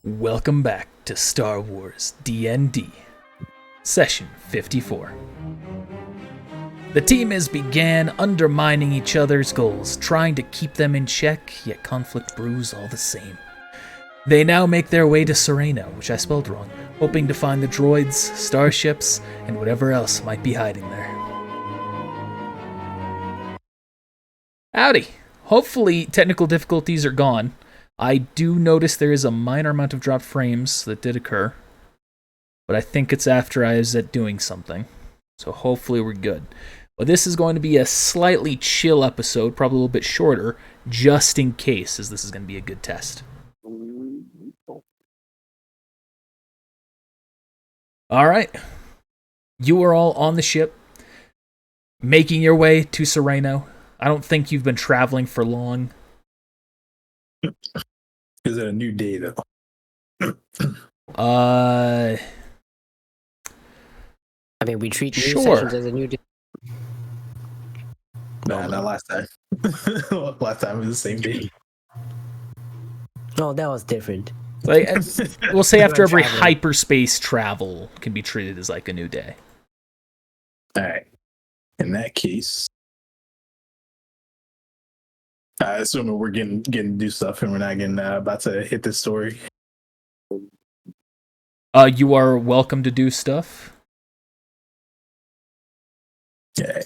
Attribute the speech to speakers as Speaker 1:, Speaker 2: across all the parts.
Speaker 1: Welcome back to Star Wars D&D, Session 54. The team has began undermining each other's goals, trying to keep them in check, yet conflict brews all the same. They now make their way to Sereno, which I spelled wrong, hoping to find the droids, starships, and whatever else might be hiding there. Howdy! Hopefully technical difficulties are gone. I do notice there is a minor amount of dropped frames that did occur, but I think it's after I was doing something, so hopefully we're good. But this is going to be a slightly chill episode, probably a little bit shorter, just in case, as this is going to be a good test. Alright, you are all on the ship, making your way to Sereno. I don't think you've been traveling for long.
Speaker 2: Is it a new day, though?
Speaker 3: I mean, we treat new sessions as a new day.
Speaker 2: Nah, not last time. Last time was the same day.
Speaker 3: No, that was different.
Speaker 1: Like, we'll say after every hyperspace travel can be treated as like a new day.
Speaker 2: Alright. In that case, assuming we're getting to do stuff and we're not getting about to hit this story.
Speaker 1: You are welcome to do stuff.
Speaker 2: Yeah.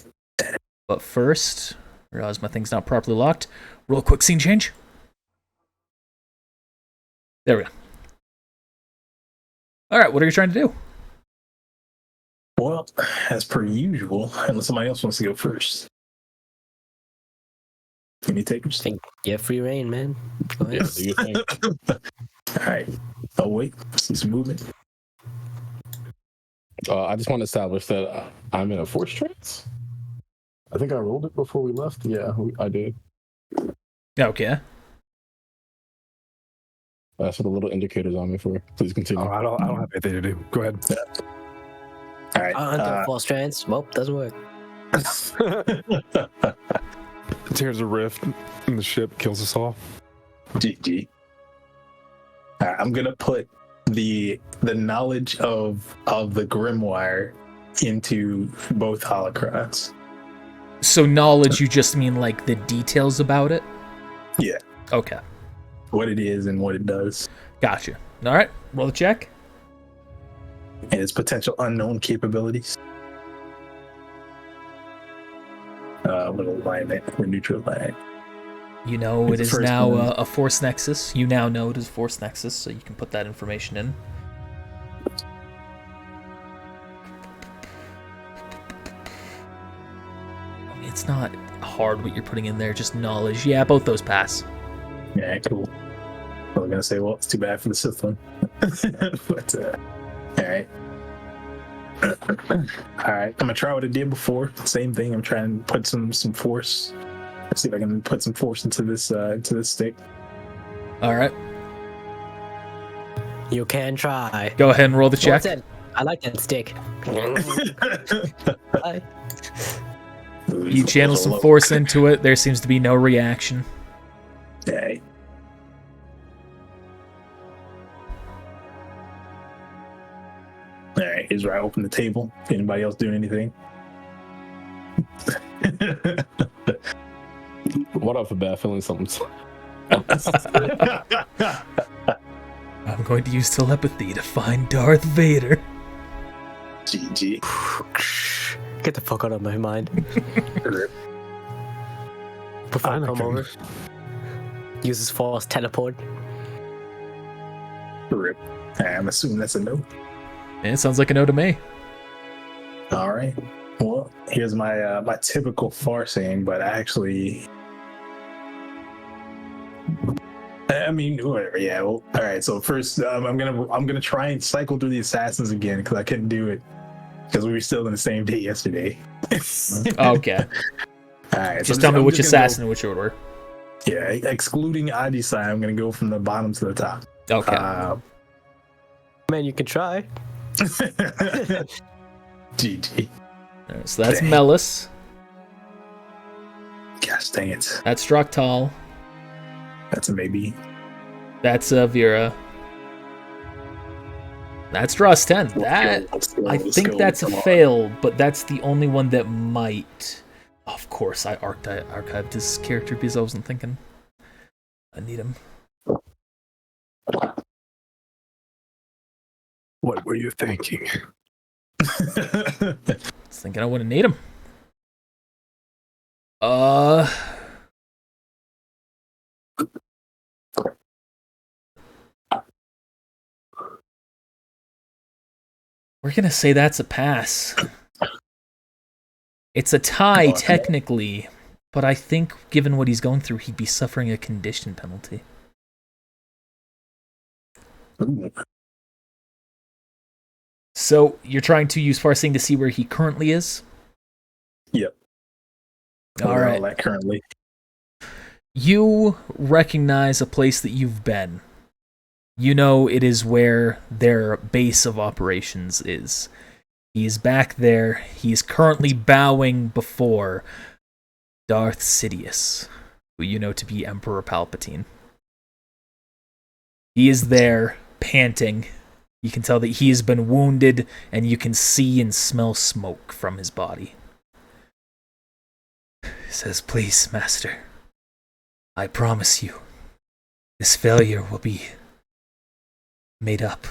Speaker 1: But first, I realize my thing's not properly locked. Real quick scene change. There we go. Alright, what are you trying to do?
Speaker 2: Well, as per usual, unless somebody else wants to go first. Can you take us?
Speaker 3: Yeah, free reign, man. Go ahead.
Speaker 4: Yeah, do you think?
Speaker 2: Alright. Oh, wait. See some movement.
Speaker 4: I just want to establish that I'm in a force trance. I think I rolled it before we left. Yeah, I did.
Speaker 1: Okay.
Speaker 4: That's what the little indicator's on me for. Please continue.
Speaker 5: I don't have anything to do. Go ahead.
Speaker 2: Alright.
Speaker 3: Under false trance. Well, doesn't work.
Speaker 5: Tears a rift in the ship, kills us all.
Speaker 2: GG. Alright, I'm gonna put the knowledge of the grimoire into both holocrons.
Speaker 1: So knowledge, you just mean like the details about it?
Speaker 2: Yeah.
Speaker 1: Okay.
Speaker 2: What it is and what it does.
Speaker 1: Gotcha. Alright, roll the check.
Speaker 2: And its potential unknown capabilities. With alignment or neutral alignment.
Speaker 1: You know it
Speaker 2: It's
Speaker 1: is
Speaker 2: the first
Speaker 1: now
Speaker 2: one.
Speaker 1: a Force Nexus. You now know it is Force Nexus, so you can put that information in. It's not hard what you're putting in there, just knowledge. Yeah, both those pass.
Speaker 2: Yeah, cool. I was gonna say, well, it's too bad for the Sith one. But alright. Alright, I'm gonna try what I did before. Same thing. I'm trying to put some force. Let's see if I can put some force into this stick.
Speaker 1: Alright,
Speaker 3: You can try.
Speaker 1: go ahead and roll the
Speaker 3: What's
Speaker 1: check.
Speaker 3: that? I like that stick. Bye.
Speaker 1: You channel some force into it. There seems to be no reaction.
Speaker 2: Okay. Alright, here's where I open the table. Anybody else doing anything?
Speaker 4: What up for bad feeling something?
Speaker 1: I'm going to use telepathy to find Darth Vader.
Speaker 2: GG.
Speaker 3: Get the fuck out of my mind. Before I come over. Uses false teleport.
Speaker 2: Rip. I'm assuming that's a no.
Speaker 1: It sounds like a no to me.
Speaker 2: All right. Well, here's my my typical farsing, but actually, I mean, whatever. Yeah. Well, all right. So first, I'm gonna try and cycle through the assassins again because I couldn't do it because we were still in the same day yesterday.
Speaker 1: Okay.
Speaker 2: All right.
Speaker 1: Just tell me which assassin in which order.
Speaker 2: Yeah, excluding Adisai, I'm gonna go from the bottom to the top.
Speaker 1: Okay.
Speaker 3: Man, you can try.
Speaker 2: GG.
Speaker 1: Alright, so that's
Speaker 2: dang.
Speaker 1: Melis.
Speaker 2: Gosh dang it.
Speaker 1: That's Draktal.
Speaker 2: That's a maybe.
Speaker 1: That's Vera. That's Dross 10. That I
Speaker 2: Let's
Speaker 1: think
Speaker 2: go.
Speaker 1: that's a
Speaker 2: Come on.
Speaker 1: fail, but that's the only one that might. Of course, I archived his character because I wasn't thinking. I need him.
Speaker 5: What were you thinking?
Speaker 1: I was thinking I wouldn't need him. We're gonna say that's a pass. It's a tie, technically, but I think given what he's going through, he'd be suffering a condition penalty. So, you're trying to use Farsing to see where he currently is?
Speaker 2: Yep.
Speaker 1: Alright.
Speaker 2: That currently.
Speaker 1: You recognize a place that you've been. You know it is where their base of operations is. He is back there. He is currently bowing before Darth Sidious, who you know to be Emperor Palpatine. He is there, panting. You can tell that he has been wounded, and you can see and smell smoke from his body. He says, "Please, Master, I promise you, this failure will be made up.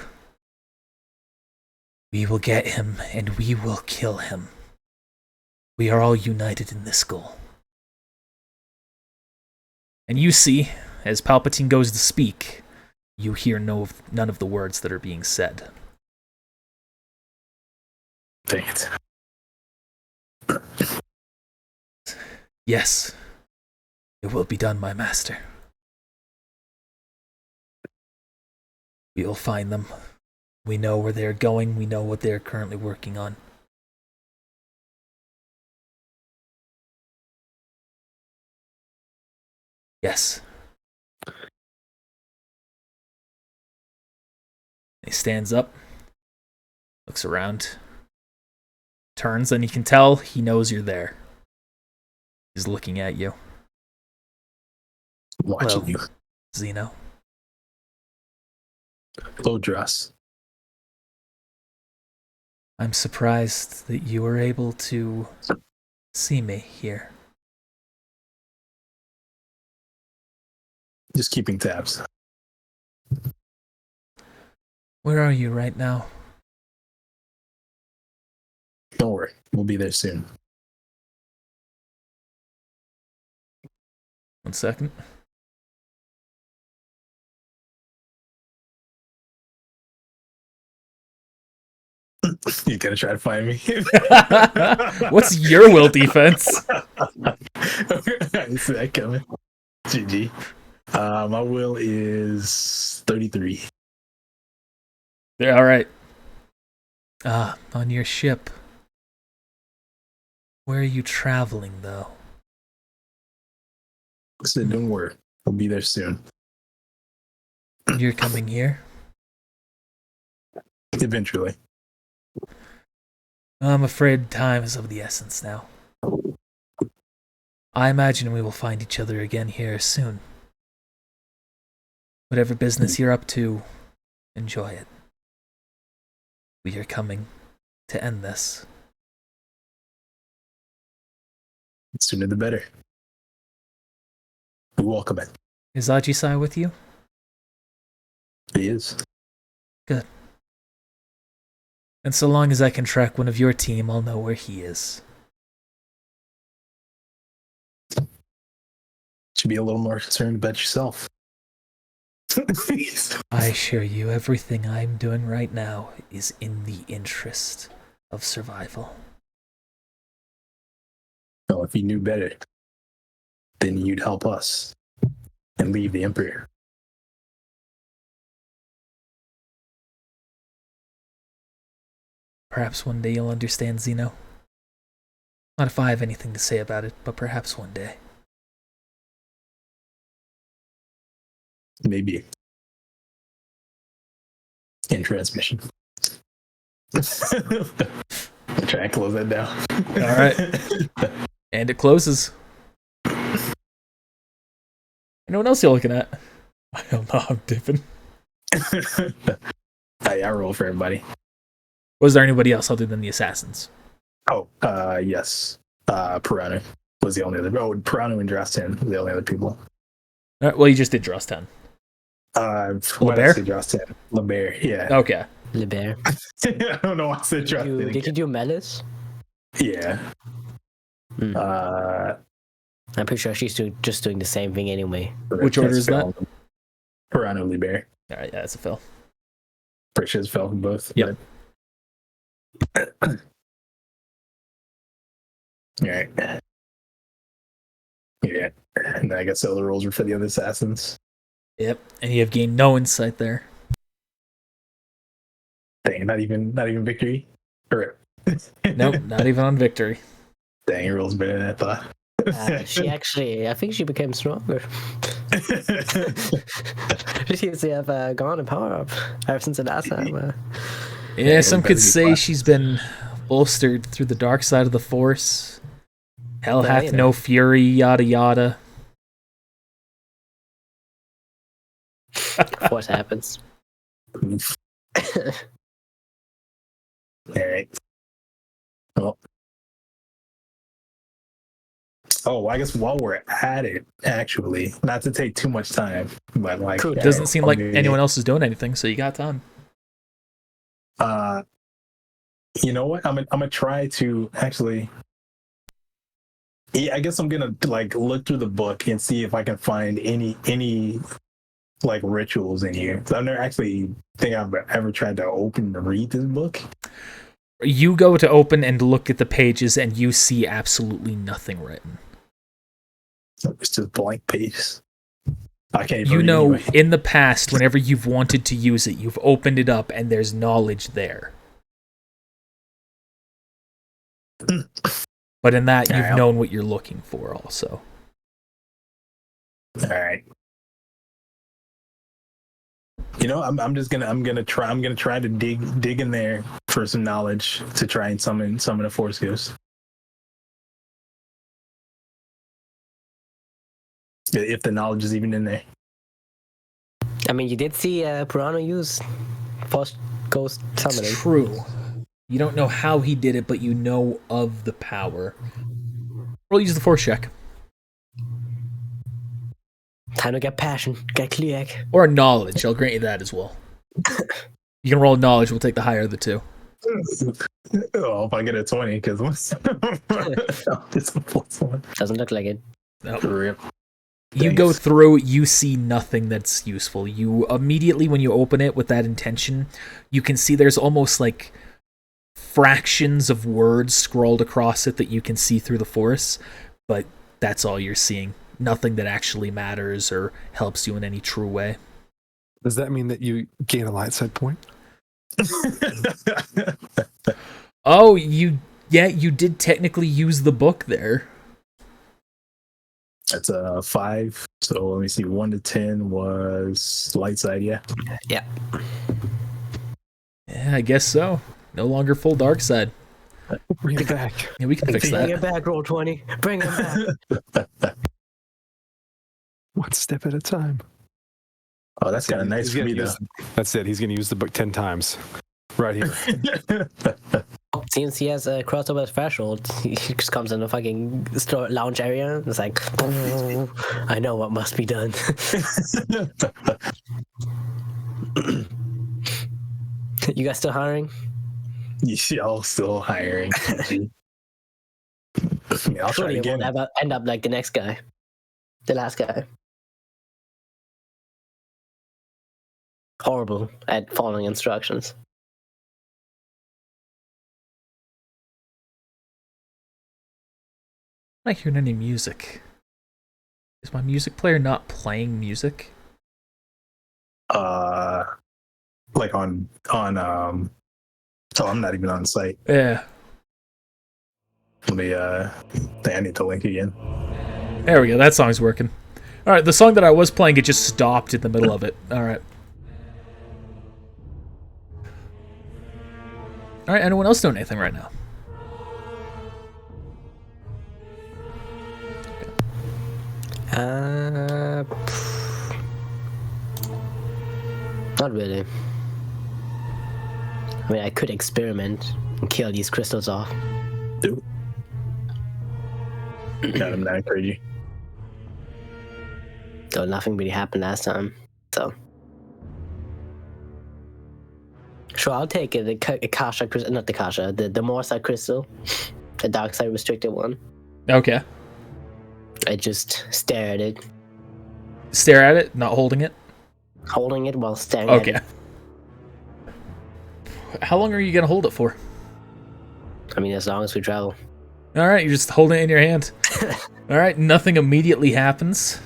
Speaker 1: We will get him, and we will kill him. We are all united in this goal." And you see, as Palpatine goes to speak, you hear none of the words that are being said.
Speaker 2: Dang it.
Speaker 1: Yes, it will be done, my master. We will find them. We know where they're going. We know what they're currently working on. Yes. He stands up, looks around, turns, and you can tell he knows you're there. He's looking at you.
Speaker 2: I'm watching
Speaker 1: Hello,
Speaker 2: you.
Speaker 1: Zeno.
Speaker 2: Hello, Dross.
Speaker 1: I'm surprised that you were able to see me here.
Speaker 2: Just keeping tabs.
Speaker 1: Where are you right now?
Speaker 2: Don't worry. We'll be there soon.
Speaker 1: 1 second.
Speaker 2: You gotta try to find me.
Speaker 1: What's your will defense?
Speaker 2: I see that coming. GG. My will is 33.
Speaker 1: Yeah, all right. On your ship. Where are you traveling, though?
Speaker 2: So don't worry. We'll be there soon.
Speaker 1: You're coming here?
Speaker 2: Eventually.
Speaker 1: I'm afraid time is of the essence now. I imagine we will find each other again here soon. Whatever business you're up to, enjoy it. We are coming to end this.
Speaker 2: The sooner the better. We welcome it.
Speaker 1: Is Ajisai with you?
Speaker 2: He is.
Speaker 1: Good. And so long as I can track one of your team, I'll know where he is.
Speaker 2: Should be a little more concerned about yourself.
Speaker 1: I assure you, everything I'm doing right now is in the interest of survival.
Speaker 2: Well, if you knew better, then you'd help us and leave the Emperor.
Speaker 1: Perhaps one day you'll understand, Zeno. Not if I have anything to say about it, but perhaps one day.
Speaker 2: Maybe. In transmission. I'll try and close that down.
Speaker 1: All right. And it closes. Anyone else you're looking at? I don't know, I'm dipping.
Speaker 2: I rolled for everybody.
Speaker 1: Was there anybody else other than the assassins?
Speaker 2: Oh, yes. Piranu was the only other. Oh, Piranu and Drastin were the only other people.
Speaker 1: All right, well, you just did Drustan.
Speaker 2: What did I say, Drastin? LeBear, yeah.
Speaker 1: Okay.
Speaker 3: Liber.
Speaker 2: I don't know why I said Drastin.
Speaker 3: Did you do Melis?
Speaker 2: Yeah.
Speaker 3: Hmm. I'm pretty sure she's just doing the same thing anyway.
Speaker 1: Which order is that?
Speaker 2: Piranu, LeBear.
Speaker 1: All right, yeah, that's a fill.
Speaker 2: Pretty sure it's fell from both.
Speaker 1: Yep.
Speaker 2: All right. Yeah. And I guess all the rolls were for the other assassins.
Speaker 1: Yep, and you have gained no insight there.
Speaker 2: Dang, not even victory. Or
Speaker 1: Nope, not even on victory.
Speaker 2: Dang, your rolls better than I thought.
Speaker 3: I think she became stronger. She seems to have gone in power up ever since the last time.
Speaker 1: Yeah, some
Speaker 2: better
Speaker 1: could
Speaker 2: be
Speaker 1: say
Speaker 2: flat.
Speaker 1: she's been bolstered through the dark side of the Force. Hell
Speaker 3: Yeah,
Speaker 1: hath
Speaker 3: you
Speaker 1: no
Speaker 3: know.
Speaker 1: fury, yada yada.
Speaker 3: What happens?
Speaker 2: All right. Well. Oh, I guess while we're at it, actually, not to take too much time, but like,
Speaker 3: True,
Speaker 1: It doesn't seem like
Speaker 2: maybe-
Speaker 1: anyone else is doing anything, so you got time.
Speaker 2: You know what? I'm gonna try to actually. Yeah, I guess I'm gonna like look through the book and see if I can find any like rituals in here. So I've never actually think I've ever tried to open to read this book.
Speaker 1: You go to open and look at the pages, and you see absolutely nothing written.
Speaker 2: So it's just blank pages. I can't even
Speaker 1: You
Speaker 2: read
Speaker 1: know,
Speaker 2: anyway.
Speaker 1: in the past, whenever you've wanted to use it, you've opened it up, and there's knowledge there. But in that, you've
Speaker 2: Alright.
Speaker 1: known what you're looking for, also.
Speaker 2: All right. You know, I'm gonna try to dig in there for some knowledge to try and summon a Force Ghost. If the knowledge is even in there.
Speaker 3: I mean, you did see Pirano use Force Ghost summoning.
Speaker 1: True. You don't know how he did it, but you know of the power. We'll use the Force check.
Speaker 3: Time to get passion, get click.
Speaker 1: Or knowledge. I'll grant you that as well. You can roll knowledge. We'll take the higher of the two.
Speaker 2: Oh, if I get a 20, because it's a plus one.
Speaker 3: Doesn't look like it.
Speaker 1: Nope.
Speaker 2: Rip.
Speaker 1: You
Speaker 2: Thanks.
Speaker 1: go through, you see nothing that's useful. You immediately, when you open it with that intention, you can see there's almost like fractions of words scrolled across it that you can see through the Force, but that's all you're seeing. Nothing that actually matters or helps you in any true way.
Speaker 5: Does that mean that you gain a light side point?
Speaker 1: Oh, you did technically use the book there.
Speaker 2: That's a 5. So let me see. 1 to 10 was light side. Yeah.
Speaker 3: Yeah.
Speaker 1: Yeah, I guess so. No longer full dark side.
Speaker 5: Bring it back.
Speaker 1: Yeah, we can fix
Speaker 3: Bring
Speaker 1: that.
Speaker 3: it back, roll 20. Bring it back.
Speaker 5: One step at a time.
Speaker 2: Oh, that's kind of nice
Speaker 5: He's
Speaker 2: for
Speaker 5: gonna
Speaker 2: me,
Speaker 5: use- That's it. He's going to use the book 10 times. Right here.
Speaker 2: though.
Speaker 3: Since he has a crossover threshold, he just comes in the fucking store lounge area and it's like, I know what must be done. You guys still hiring?
Speaker 2: Y'all still hiring. I'll try
Speaker 3: Surely it
Speaker 2: again.
Speaker 3: won't ever end up like the next guy. The last guy. Horrible at following instructions.
Speaker 1: I'm not hearing any music. Is my music player not playing music?
Speaker 2: Like on so I'm not even on site.
Speaker 1: Yeah.
Speaker 2: Let me I need to link again.
Speaker 1: There we go. That song's working. All right, the song that I was playing, it just stopped in the middle of it. All right. All right, anyone else doing anything right now?
Speaker 3: Not really. I mean, I could experiment and kill these crystals off.
Speaker 2: Do it. Got him that crazy.
Speaker 3: Though nothing really happened last time, so. Sure, I'll take it. The Akasha crystal, not the Akasha, the Morsa crystal, the dark side restricted one.
Speaker 1: Okay.
Speaker 3: I just stare at it,
Speaker 1: Stare at it, not holding it.
Speaker 3: holding it while staring at
Speaker 1: Okay.
Speaker 3: it.
Speaker 1: How long are you gonna hold it for?
Speaker 3: I mean, as long as we travel.
Speaker 1: All right, you're just holding it in your hand. All right, nothing immediately happens.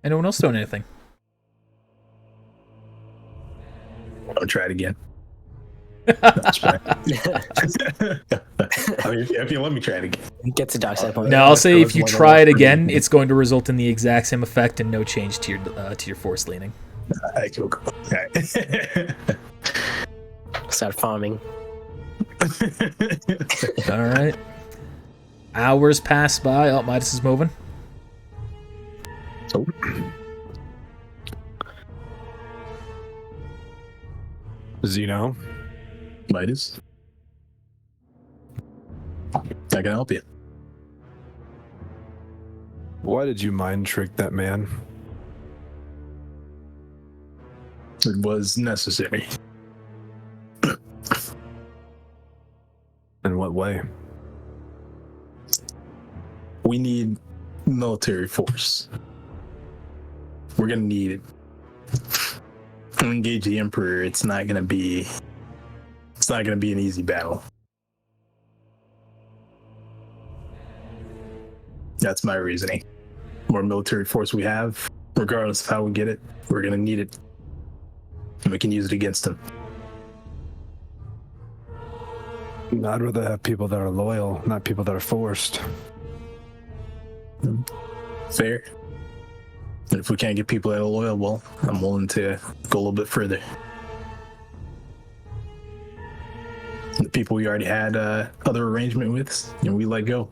Speaker 1: Anyone else doing anything?
Speaker 2: I'll try it again. That's fine. I mean, if you let me try it again.
Speaker 3: Gets the dark side point.
Speaker 1: Now, I'll say if you
Speaker 2: One of
Speaker 1: try it
Speaker 2: those
Speaker 1: again,
Speaker 2: pretty-
Speaker 1: it's going to result in the exact same effect and no change to your force leaning.
Speaker 2: I feel cool. Alright.
Speaker 3: Start farming.
Speaker 1: All right. Hours pass by. Oh, Midas is moving.
Speaker 2: Oh.
Speaker 5: Zeno,
Speaker 2: Midas. I can help you.
Speaker 5: why did you mind trick that man?
Speaker 2: It was necessary.
Speaker 5: In what way?
Speaker 2: We need military force. We're gonna need it. To engage the Emperor, it's not gonna be an easy battle. That's my reasoning. More military force we have, regardless of how we get it, we're gonna need it. And we can use it against them.
Speaker 5: I'd rather have people that are loyal, not people that are forced.
Speaker 2: Fair. And if we can't get people that are loyal, well, I'm willing to go a little bit further. The people we already had other arrangement with, we let go.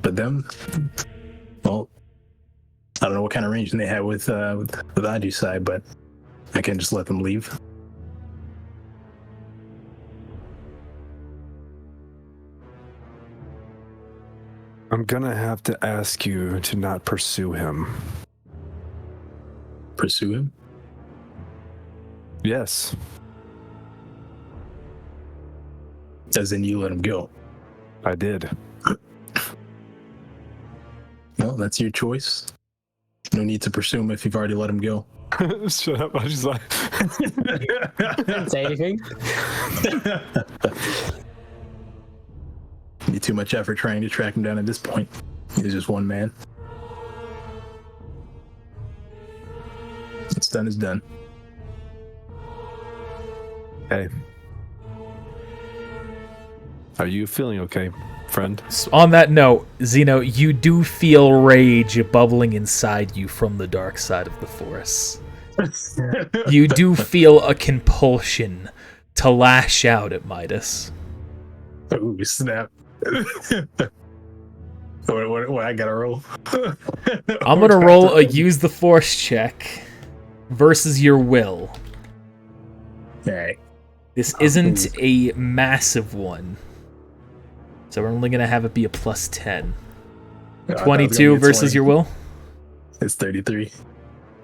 Speaker 2: But them, well, I don't know what kind of arrangement they had with Aji's side, but I can't just let them leave.
Speaker 5: I'm gonna have to ask you to not pursue him.
Speaker 2: Pursue him.
Speaker 5: Yes.
Speaker 2: As in, you let him go.
Speaker 5: I did.
Speaker 2: Well, that's your choice. No need to pursue him if you've already let him go.
Speaker 5: Shut up. I was just like,
Speaker 3: Didn't say anything.
Speaker 2: Be too much effort trying to track him down at this point. He's just one man. What's done is done.
Speaker 5: hey. Are you feeling okay, friend?
Speaker 1: So on that note, Zeno, you do feel rage bubbling inside you from the dark side of the Force. You do feel a compulsion to lash out at Midas.
Speaker 2: Ooh, snap. What, I gotta roll?
Speaker 1: I'm gonna roll a use the Force check versus your will.
Speaker 2: Alright.
Speaker 1: This isn't a massive one, so we're only gonna have it be a plus 10. 22 versus your will?
Speaker 2: It's 33.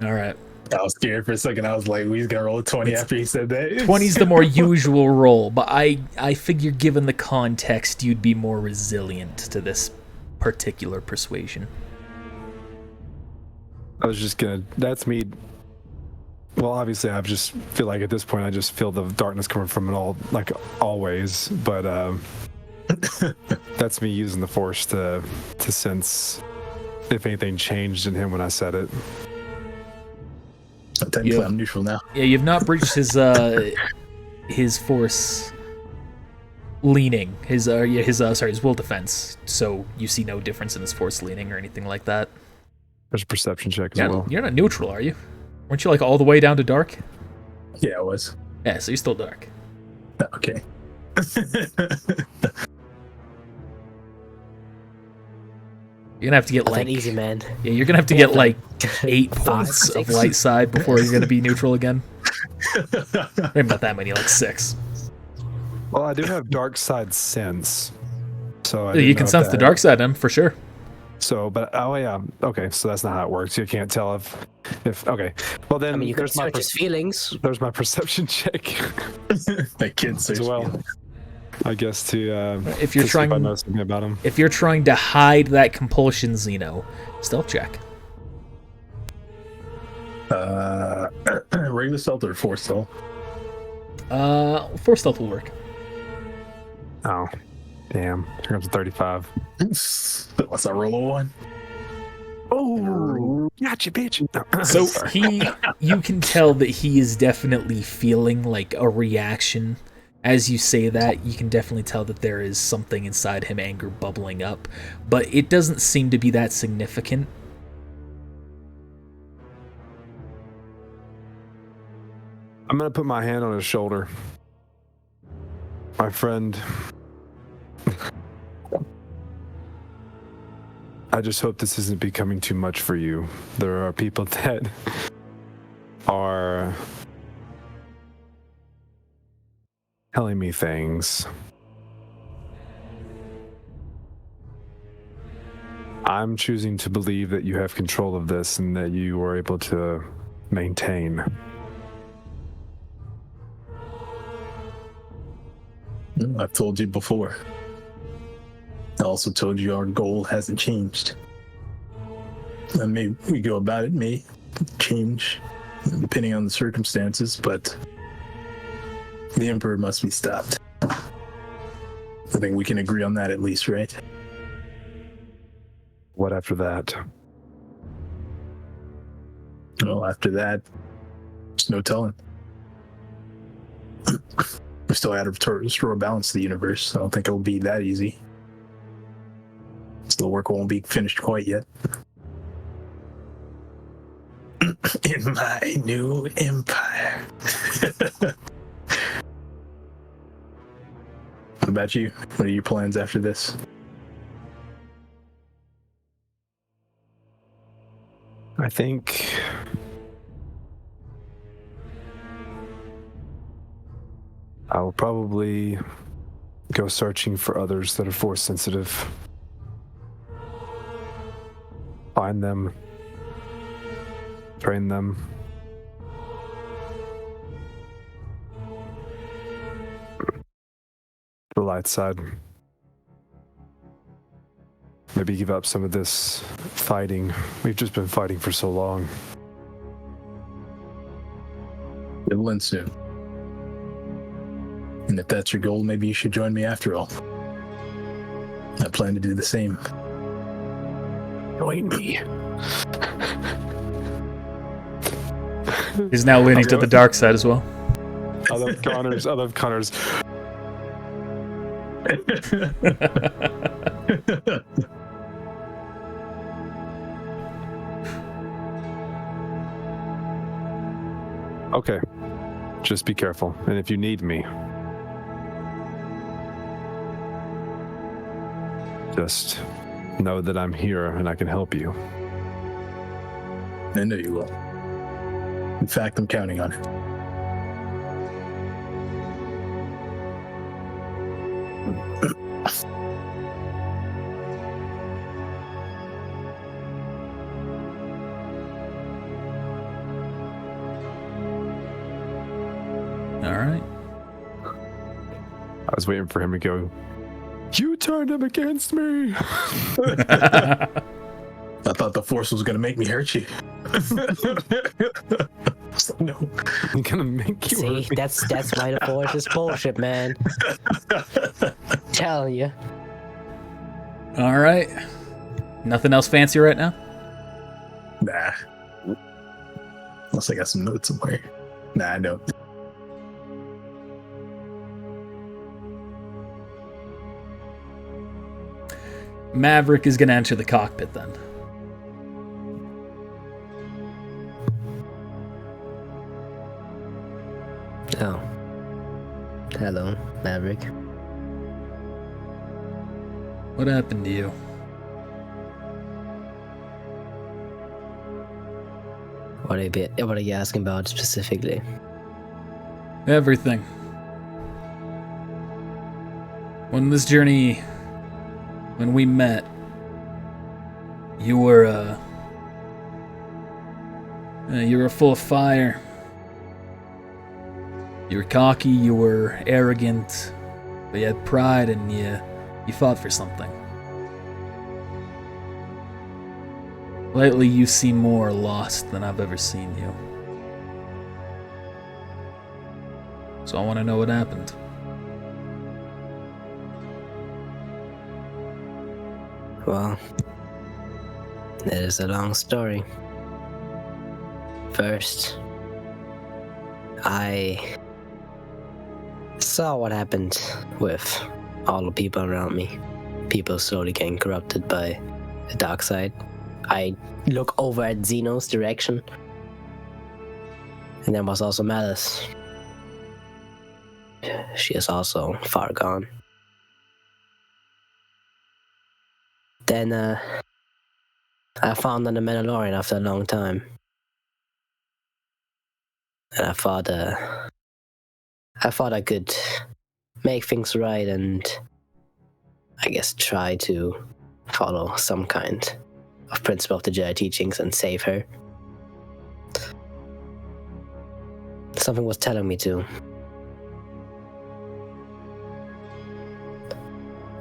Speaker 1: Alright.
Speaker 2: I was scared for a second. I was like, he's gonna roll a 20 after he said that.
Speaker 1: 20's the more usual roll, but I figure given the context, you'd be more resilient to this particular persuasion.
Speaker 5: I was just gonna. That's me. Well, obviously, I just feel like at this point, I just feel the darkness coming from it all, like always. But that's me using the Force to sense if anything changed in him when I said it.
Speaker 2: Technically,
Speaker 1: Yeah.
Speaker 2: I'm neutral now.
Speaker 1: Yeah, you've not breached his Force leaning, his will defense, so you see no difference in his Force leaning or anything like that.
Speaker 5: There's a perception check as
Speaker 1: Yeah,
Speaker 5: well.
Speaker 1: you're not neutral, are you? Weren't you like all the way down to dark?
Speaker 2: Yeah, I was.
Speaker 1: Yeah, so you're still dark.
Speaker 2: Okay.
Speaker 1: You're gonna have to get
Speaker 3: Not
Speaker 1: like
Speaker 3: that easy, man.
Speaker 1: yeah, you're gonna have to get like 8
Speaker 3: 5,
Speaker 1: points of
Speaker 3: 6.
Speaker 1: light side before you're gonna be neutral again. Maybe not that many, like 6.
Speaker 5: Well, I do have dark side sense, so
Speaker 1: You can sense the dark side in him for sure.
Speaker 5: So, but oh yeah, okay. So that's not how it works. You can't tell if okay. Well then,
Speaker 3: I mean, you can
Speaker 5: there's my
Speaker 3: search his feelings.
Speaker 5: there's my perception check
Speaker 2: That kid
Speaker 5: as
Speaker 2: says
Speaker 5: well. I guess to
Speaker 1: If you're
Speaker 5: to see if I
Speaker 1: trying-
Speaker 5: know something about him.
Speaker 1: If you're trying to hide that compulsion, Xeno, stealth check.
Speaker 2: regular stealth or force stealth.
Speaker 1: 4 stealth will work.
Speaker 5: Oh, damn! Here comes a 35.
Speaker 2: What's that roll a 1?
Speaker 5: Oh, gotcha, bitch.
Speaker 1: So
Speaker 5: Sorry.
Speaker 1: you can tell that he is definitely feeling like a reaction. As you say that, you can definitely tell that there is something inside him, anger bubbling up, but it doesn't seem to be that significant.
Speaker 5: I'm gonna put my hand on his shoulder. My friend, I just hope this isn't becoming too much for you. There are people that are telling me things. I'm choosing to believe that you have control of this and that you are able to maintain.
Speaker 2: I've told you before. I also told you our goal hasn't changed. And maybe we go about it may change depending on the circumstances, but the Emperor must be stopped. I think we can agree on that at least, right?
Speaker 5: What after that?
Speaker 2: Well, after that, there's no telling. We still had to restore balance to the universe. I don't think it'll be that easy. Still, work won't be finished quite yet. In my new empire. What about you? What are your plans after this?
Speaker 5: I think I will probably go searching for others that are force sensitive. Find them, train them. The light side. Maybe give up some of this fighting. We've just been fighting for so long.
Speaker 2: It'll end soon. And if that's your goal, maybe you should join me after all. I plan to do the same.
Speaker 5: Join me.
Speaker 1: He's now leaning to the dark side as well.
Speaker 5: I love Connor's. I love Connor's. Okay. Just be careful. And if you need me, just know that I'm here and I can help you.
Speaker 2: I know you will. In fact, I'm counting on it.
Speaker 1: All right.
Speaker 5: I was waiting for him to go, "You turned him against me."
Speaker 2: I thought the force was gonna make me hurt you. No.
Speaker 5: I'm gonna make you
Speaker 3: See,
Speaker 5: hurt me.
Speaker 3: that's why the force is bullshit, man. Tell you.
Speaker 1: All right. Nothing else fancy right now?
Speaker 2: Nah. Unless I got some notes somewhere. Nah, I don't.
Speaker 1: Maverick is going to enter the cockpit then.
Speaker 3: Oh. Hello, Maverick.
Speaker 1: What happened to you?
Speaker 3: What are you asking about specifically?
Speaker 1: Everything. When we met, you were full of fire. You were cocky, you were arrogant, but you had pride and you fought for something. Lately, you seem more lost than I've ever seen you. So I want to know what happened.
Speaker 3: Well, it is a long story. First, I saw what happened with all the people around me. People slowly getting corrupted by the dark side. I look over at Xeno's direction. And there was also Malice. She is also far gone. Then, I found the Mandalorian after a long time. And I thought I could make things right and I guess try to follow some kind of principle of the Jedi teachings and save her. Something was telling me to.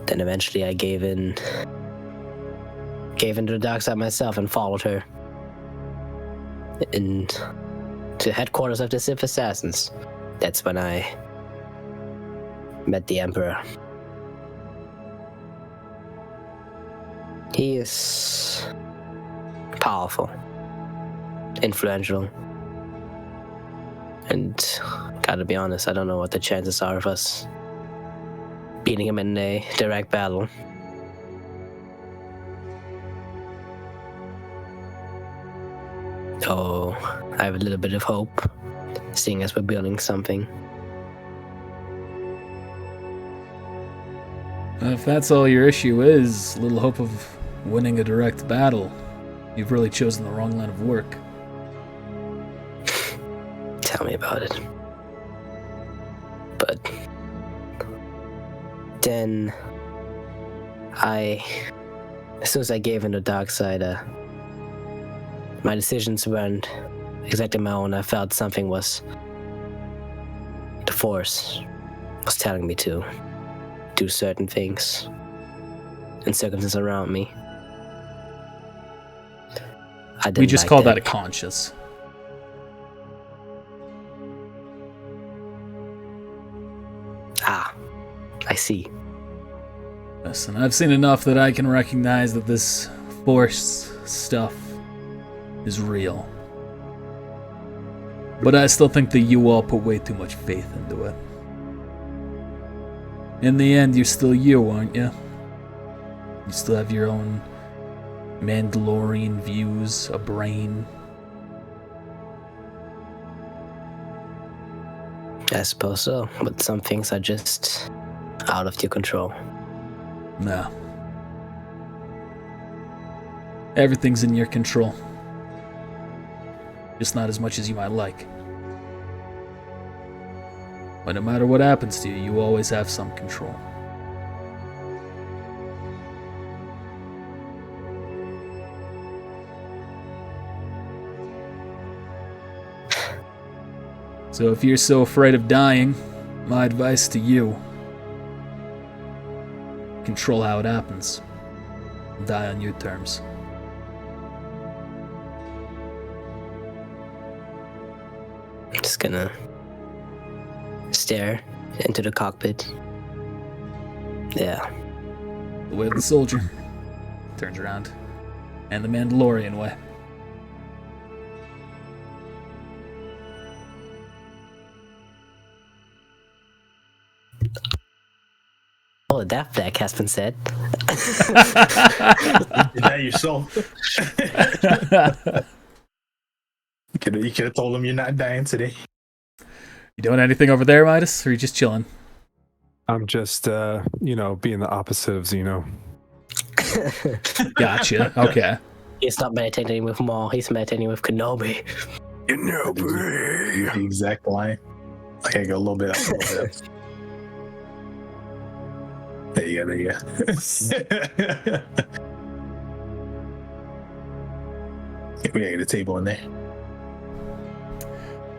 Speaker 3: Then eventually I gave in to the dark side myself and followed her to headquarters of the Sith Assassins. That's when I met the Emperor. He is powerful, influential, and gotta be honest, I don't know what the chances are of us beating him in a direct battle. Oh, I have a little bit of hope, seeing as we're building something.
Speaker 1: If that's all your issue is, little hope of winning a direct battle, you've really chosen the wrong line of work.
Speaker 3: Tell me about it. But then as soon as I gave in the dark side, my decisions weren't exactly my own. I felt something the Force was telling me to do certain things and circumstances around me.
Speaker 1: We just call that a conscience.
Speaker 3: Ah, I see.
Speaker 1: Listen, I've seen enough that I can recognize that this Force stuff is real. But I still think that you all put way too much faith into it. In the end, you're still you, aren't you? You still have your own Mandalorian views, a brain.
Speaker 3: I suppose so, but some things are just out of your control.
Speaker 1: No. Everything's in your control. Just not as much as you might like. But no matter what happens to you, you always have some control. So if you're so afraid of dying, my advice to you: control how it happens. Die on your terms.
Speaker 3: Just gonna stare into the cockpit. Yeah.
Speaker 1: The way of the soldier. Turns around. And the Mandalorian way.
Speaker 3: Oh, that flag has been said.
Speaker 2: Did that yourself? You could have told him you're not dying today.
Speaker 1: You doing anything over there, Midas? Or are you just chilling?
Speaker 5: I'm just, being the opposite of Xeno.
Speaker 1: Gotcha. Okay.
Speaker 3: He's not meditating with Maul, he's meditating with Kenobi.
Speaker 2: The exact line. Okay, go a little bit up. A little bit up. There you go. There you go. We gotta get a table in there.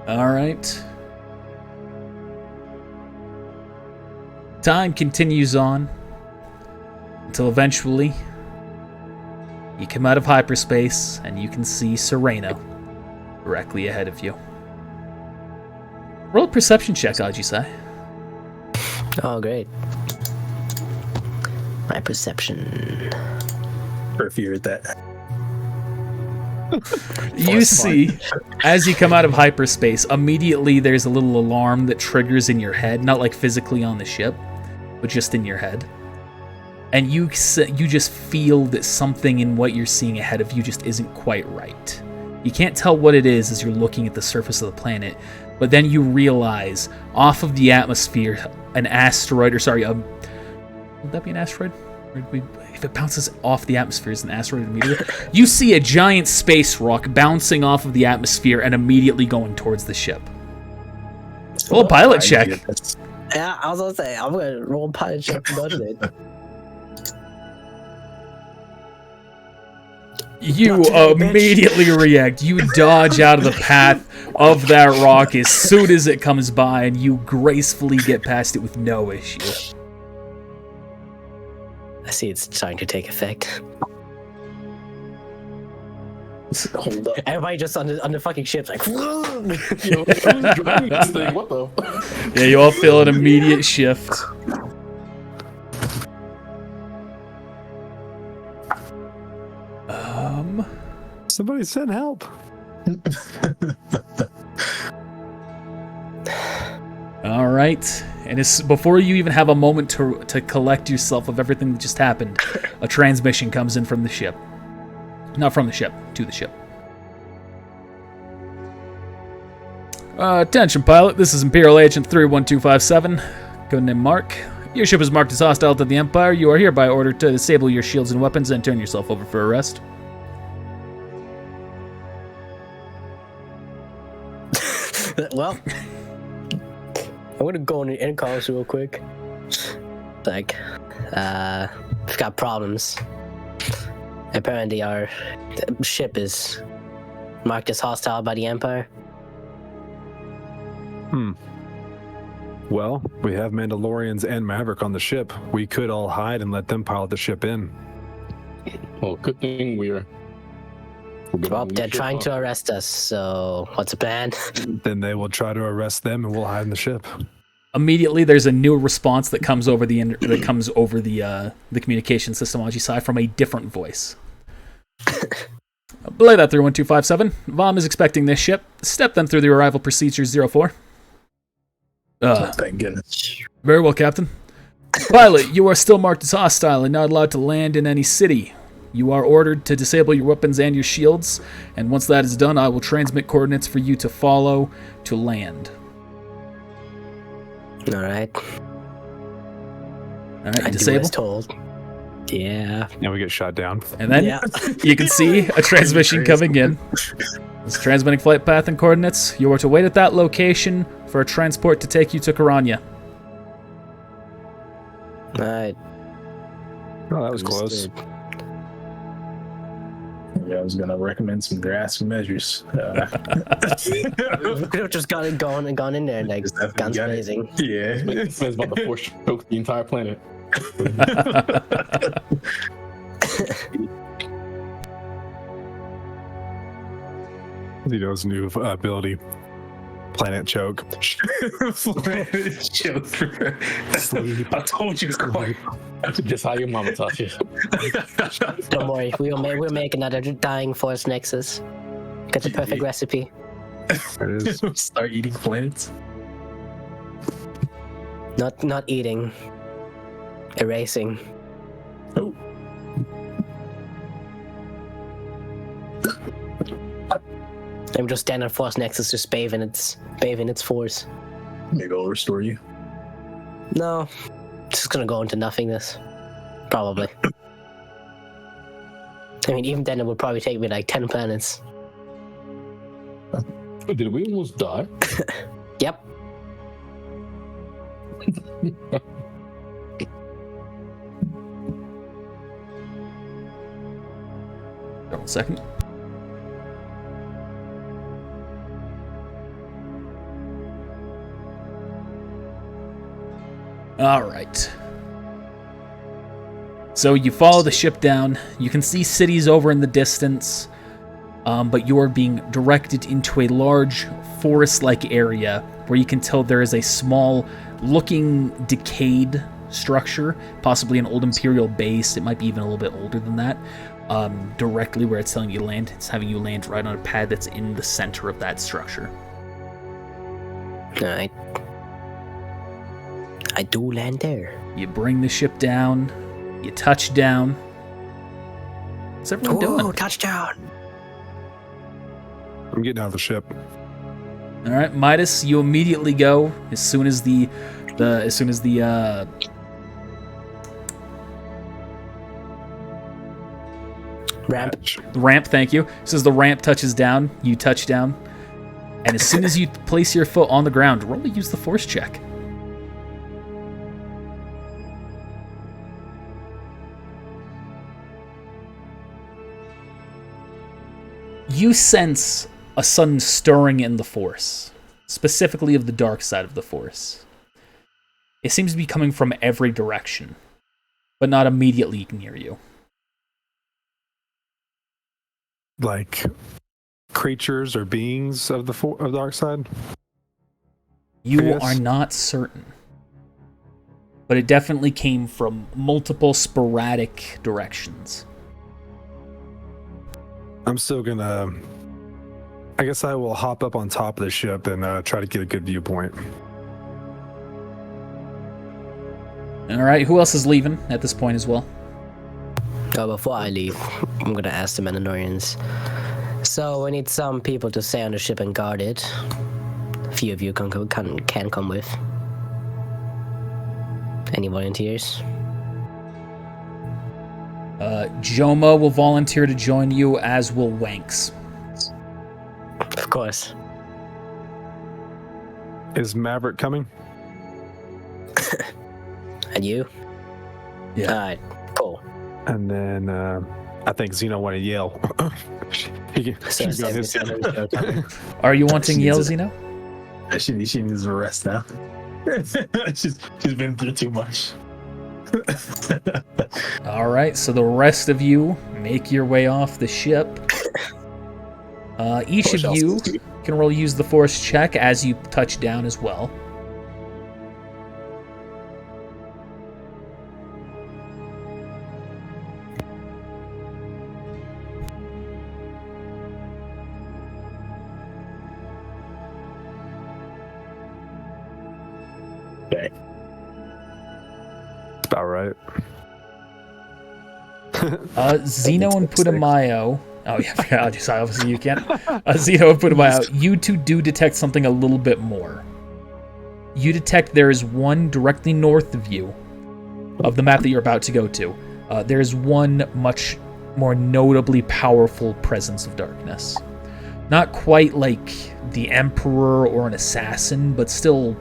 Speaker 1: All right. Time continues on until eventually you come out of hyperspace and you can see Sereno directly ahead of you. Roll a perception check, Ajisai.
Speaker 3: Oh, great. My perception.
Speaker 2: Or if you're at that.
Speaker 1: You see, as you come out of hyperspace, immediately there's a little alarm that triggers in your head, not like physically on the ship, but just in your head. And you just feel that something in what you're seeing ahead of you just isn't quite right. You can't tell what it is as you're looking at the surface of the planet, but then you realize off of the atmosphere, an asteroid, would that be an asteroid? If it bounces off the atmosphere, is an asteroid or meteor? You see a giant space rock bouncing off of the atmosphere and immediately going towards the ship. Roll a pilot check.
Speaker 3: Yeah, I was gonna say, I'm gonna roll a pilot check to dodge it.
Speaker 1: You immediately react. You dodge out of the path of that rock as soon as it comes by, and you gracefully get past it with no issue.
Speaker 3: I see it's starting to take effect.
Speaker 2: Hold up.
Speaker 3: Everybody just on the fucking ship's like,
Speaker 4: Yo, who's driving this thing? What the?
Speaker 1: Yeah, you all feel an immediate shift.
Speaker 5: Somebody send help.
Speaker 1: All right, and it's before you even have a moment to collect yourself of everything that just happened, a transmission comes in from the ship. Not from the ship, to the ship. Attention, pilot. This is Imperial Agent 31257. Codename Mark. Your ship is marked as hostile to the Empire. You are hereby ordered to disable your shields and weapons and turn yourself over for arrest.
Speaker 3: well, I'm gonna go on the intercoms real quick. Like, we've got problems. Apparently our ship is marked as hostile by the Empire.
Speaker 5: Well, we have Mandalorians and Maverick on the ship. We could all hide and let them pilot the ship in.
Speaker 4: Well, good thing we're
Speaker 3: Well, they're trying to arrest us, so what's the plan?
Speaker 5: Then they will try to arrest them and we'll hide in the ship.
Speaker 1: Immediately, there's a new response that comes over the the communication system Ajisai from a different voice. Belay that 31257. Vom is expecting this ship. Step them through the arrival procedures 04.
Speaker 2: Thank goodness.
Speaker 1: Very well, Captain. Pilot, you are still marked as hostile and not allowed to land in any city. You are ordered to disable your weapons and your shields, and once that is done, I will transmit coordinates for you to follow to land.
Speaker 3: Alright.
Speaker 1: Alright,
Speaker 3: I
Speaker 1: disable.
Speaker 3: do as told. Yeah.
Speaker 5: And we get shot down.
Speaker 1: And then you can see a transmission coming in. It's transmitting flight path and coordinates. You are to wait at that location for a transport to take you to Karanya.
Speaker 3: Alright.
Speaker 5: Oh, that was close.
Speaker 2: Yeah, I was gonna recommend some drastic measures.
Speaker 3: We could have just gone in there and like guns blazing.
Speaker 2: Yeah.
Speaker 4: This man's about to force choke the entire planet.
Speaker 5: Zito's new ability. Planet choke.
Speaker 2: I told you, Corey.
Speaker 4: That's just how your mama taught you.
Speaker 3: Don't worry, we'll make another dying force nexus. Got the perfect recipe.
Speaker 5: There it is.
Speaker 2: Start eating planets.
Speaker 3: Not eating. Erasing.
Speaker 2: Oh.
Speaker 3: I'm just standing on force nexus, just bathing its force.
Speaker 2: Maybe I'll restore you.
Speaker 3: No, just gonna go into nothingness. Probably. I mean, even then, it would probably take me like 10 planets.
Speaker 4: Did we almost die?
Speaker 3: Yep.
Speaker 1: Hold on a second. All right. So you follow the ship down. You can see cities over in the distance, but you are being directed into a large forest-like area where you can tell there is a small-looking decayed structure, possibly an old Imperial base. It might be even a little bit older than that. Directly where it's telling you to land, it's having you land right on a pad that's in the center of that structure.
Speaker 3: Alright. I do land there.
Speaker 1: You bring the ship down. You touch down. What's everyone doing?
Speaker 3: Touchdown!
Speaker 5: I'm getting out of the ship.
Speaker 1: All right, Midas, you immediately go as soon as the ramp. Thank you. As soon as the ramp touches down, you touch down, and as soon as you place your foot on the ground, roll to use the force check. You sense a sudden stirring in the Force, specifically of the dark side of the Force. It seems to be coming from every direction, but not immediately near you.
Speaker 5: Like creatures or beings of the dark side?
Speaker 1: You
Speaker 5: Yes.
Speaker 1: are not certain, but it definitely came from multiple sporadic directions.
Speaker 5: I'm still gonna... I guess I will hop up on top of the ship and try to get a good viewpoint.
Speaker 1: All right, who else is leaving at this point as well?
Speaker 3: Before I leave, I'm gonna ask the Mandalorians. So we need some people to stay on the ship and guard it. A few of you can come with. Any volunteers?
Speaker 1: Joma will volunteer to join you, as will Wanks.
Speaker 3: Of course.
Speaker 5: Is Maverick coming?
Speaker 3: And you?
Speaker 1: Yeah.
Speaker 3: Alright, cool.
Speaker 5: And then I think Xeno wanted to yell. She's got his...
Speaker 1: Are you wanting yells, Zeno?
Speaker 2: She needs a rest now. she's been through too much.
Speaker 1: All right, so the rest of you make your way off the ship. Each of you can roll use the force check as you touch down as well.
Speaker 2: Okay.
Speaker 5: About right.
Speaker 1: Zeno and Putumayo. Oh yeah, obviously you can't. Zeno and Putumayo, you two do detect something a little bit more. You detect there is one directly north of you, of the map that you're about to go to. There is one much more notably powerful presence of darkness. Not quite like the Emperor or an assassin, but still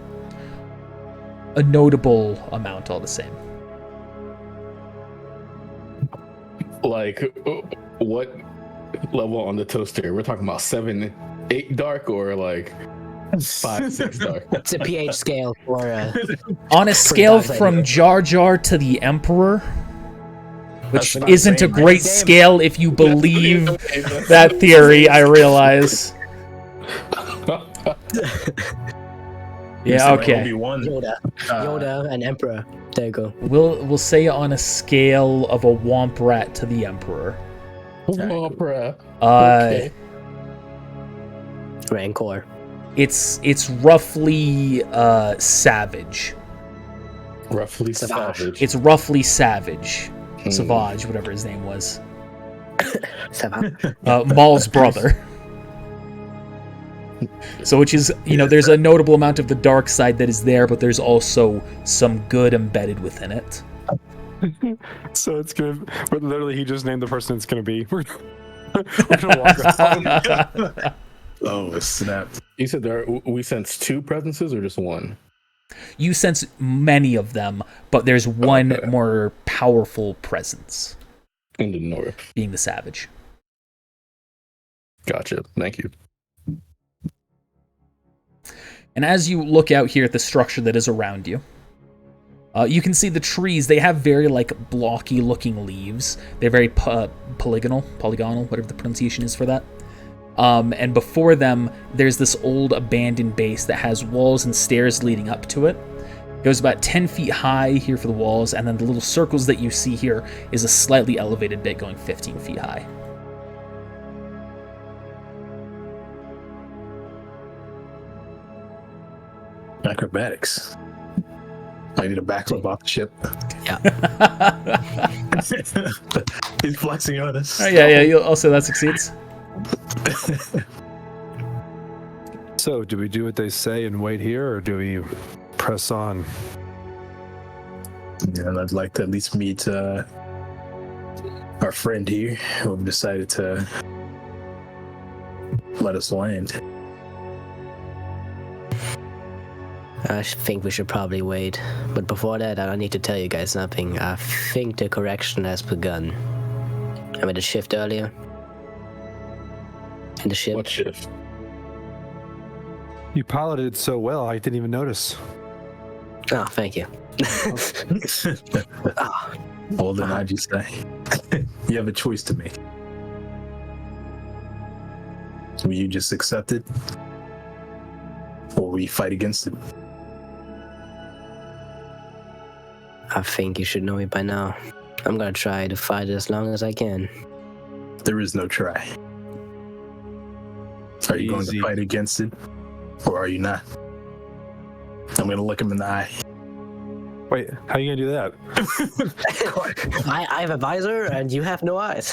Speaker 1: a notable amount all the same.
Speaker 4: Like, what level on the toaster? We're talking about 7, 8 dark, or like 5, 6 dark?
Speaker 3: It's a pH scale for
Speaker 1: On a scale
Speaker 3: dark
Speaker 1: from
Speaker 3: side.
Speaker 1: Jar Jar to the Emperor, which
Speaker 2: That's not
Speaker 1: isn't a
Speaker 2: saying
Speaker 1: great
Speaker 3: much.
Speaker 1: scale if you believe that theory, I realize. Yeah, okay.
Speaker 2: Obi-Wan.
Speaker 3: Yoda and Emperor. There you go.
Speaker 1: We'll say on a scale of a Womp Rat to the Emperor.
Speaker 4: Opera.
Speaker 1: Okay.
Speaker 3: Rancor.
Speaker 1: It's roughly savage.
Speaker 4: Roughly
Speaker 3: Savage.
Speaker 4: savage.
Speaker 1: It's roughly savage. Savage, whatever his name was. Maul's brother. So, which is, there's a notable amount of the dark side that is there, but there's also some good embedded within it.
Speaker 5: So it's gonna... But literally, he just named the person it's gonna be. We're gonna walk off.
Speaker 2: Oh snap!
Speaker 4: You said we sense 2 presences or just 1?
Speaker 1: You sense many of them, but there's one more powerful presence.
Speaker 4: In the north.
Speaker 1: Being the Savage.
Speaker 4: Gotcha. Thank you.
Speaker 1: And as you look out here at the structure that is around you, you can see the trees. They have very like blocky looking leaves. They're very polygonal, whatever the pronunciation is for that. And before them, there's this old abandoned base that has walls and stairs leading up to it. It goes about 10 feet high here for the walls, and then the little circles that you see here is a slightly elevated bit going 15 feet high.
Speaker 2: Acrobatics. I need a backflip off the ship.
Speaker 3: Yeah.
Speaker 2: He's flexing on us.
Speaker 1: Yeah, also that succeeds.
Speaker 5: So, do we do what they say and wait here, or do we press on?
Speaker 2: Yeah, and I'd like to at least meet our friend here who have decided to let us land.
Speaker 3: I think we should probably wait. But before that, I need to tell you guys something. I think the correction has begun. I made a shift earlier. In the ship.
Speaker 4: What shift?
Speaker 5: You piloted it so well, I didn't even notice.
Speaker 3: Oh, thank you. Oh,
Speaker 2: Well, then I just say, you have a choice to make. Will you just accept it? Or will you fight against it?
Speaker 3: I think you should know me by now. I'm gonna try to fight it as long as I can.
Speaker 2: There is no try. Are you going to fight against it? Or are you not? I'm going to look him in the eye.
Speaker 5: Wait, how are you gonna do that?
Speaker 3: I have a visor and you have no eyes.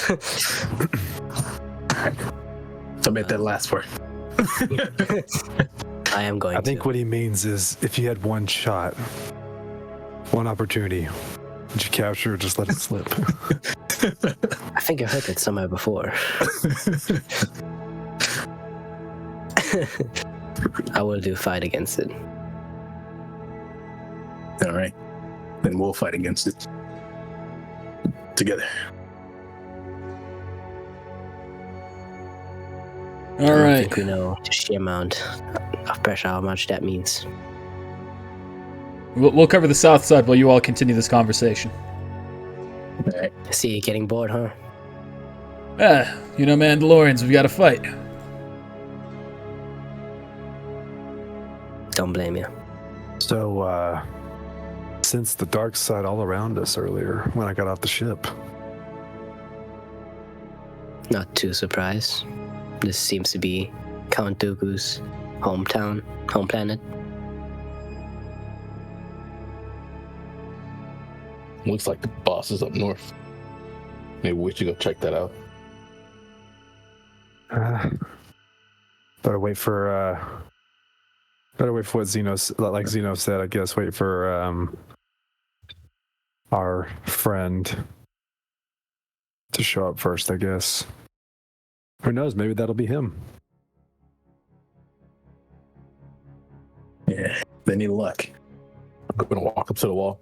Speaker 2: So make that last part.
Speaker 3: I am going
Speaker 5: I think
Speaker 3: to.
Speaker 5: what he means is, if you had one shot, one opportunity, would you capture or just let it slip?
Speaker 3: I think I heard it somewhere before. I will do fight against it.
Speaker 2: All right. Then we'll fight against it. Together.
Speaker 1: All
Speaker 3: I don't
Speaker 1: right.
Speaker 3: think we know the sheer amount of pressure, how much that means.
Speaker 1: We'll cover the south side while you all continue this conversation.
Speaker 2: All right.
Speaker 3: See you getting bored, huh?
Speaker 1: Mandalorians, we've got to fight.
Speaker 3: Don't blame you.
Speaker 5: So, since the dark side all around us earlier when I got off the ship.
Speaker 3: Not too surprised. This seems to be Count Dooku's home planet.
Speaker 4: Looks like the boss is up north. Maybe we should go check that out.
Speaker 5: Better wait for what Zeno said, I guess. Wait for our friend to show up first, I guess. Who knows? Maybe that'll be him.
Speaker 2: Yeah. They need luck.
Speaker 4: I'm gonna walk up to the wall,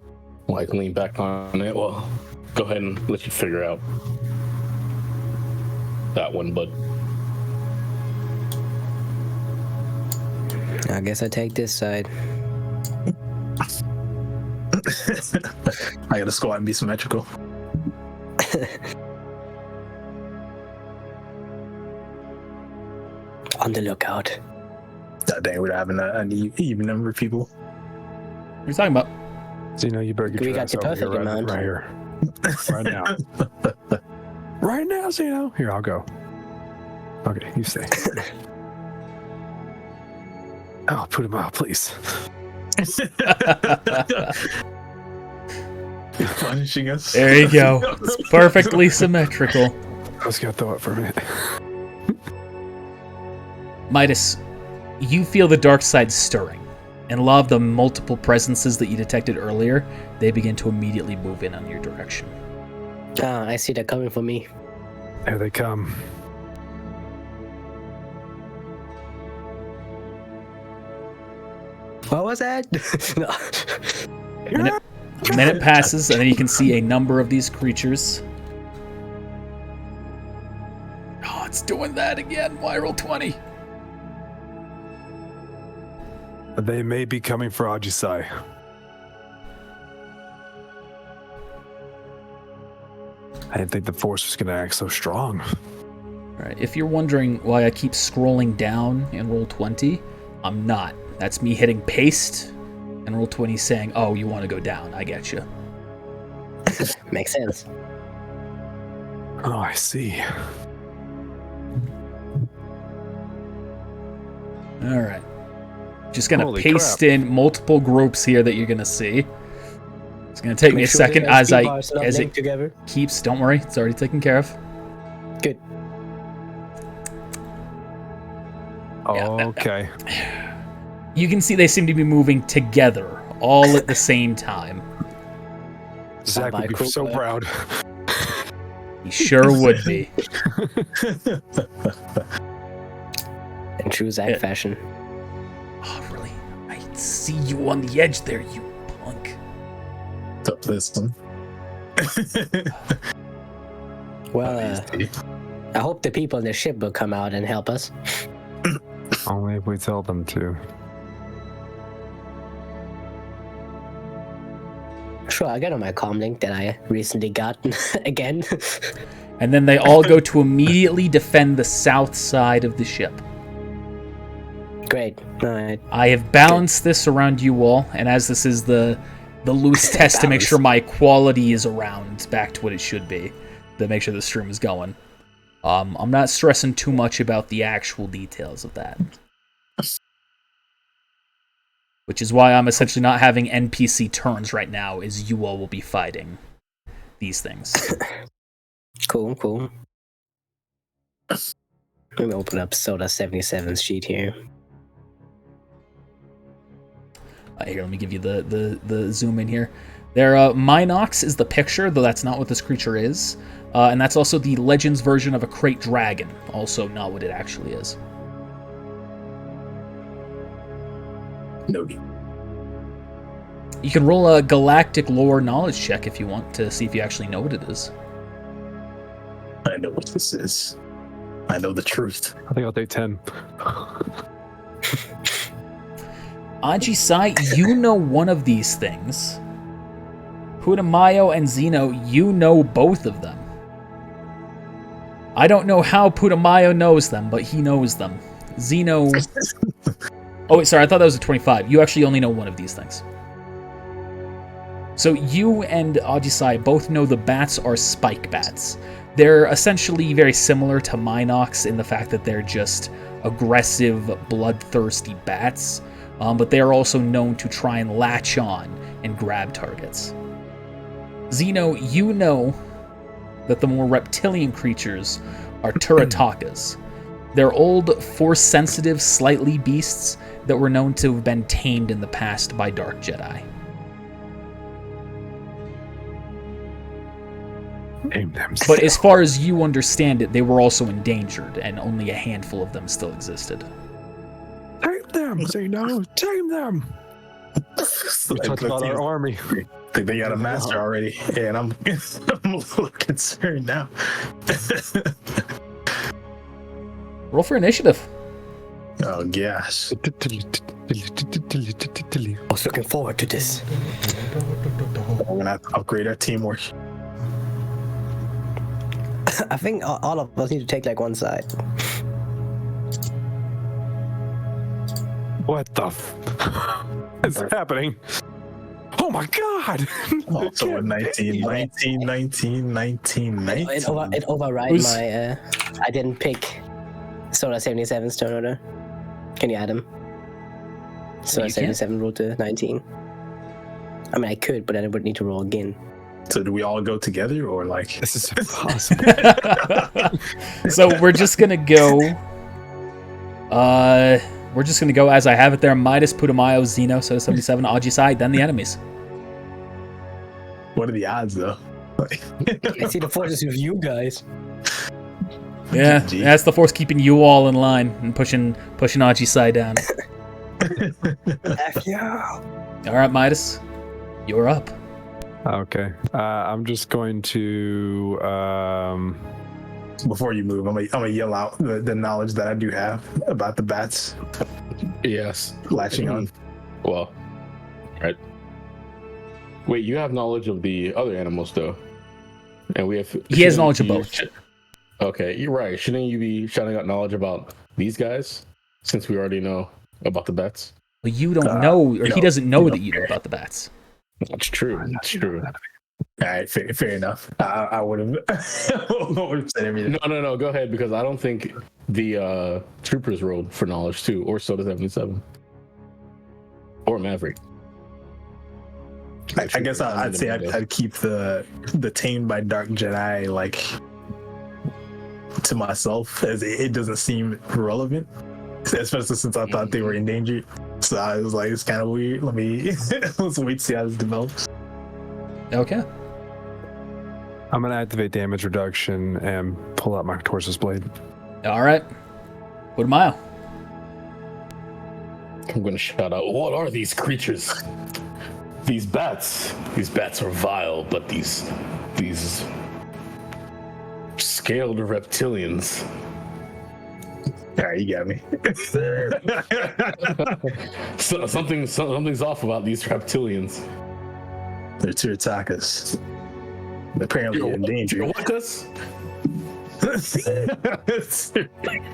Speaker 4: like lean back on it. Well, go ahead and let you figure out that one, bud.
Speaker 3: I guess I take this side.
Speaker 2: I gotta squat and be symmetrical.
Speaker 3: On the lookout.
Speaker 2: God dang, we're having an even number of people.
Speaker 1: What are you talking about?
Speaker 5: Zeno, you better get
Speaker 3: We
Speaker 5: your
Speaker 3: got
Speaker 5: ass
Speaker 3: the
Speaker 5: over here
Speaker 3: perfect amount.
Speaker 5: right here. Right now. Right now, Zeno. Here, I'll go. Okay, you stay. Oh, put him out, please.
Speaker 2: He's punishing us.
Speaker 1: There you go. It's perfectly symmetrical.
Speaker 5: I was gonna throw it for a minute.
Speaker 1: Midas, you feel the dark side stirring, and a lot of the multiple presences that you detected earlier, they begin to immediately move in on your direction.
Speaker 3: Ah, I see that coming for me.
Speaker 5: Here they come.
Speaker 3: What was that? No.
Speaker 1: A minute passes, and then you can see a number of these creatures. Oh, it's doing that again. Why roll 20?
Speaker 5: They may be coming for Ajisai. I didn't think the force was going to act so strong.
Speaker 1: All right. If you're wondering why I keep scrolling down in roll 20, I'm not. That's me hitting paste, and roll 20 saying, "Oh, you want to go down? I get you."
Speaker 3: Makes sense.
Speaker 5: Oh, I see.
Speaker 1: All right. Just gonna
Speaker 5: Holy
Speaker 1: paste
Speaker 5: crap.
Speaker 1: in multiple groups here that you're gonna see. It's gonna take me a second as it
Speaker 3: together.
Speaker 1: keeps. Don't worry, it's already taken care of.
Speaker 3: Good.
Speaker 5: Okay.
Speaker 1: You can see they seem to be moving together, all at the same time.
Speaker 5: Zach would be so proud.
Speaker 1: He sure would be.
Speaker 3: In true Zach fashion.
Speaker 1: Oh, really? I see you on the edge there, you punk.
Speaker 2: Tough listen.
Speaker 3: Well, I hope the people in the ship will come out and help us.
Speaker 5: Only if we tell them to.
Speaker 3: Sure, I'll get on my comm link that I recently got again.
Speaker 1: And then they all go to immediately defend the south side of the ship.
Speaker 3: Great. Alright.
Speaker 1: I have balanced this around you all, and as this is the loose test to make sure my quality is around back to what it should be, to make sure the stream is going. I'm not stressing too much about the actual details of that. Which is why I'm essentially not having NPC turns right now, is you all will be fighting these things.
Speaker 3: Cool. Let me open up Soda 77's sheet here.
Speaker 1: Here, let me give you the zoom in here. There, Minox is the picture, though that's not what this creature is. And that's also the Legends version of a crate dragon, also not what it actually is.
Speaker 2: No.
Speaker 1: You can roll a galactic lore knowledge check if you want to see if you actually know what it is.
Speaker 2: I know what this is. I know the truth.
Speaker 5: I think I'll take 10.
Speaker 1: Ajisai, you know one of these things. Putumayo and Zeno, you know both of them. I don't know how Putumayo knows them, but he knows them. Zeno... Oh, wait, sorry, I thought that was a 25. You actually only know one of these things. So you and Ajisai both know the bats are spike bats. They're essentially very similar to Minox in the fact that they're just aggressive, bloodthirsty bats, but they are also known to try and latch on and grab targets. Zeno, you know that the more reptilian creatures are Turatakas. They're old, force-sensitive, slightly beasts that were known to have been tamed in the past by Dark Jedi. But as far as you understand it, they were also endangered, and only a handful of them still existed.
Speaker 5: Tame them! Zeno! Tame them! Talk about our army.
Speaker 2: I think they got a master already, and I'm I'm a little concerned now.
Speaker 1: Roll for initiative.
Speaker 2: Oh gosh.
Speaker 3: I was looking forward to this.
Speaker 2: We're gonna have to upgrade our teamwork.
Speaker 3: I think all of us need to take like one side.
Speaker 5: What the is happening? Oh my god!
Speaker 2: Oh, so 19.
Speaker 3: It override my. I didn't pick Soda 77's turn order. Can you add him? Soda 77 rolled to 19. I mean, I could, but then I would need to roll again.
Speaker 2: So do we all go together, or like?
Speaker 5: This is impossible.
Speaker 1: So we're just gonna go. We're just gonna go as I have it there. Midas, Putumayo, Zeno, Soda 77, Ajisai, then the enemies.
Speaker 2: What are the odds, though?
Speaker 3: I see the forces of you guys.
Speaker 1: Yeah,
Speaker 2: GG.
Speaker 1: that's the force keeping you all in line and pushing Ajisai down.
Speaker 3: F yeah.
Speaker 1: All right, Midas, you're up.
Speaker 5: Okay. I'm just going to.
Speaker 2: Before you move, I'm gonna yell out the knowledge that I do have about the bats
Speaker 4: Yes.
Speaker 2: latching on.
Speaker 4: Well, right. Wait, you have knowledge of the other animals, though, and we have.
Speaker 1: He has
Speaker 4: shouldn't
Speaker 1: knowledge of
Speaker 4: you-
Speaker 1: both.
Speaker 4: Okay, you're right. Shouldn't you be shouting out knowledge about these guys, since we already know about the bats?
Speaker 1: Well, you don't know, or he doesn't know
Speaker 2: you
Speaker 1: that
Speaker 2: don't
Speaker 1: you know
Speaker 2: care.
Speaker 1: about the bats.
Speaker 4: That's true. That's true.
Speaker 2: All right, fair enough. I would have said everything.
Speaker 4: No. Go ahead, because I don't think the troopers rolled for knowledge too, or Soda 77, or Maverick.
Speaker 2: I guess I'd say I'd keep the tamed by dark Jedi like to myself, as it doesn't seem relevant, especially since I thought they were endangered. So I was like, it's kind of weird. Let's wait to see how this develops.
Speaker 1: Okay.
Speaker 5: I'm gonna activate damage reduction and pull out my Torsus blade.
Speaker 1: All right. What am I?
Speaker 4: I'm gonna shout out, what are these creatures? These bats. These bats are vile, but these scaled reptilians.
Speaker 2: All right, you got me.
Speaker 4: So, something's off about these reptilians.
Speaker 2: They're Turitakas. Apparently endangered.
Speaker 4: Turitakas?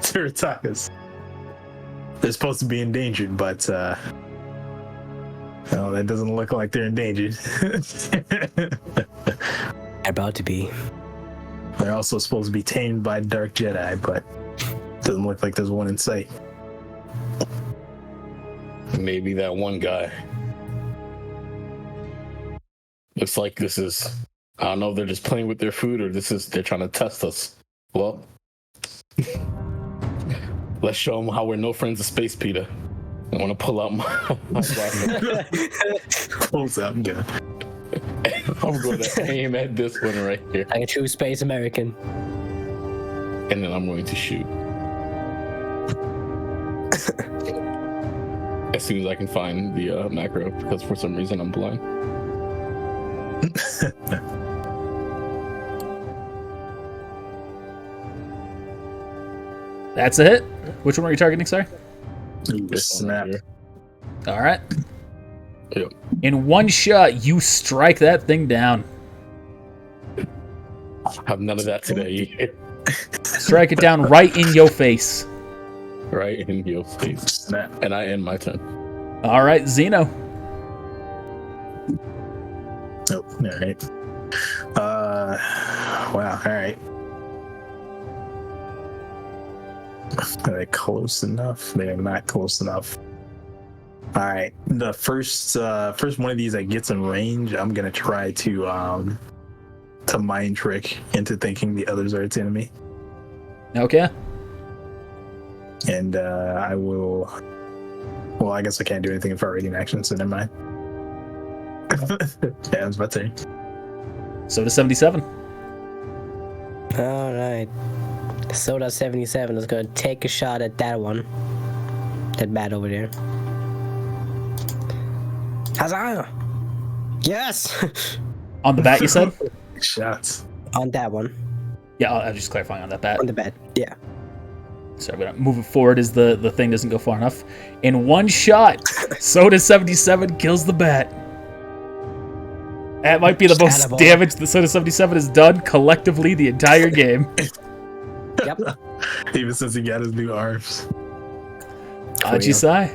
Speaker 2: Turitakas. They're supposed to be endangered, but no, that doesn't look like they're endangered.
Speaker 3: About to be.
Speaker 2: They're also supposed to be tamed by Dark Jedi, but doesn't look like there's one in sight.
Speaker 4: Maybe that one guy. Looks like this is, I don't know if they're just playing with their food or they're trying to test us. Well, let's show them how we're no friends of Space Peter. I want to pull out my blaster.
Speaker 2: Close up gun.
Speaker 4: I'm going to aim at this one right here,
Speaker 3: Like a true space American.
Speaker 4: and then I'm going to shoot. As soon as I can find the macro, because for some reason I'm blind.
Speaker 1: That's a hit. Which one were you targeting, sorry?
Speaker 2: Ooh,
Speaker 4: This one
Speaker 2: snap.
Speaker 4: right here.
Speaker 1: All right.
Speaker 4: Yep.
Speaker 1: In one shot, you strike that thing down.
Speaker 4: Have none of that today.
Speaker 1: Strike it down right in your face.
Speaker 4: Right in your face.
Speaker 2: Snap.
Speaker 4: And I end my turn.
Speaker 1: All right, Xeno.
Speaker 2: Oh, all right. Wow, all right. Are they close enough? They are not close enough. All right. The first one of these that gets in range, I'm gonna try to mind trick into thinking the others are its enemy,
Speaker 1: Okay.
Speaker 2: and I will. Well, I guess I can't do anything if I already in action, so never mind. Yeah, it's my turn.
Speaker 1: Soda 77.
Speaker 3: All right. Soda 77 is gonna take a shot at that one. That bat over there. Huzzah! Yes!
Speaker 1: On the bat, you said?
Speaker 2: Shots.
Speaker 3: On that one.
Speaker 1: Yeah, I'm just clarifying on that bat.
Speaker 3: On the bat. Yeah.
Speaker 1: Sorry, but I'm moving forward as the thing doesn't go far enough. In one shot, Soda 77 kills the bat. That might be the most
Speaker 3: Attaboy.
Speaker 1: damage that Soda 77 has done collectively the entire game.
Speaker 3: Yep.
Speaker 2: Even since he got his new arms.
Speaker 1: Ajisai.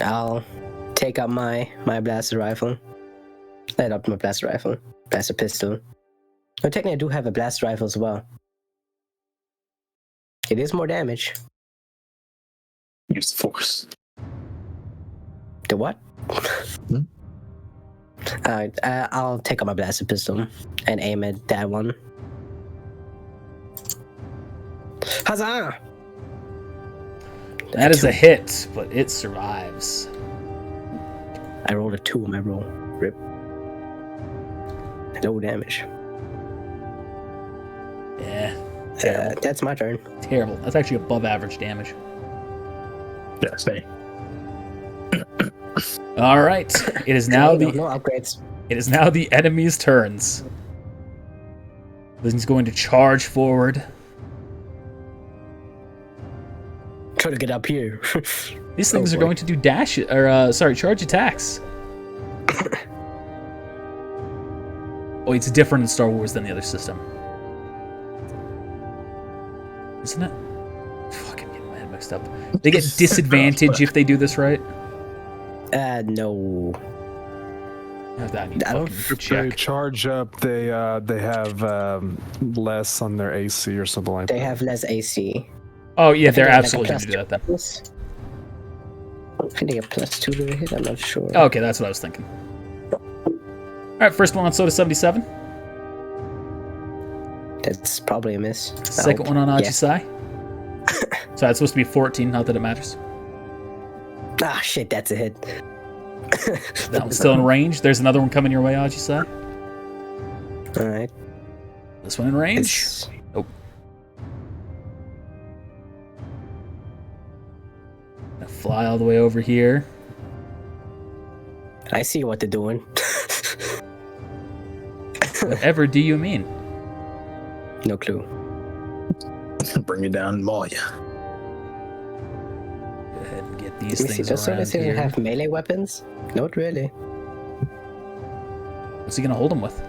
Speaker 3: I'll take up my blaster rifle. Light up my blaster rifle. Blaster pistol. No, technically I do have a blaster rifle as well. It is more damage.
Speaker 2: Use the force.
Speaker 3: The what? Alright, I'll take out my blaster pistol and aim at that one. Huzzah!
Speaker 1: That is a hit, but it survives.
Speaker 3: I rolled a 2 on my roll. Rip. No damage.
Speaker 1: Yeah. Terrible.
Speaker 3: That's my turn.
Speaker 1: Terrible. That's actually above average damage.
Speaker 2: Yeah, stay.
Speaker 1: All right. It is now
Speaker 3: no
Speaker 1: the
Speaker 3: upgrades.
Speaker 1: enemy's turns. He's going to charge forward.
Speaker 3: Try to get up here.
Speaker 1: These things are
Speaker 3: boy.
Speaker 1: going to do charge attacks. Oh, it's different in Star Wars than the other system. Isn't it? Fucking getting my head mixed up. They get disadvantage if they do this right.
Speaker 3: No.
Speaker 1: I need to
Speaker 3: I don't
Speaker 1: fucking
Speaker 5: They
Speaker 1: check.
Speaker 5: charge up. They have less on their AC or something like
Speaker 3: They
Speaker 5: that.
Speaker 3: have less AC.
Speaker 1: Oh yeah,
Speaker 3: I think
Speaker 1: they're
Speaker 3: they have,
Speaker 1: absolutely
Speaker 3: like,
Speaker 1: going to do that then.
Speaker 3: plus- I think they have +2 to the hit. I'm not sure.
Speaker 1: Okay, that's what I was thinking. All right, first one on Soda 77.
Speaker 3: That's probably a miss.
Speaker 1: Second one on
Speaker 3: Yeah.
Speaker 1: Ajisai. So that's supposed to be 14, not that it matters.
Speaker 3: Ah, shit, that's a hit.
Speaker 1: That one's still in range. There's another one coming your way, Ajisai.
Speaker 3: All right.
Speaker 1: This one in range.
Speaker 3: It's-
Speaker 1: Gonna fly all the way over here.
Speaker 3: I see what they're doing.
Speaker 1: Whatever do you mean?
Speaker 3: No clue.
Speaker 2: Bring it down, maul ya.
Speaker 1: Go ahead and get these
Speaker 3: Let me see.
Speaker 1: things
Speaker 3: Does Soda
Speaker 1: around
Speaker 3: Seven
Speaker 1: here.
Speaker 3: have melee weapons? Not really.
Speaker 1: What's he gonna hold him with?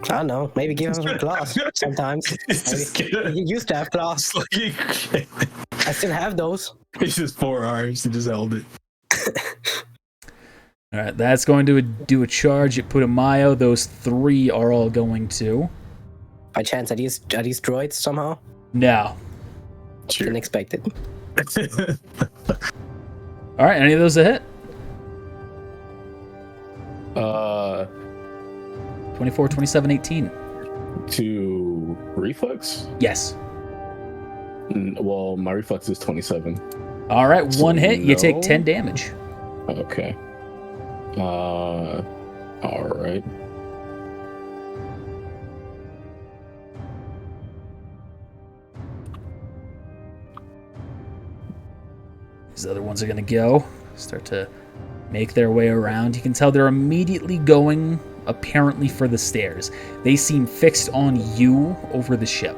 Speaker 3: I don't know. Maybe give him some claws sometimes.
Speaker 2: He's just kidding.
Speaker 3: He used to have claws. I still have those.
Speaker 2: It's just 4 arms. He just held it.
Speaker 1: All right, that's going to do a charge at Putumayo. Those 3 are all going to.
Speaker 3: By chance, are these droids somehow?
Speaker 1: No.
Speaker 3: Didn't expect it.
Speaker 1: All right, any of those a hit? 24, 27, 18.
Speaker 4: To reflex?
Speaker 1: Yes.
Speaker 4: Well, my reflex is 27.
Speaker 1: All right, one hit. You take
Speaker 4: No.
Speaker 1: 10 damage.
Speaker 4: Okay. All right.
Speaker 1: These other ones are going to go. Start to make their way around. You can tell they're immediately going, apparently, for the stairs. They seem fixed on you over the ship.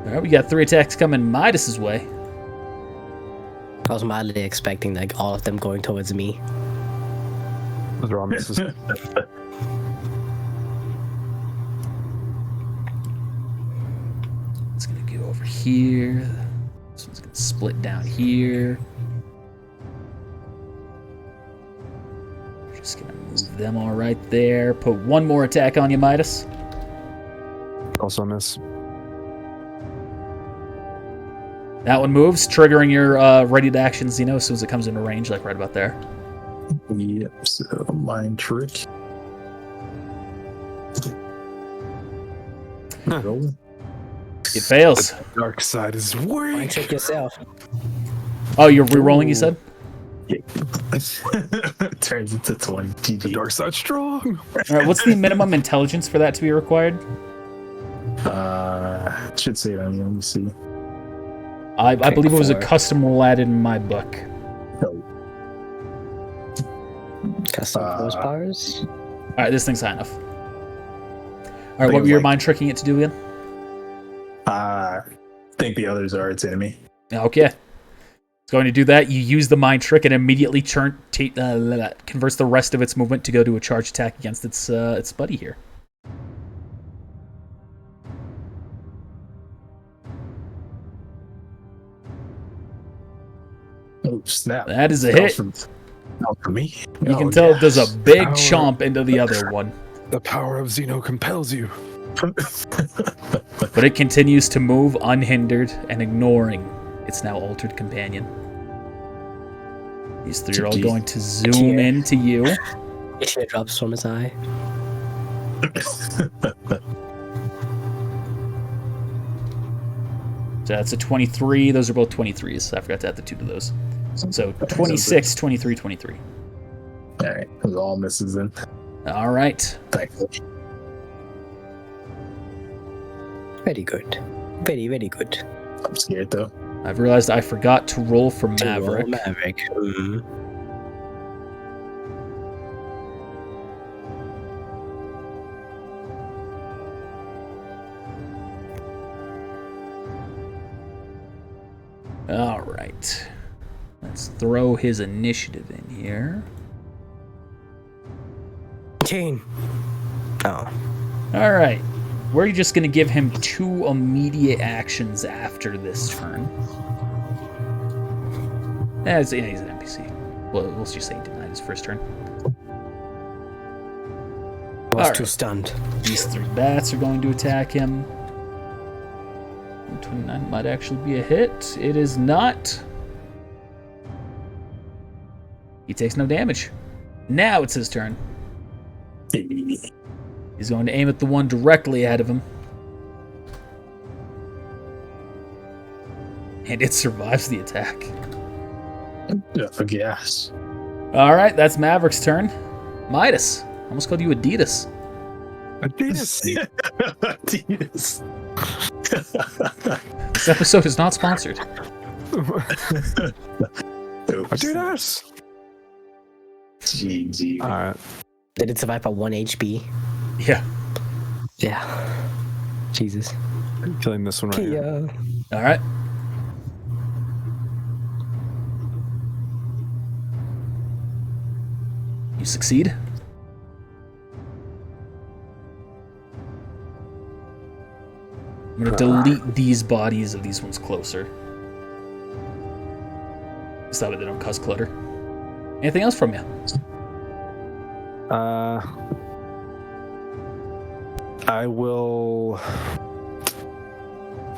Speaker 1: All right, we got 3 attacks coming Midas's way.
Speaker 3: I was mildly expecting like all of them going towards me.
Speaker 5: Those are all misses.
Speaker 1: It's going to go over here. This one's going to split down here. Just going to move them all right there. Put one more attack on you, Midas.
Speaker 5: Also a miss.
Speaker 1: That one moves, triggering your ready to action Xeno as soon as it comes into range, like right about there.
Speaker 2: Yep, so mind trick. Roll.
Speaker 1: It fails.
Speaker 5: Dark side is
Speaker 3: Mind
Speaker 5: weak.
Speaker 3: trick yourself.
Speaker 1: Oh, you're re-rolling, you said?
Speaker 2: Turns into 20.
Speaker 5: The
Speaker 2: GG.
Speaker 5: dark side's strong.
Speaker 1: All right, what's the minimum intelligence for that to be required?
Speaker 2: Should say that. Let me see.
Speaker 1: I believe it was a
Speaker 3: 4.
Speaker 1: custom rule added in my book.
Speaker 2: No.
Speaker 3: Custom force powers.
Speaker 1: All right, this thing's high enough. All right,
Speaker 2: think
Speaker 1: what
Speaker 2: it
Speaker 1: were your
Speaker 2: was
Speaker 1: mind tricking it to do again?
Speaker 2: I think the others are its enemy.
Speaker 1: Okay. It's going to do that. You use the mind trick and immediately converts the rest of its movement to go to a charge attack against its buddy here.
Speaker 2: Oh, snap.
Speaker 1: That is a
Speaker 2: That was
Speaker 1: hit.
Speaker 2: for me.
Speaker 1: You can
Speaker 2: Oh,
Speaker 1: tell it does a
Speaker 2: yes.
Speaker 1: big
Speaker 5: Power.
Speaker 1: chomp into the other one.
Speaker 5: The power of Xeno compels you.
Speaker 1: But it continues to move unhindered and ignoring its now altered companion. These 3 are all
Speaker 2: GG.
Speaker 1: going to zoom into you.
Speaker 3: It drops from his eye.
Speaker 1: So that's a 23. Those are both 23s. I forgot to add the 2 to those. So 26, 23, 23.
Speaker 2: All right, it was all misses then.
Speaker 1: All right.
Speaker 2: Thankfully.
Speaker 3: Very good. Very, very good.
Speaker 2: I'm scared though.
Speaker 1: I've realized I forgot to roll for
Speaker 3: To roll
Speaker 1: Maverick.
Speaker 3: Maverick. Mhm.
Speaker 1: All right. Let's throw his initiative in here.
Speaker 3: 18. Oh.
Speaker 1: All right. We're just going to give him 2 immediate actions after this turn. He's an NPC. Well, let's just say he denied his first turn.
Speaker 3: Was
Speaker 1: Alright.
Speaker 3: too stunned.
Speaker 1: These 3 bats are going to attack him. 29 might actually be a hit. It is not. He takes no damage. Now it's his turn. He's going to aim at the one directly ahead of him. And it survives the attack.
Speaker 2: Yes.
Speaker 1: Alright, that's Maverick's turn. Midas. Almost called you Adidas.
Speaker 5: Adidas.
Speaker 2: Adidas.
Speaker 1: This episode is not sponsored.
Speaker 5: Adidas.
Speaker 2: GG.
Speaker 5: All right.
Speaker 3: Did it survive at 1 HP?
Speaker 1: Yeah.
Speaker 3: Yeah. Jesus.
Speaker 5: Killing this one right here.
Speaker 3: Yeah.
Speaker 1: Alright. You succeed. I'm going to delete these bodies of these ones closer. So that way they don't cause clutter. Anything else from you?
Speaker 5: I will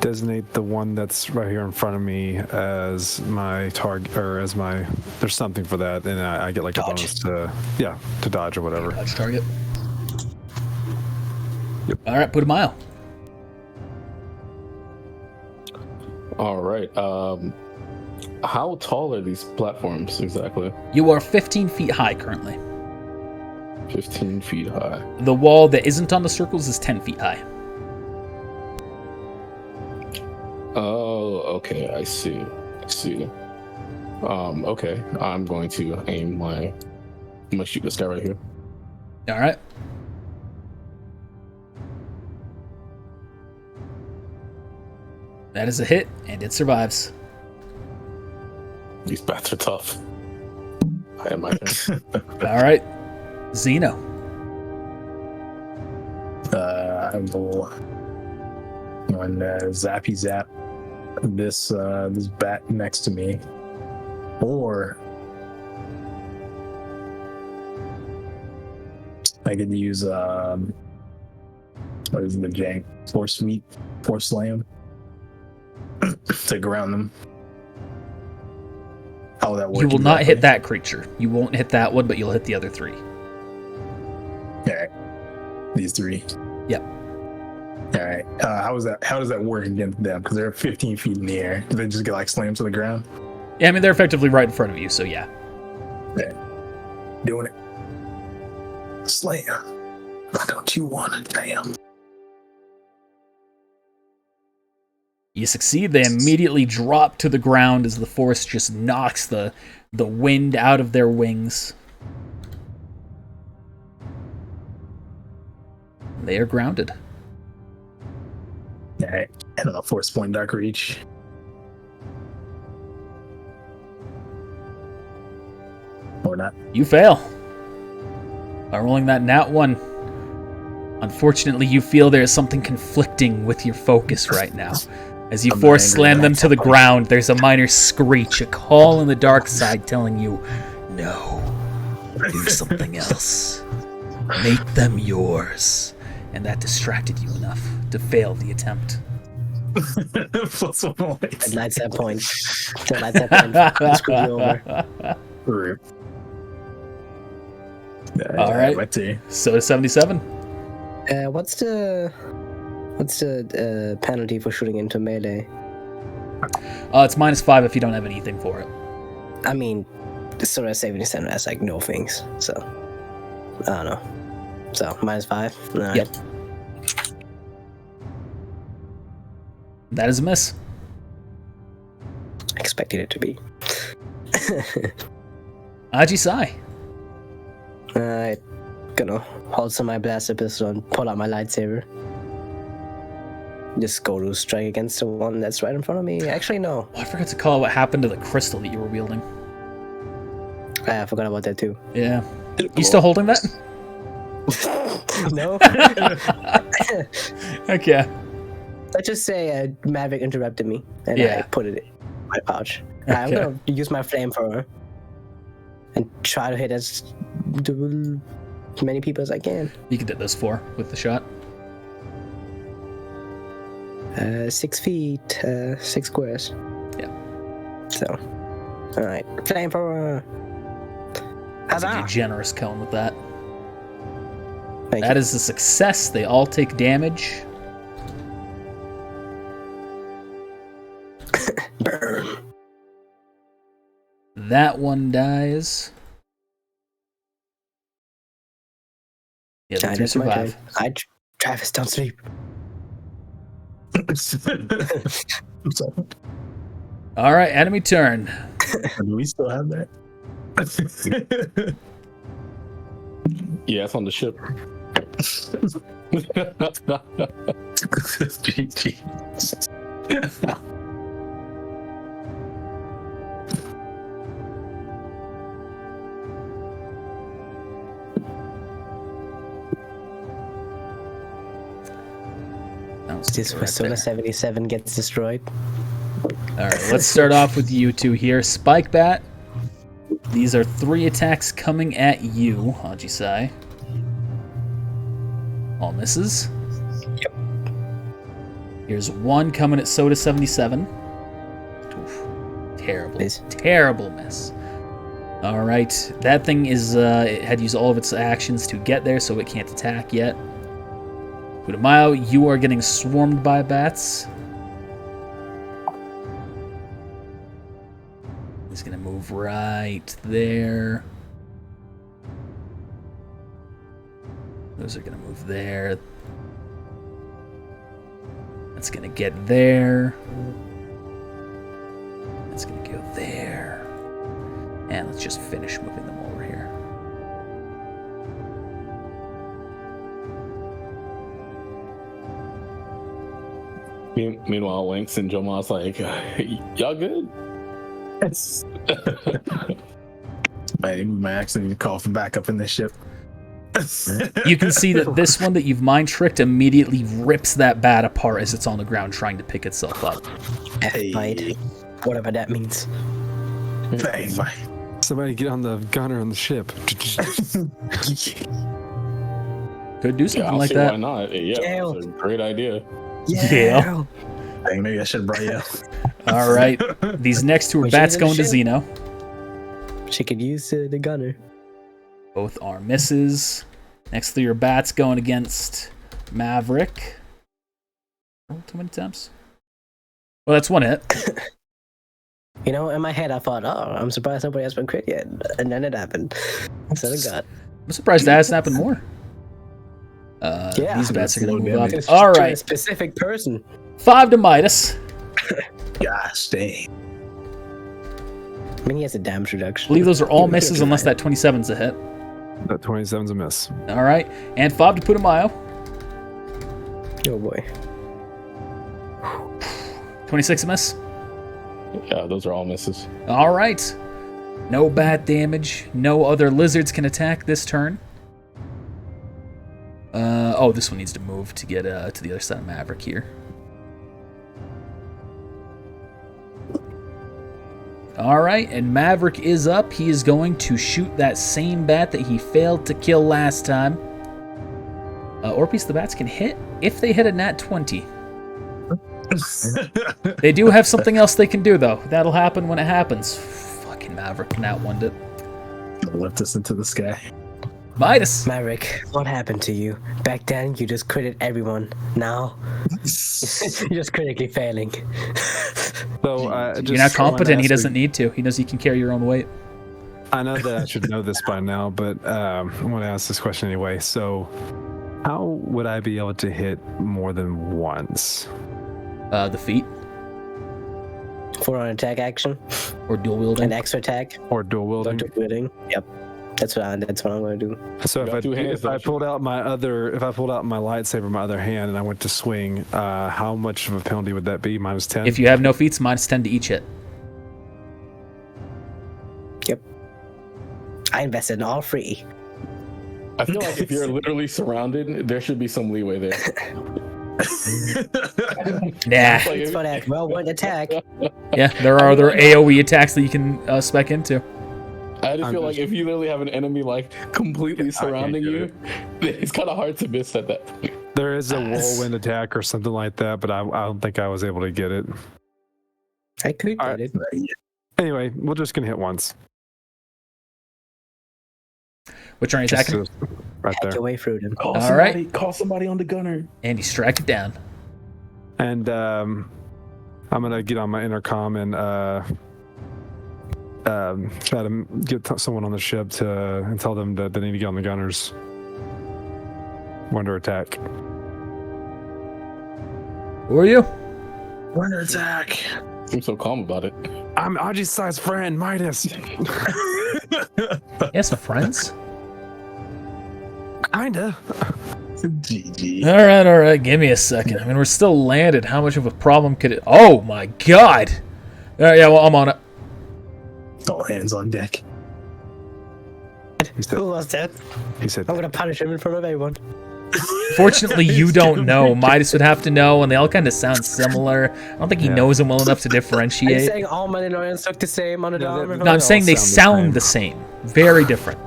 Speaker 5: designate the one that's right here in front of me as my target, or as my. There's something for that, and I get like a bonus to to dodge or whatever.
Speaker 1: Dodge target. Yep. Alright, put a mile.
Speaker 4: All right. How tall are these platforms exactly?
Speaker 1: You are 15 feet high currently.
Speaker 4: 15 feet high.
Speaker 1: The wall that isn't on the circles is 10 feet high.
Speaker 4: Oh, okay. I see. Okay. I'm going to aim I'm gonna shoot this guy right here.
Speaker 1: Alright. That is a hit, and it survives.
Speaker 4: These bats are tough. I am my turn.
Speaker 1: Alright. Zeno.
Speaker 2: I will on zappy zap this bat next to me, or I could use what is the jank? Force slam to ground them. How will that work?
Speaker 1: You will not hit
Speaker 2: exactly?
Speaker 1: that creature. You won't hit that one, but you'll hit the other 3.
Speaker 2: Alright. These 3.
Speaker 1: Yep.
Speaker 2: Alright. How does that work against them? Because they're 15 feet in the air. Do they just get like slammed to the ground?
Speaker 1: Yeah, I mean, they're effectively right in front of you, so yeah.
Speaker 2: Yeah. Doing it. Slam. Why don't you want it? Damn.
Speaker 1: You succeed. They immediately drop to the ground as the force just knocks the wind out of their wings. They are grounded.
Speaker 2: Alright. I don't know, Force Point Dark Reach. Or not.
Speaker 1: You fail. By rolling that nat 1. Unfortunately, you feel there is something conflicting with your focus right now. As you
Speaker 2: I'm
Speaker 1: force
Speaker 2: angry
Speaker 1: slam
Speaker 2: that
Speaker 1: them
Speaker 2: I
Speaker 1: to the
Speaker 2: can't
Speaker 1: ground, there's a minor screech, a call in the dark side telling you, no, do something else. Make them yours. And that distracted you enough to fail the attempt.
Speaker 2: Plus 1
Speaker 3: It
Speaker 2: points.
Speaker 3: lights that point. It lights that point. Screw you over.
Speaker 2: Rip.
Speaker 1: All right.
Speaker 2: My turn.
Speaker 1: So 77.
Speaker 3: What's the penalty for shooting into melee?
Speaker 1: It's -5 if you don't have anything for it.
Speaker 3: I mean, sort of 77 has like no things, so I don't know. So -5. All right.
Speaker 1: Yep. That is a miss.
Speaker 3: expected it to be.
Speaker 1: Ajisai.
Speaker 3: I'm gonna hold some my blaster pistol and pull out my lightsaber. Just go to strike against the one that's right in front of me. Actually, no.
Speaker 1: Oh, I forgot to call what happened to the crystal that you were wielding.
Speaker 3: I forgot about that too.
Speaker 1: Yeah. You still holding that?
Speaker 3: No.
Speaker 1: Okay.
Speaker 3: Let's just say Maverick interrupted me, and
Speaker 1: Yeah.
Speaker 3: I put it in my pouch. I'm
Speaker 1: Okay.
Speaker 3: gonna use my flamethrower and try to hit as many people as I can.
Speaker 1: You can hit those 4 with the shot.
Speaker 3: 6 feet, 6 squares.
Speaker 1: Yeah.
Speaker 3: So, all right, flamethrower.
Speaker 1: That's a
Speaker 3: Huzzah!
Speaker 1: generous cone with that.
Speaker 3: Thank
Speaker 1: That
Speaker 3: you.
Speaker 1: is a success. They all take damage.
Speaker 3: Burn.
Speaker 1: That one dies. Yeah, the 3
Speaker 3: That's my turn.
Speaker 1: survive.
Speaker 3: Travis, don't sleep.
Speaker 2: I'm sorry.
Speaker 1: All right, enemy turn.
Speaker 2: Do we still have that?
Speaker 4: Yeah, it's on the ship.
Speaker 2: GG.
Speaker 1: That was
Speaker 3: This
Speaker 1: right
Speaker 3: Persona
Speaker 1: there.
Speaker 3: 77 gets destroyed.
Speaker 1: All right, let's start off with you two here. Spike Bat. These are 3 attacks coming at you, Ajisai. All misses.
Speaker 3: Yep.
Speaker 1: Here's 1 coming at Soda 77. Oof. Terrible,
Speaker 3: Miss.
Speaker 1: terrible miss. All right, that thing is it had used all of its actions to get there, so it can't attack yet. Putumayo, you are getting swarmed by bats. He's gonna move right there. Those are gonna move there. That's gonna get there. That's gonna go there. And let's just finish moving them over here.
Speaker 4: Meanwhile, Lynx and Joma's like, y'all good?
Speaker 2: My accident coughing back up in the ship.
Speaker 1: You can see that this one that you've mind tricked immediately rips that bat apart as it's on the ground trying to pick itself up.
Speaker 3: F-fight. Whatever that means.
Speaker 2: Bang, bang.
Speaker 5: Somebody get on the gunner on the ship.
Speaker 1: Could do
Speaker 4: Yeah,
Speaker 1: something
Speaker 4: I'll
Speaker 1: like
Speaker 4: see why
Speaker 1: that.
Speaker 4: not. Yeah,
Speaker 3: Jail.
Speaker 4: that's a great idea.
Speaker 1: Yeah.
Speaker 2: Dang, maybe I should have brought you.
Speaker 1: All right. These next 2 are
Speaker 3: We
Speaker 1: bats
Speaker 3: should've
Speaker 1: going to
Speaker 3: shit.
Speaker 1: Zeno.
Speaker 3: She could use the gunner.
Speaker 1: Both are misses. Next 3 are bats going against Maverick. Oh, too many times. Well, that's 1 hit.
Speaker 3: You know, in my head, I thought, oh, I'm surprised nobody has been crit yet. And then it happened. So it got.
Speaker 1: I'm surprised that hasn't happened more.
Speaker 3: Yeah.
Speaker 1: These bats are going to
Speaker 2: Slow
Speaker 1: move up.
Speaker 2: damage.
Speaker 1: All
Speaker 3: To a
Speaker 1: right.
Speaker 3: specific person.
Speaker 1: 5 to Midas.
Speaker 2: Gosh, dang.
Speaker 3: I mean, he has a damage reduction.
Speaker 1: I believe those are all misses unless that 27's a hit.
Speaker 5: That 27's a miss.
Speaker 1: All right. And 5 to Putumayo.
Speaker 3: Oh boy.
Speaker 1: 26 a miss.
Speaker 4: Yeah, those are all misses.
Speaker 1: All right. No bat damage. No other lizards can attack this turn. Oh, this one needs to move to get to the other side of Maverick here. All right, and Maverick is up. He is going to shoot that same bat that he failed to kill last time. Orpheus, the bats can hit if they hit a nat 20. They do have something else they can do, though. That'll happen when it happens. Fucking Maverick nat 1'd it.
Speaker 2: Lift us into the sky.
Speaker 1: Midas.
Speaker 3: Maverick, what happened to you? Back then, you just critted everyone. Now, you're just critically failing.
Speaker 5: So
Speaker 1: You're not competent. He doesn't need to. He knows he can carry your own weight.
Speaker 5: I know that I should know this by now, but I want to ask this question anyway. So, how would I be able to hit more than once?
Speaker 1: The feet.
Speaker 3: Full on attack action.
Speaker 1: Or dual wielding?
Speaker 3: An extra attack.
Speaker 5: Or dual wielding.
Speaker 3: Dual wielding. Yep. That's what I'm gonna do.
Speaker 5: So
Speaker 4: Got two hands,
Speaker 5: if I
Speaker 4: don't you?
Speaker 5: pulled out my lightsaber, in my other hand, and I went to swing, how much of a penalty would that be? -10.
Speaker 1: If you have no feats, -10 to each hit.
Speaker 3: Yep. I invested in all three.
Speaker 4: I feel like if you're literally surrounded, there should be some leeway there.
Speaker 1: Nah.
Speaker 3: Thanks for that well-won attack.
Speaker 1: Yeah, there are other AoE attacks that you can spec into.
Speaker 4: I just
Speaker 5: I'm
Speaker 4: feel like
Speaker 5: just-
Speaker 4: if you literally have an enemy like completely surrounding
Speaker 2: do
Speaker 4: you, it's kind of hard to miss at that point.
Speaker 5: There is a whirlwind attack or something like that, but I don't think I was able to get it.
Speaker 3: I could
Speaker 5: All
Speaker 3: get
Speaker 5: right.
Speaker 3: it.
Speaker 5: Anyway, we're just gonna hit once.
Speaker 1: Which one are you
Speaker 5: Just
Speaker 1: attacking?
Speaker 5: right
Speaker 3: Hack
Speaker 5: there.
Speaker 3: your way through them.
Speaker 4: Call
Speaker 1: All right.
Speaker 4: Call somebody on the gunner.
Speaker 1: And you strike it down.
Speaker 5: And I'm gonna get on my intercom and try to get someone on the ship and tell them that they need to get on the gunners. We're under attack.
Speaker 1: Who are you?
Speaker 2: We're under attack.
Speaker 4: I'm so calm about it.
Speaker 5: I'm Aji-Sai's friend, Midas.
Speaker 1: Yes, friends.
Speaker 5: Kinda.
Speaker 2: GG.
Speaker 1: All right. Give me a second. I mean, we're still landed. How much of a problem could it? Oh my God! All right, yeah, well, I'm on it.
Speaker 2: All hands on deck.
Speaker 5: He said.
Speaker 3: Who was that?
Speaker 5: He said.
Speaker 3: I'm gonna punish him in front of everyone.
Speaker 1: Fortunately, you don't know. Midas would have to know, and they all kind of sound similar. I don't think he
Speaker 5: Yeah.
Speaker 1: knows them well enough to
Speaker 3: Are you
Speaker 1: differentiate.
Speaker 3: saying all Mandalorians look the same under the
Speaker 5: No,
Speaker 3: armor?
Speaker 5: they-
Speaker 1: No, I'm
Speaker 5: all
Speaker 1: saying they
Speaker 5: sound
Speaker 1: sound
Speaker 5: the
Speaker 1: the same. Very different.